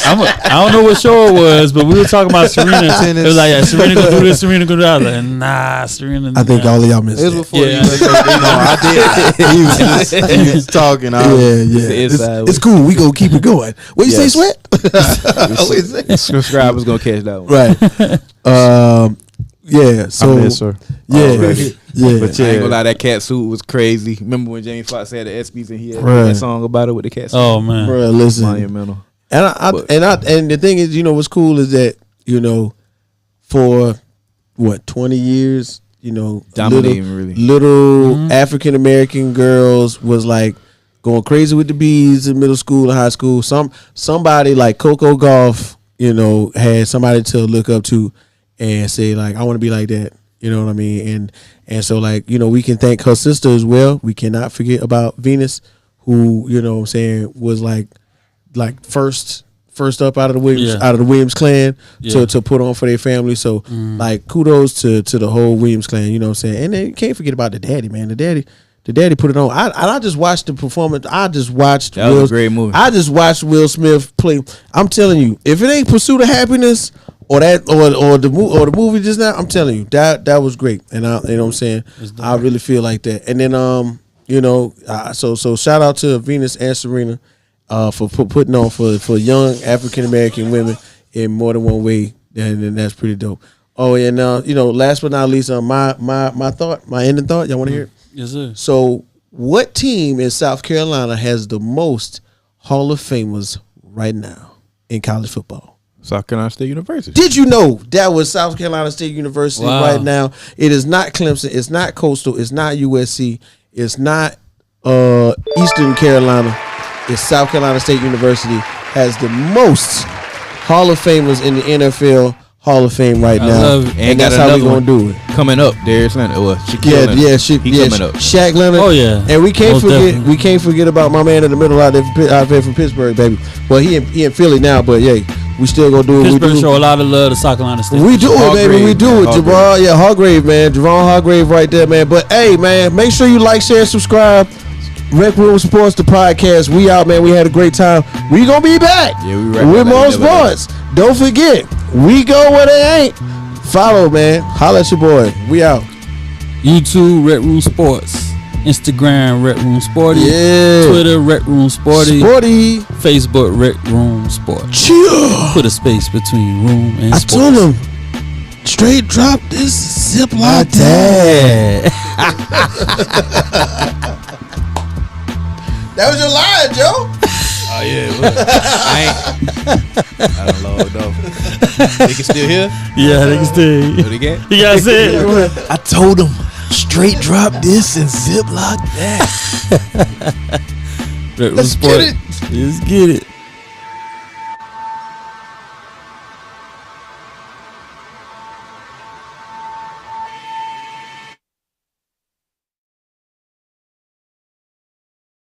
I don't know what show it was, but we were talking about Serena. It was like, yeah, Serena gonna do this, Serena gonna do that. I was like, nah, Serena. I think all of y'all missed it. It was before I did. He was talking. It's cool. We gonna keep it going. What you say, Sweat? Subscribers gonna catch that one. Right. Yeah. So. I miss her. Yeah. Yeah. But I ain't gonna lie, that cat suit was crazy. Remember when Jamie Foxx had the ESPYs and he had that song about it with the cat suit? Oh man, bro, listen. Monumental. And the thing is, what's cool is that for 20 years, dominating little African American girls was like going crazy with the bees in middle school and high school. Somebody like Coco Gauff, had somebody to look up to and say like, I want to be like that. You know what I mean? And so like, we can thank her sister as well. We cannot forget about Venus, who, was like first up out of the Williams clan to put on for their family. So like kudos to the whole Williams clan, you know what I'm saying? And then you can't forget about the daddy, man. The daddy put it on. I just watched the performance. That was a great movie. I just watched Will Smith play. I'm telling you, if it ain't Pursuit of Happiness or the movie just now, I'm telling you, that was great. And you know what I'm saying? I really feel like that. And then so shout out to Venus and Serena for putting on for young African American women in more than one way, and that's pretty dope. Oh, and last but not least, my ending thought. Y'all want to hear it? Yes, sir. So, what team in South Carolina has the most Hall of Famers right now in college football? South Carolina State University. Did you know that was South Carolina State University right now? It is not Clemson. It's not Coastal. It's not USC. It's not Eastern Carolina. It's South Carolina State University has the most Hall of Famers in the NFL Hall of Fame right now. And that's how we're going to do it. Coming up, Darius Leonard. Well, Shaquille Leonard. Coming up. Shaq Leonard. Oh, yeah. And we can't forget about my man in the middle out there from Pittsburgh, baby. Well, he in Philly now, but yeah. We still gonna do it. Pittsburgh show a lot of love to South Carolina State. We do it, baby. We do it, Javon. Yeah, Hargrave, man. Javon Hargrave right there, man. But hey, man, make sure you like, share, subscribe. RecRoomSports, the podcast. We out, man. We had a great time. We gonna be back with more sports. Don't forget, we go where they ain't. Follow, man. Holla at your boy. We out. YouTube, RecRoomSports. Instagram, RecRoomSporty. Yeah. Twitter, RecRoomSporty. Sporty. Facebook, RecRoomSports. Chill. Put a space between room and sports. I told him, straight drop this Ziploc tag. That was your line, Joe. Oh yeah, I don't know though. They can still hear? Yeah, they can still hear. What again? You gotta say it. I told him, straight drop this and Ziploc that. Let's get it. Let's get it.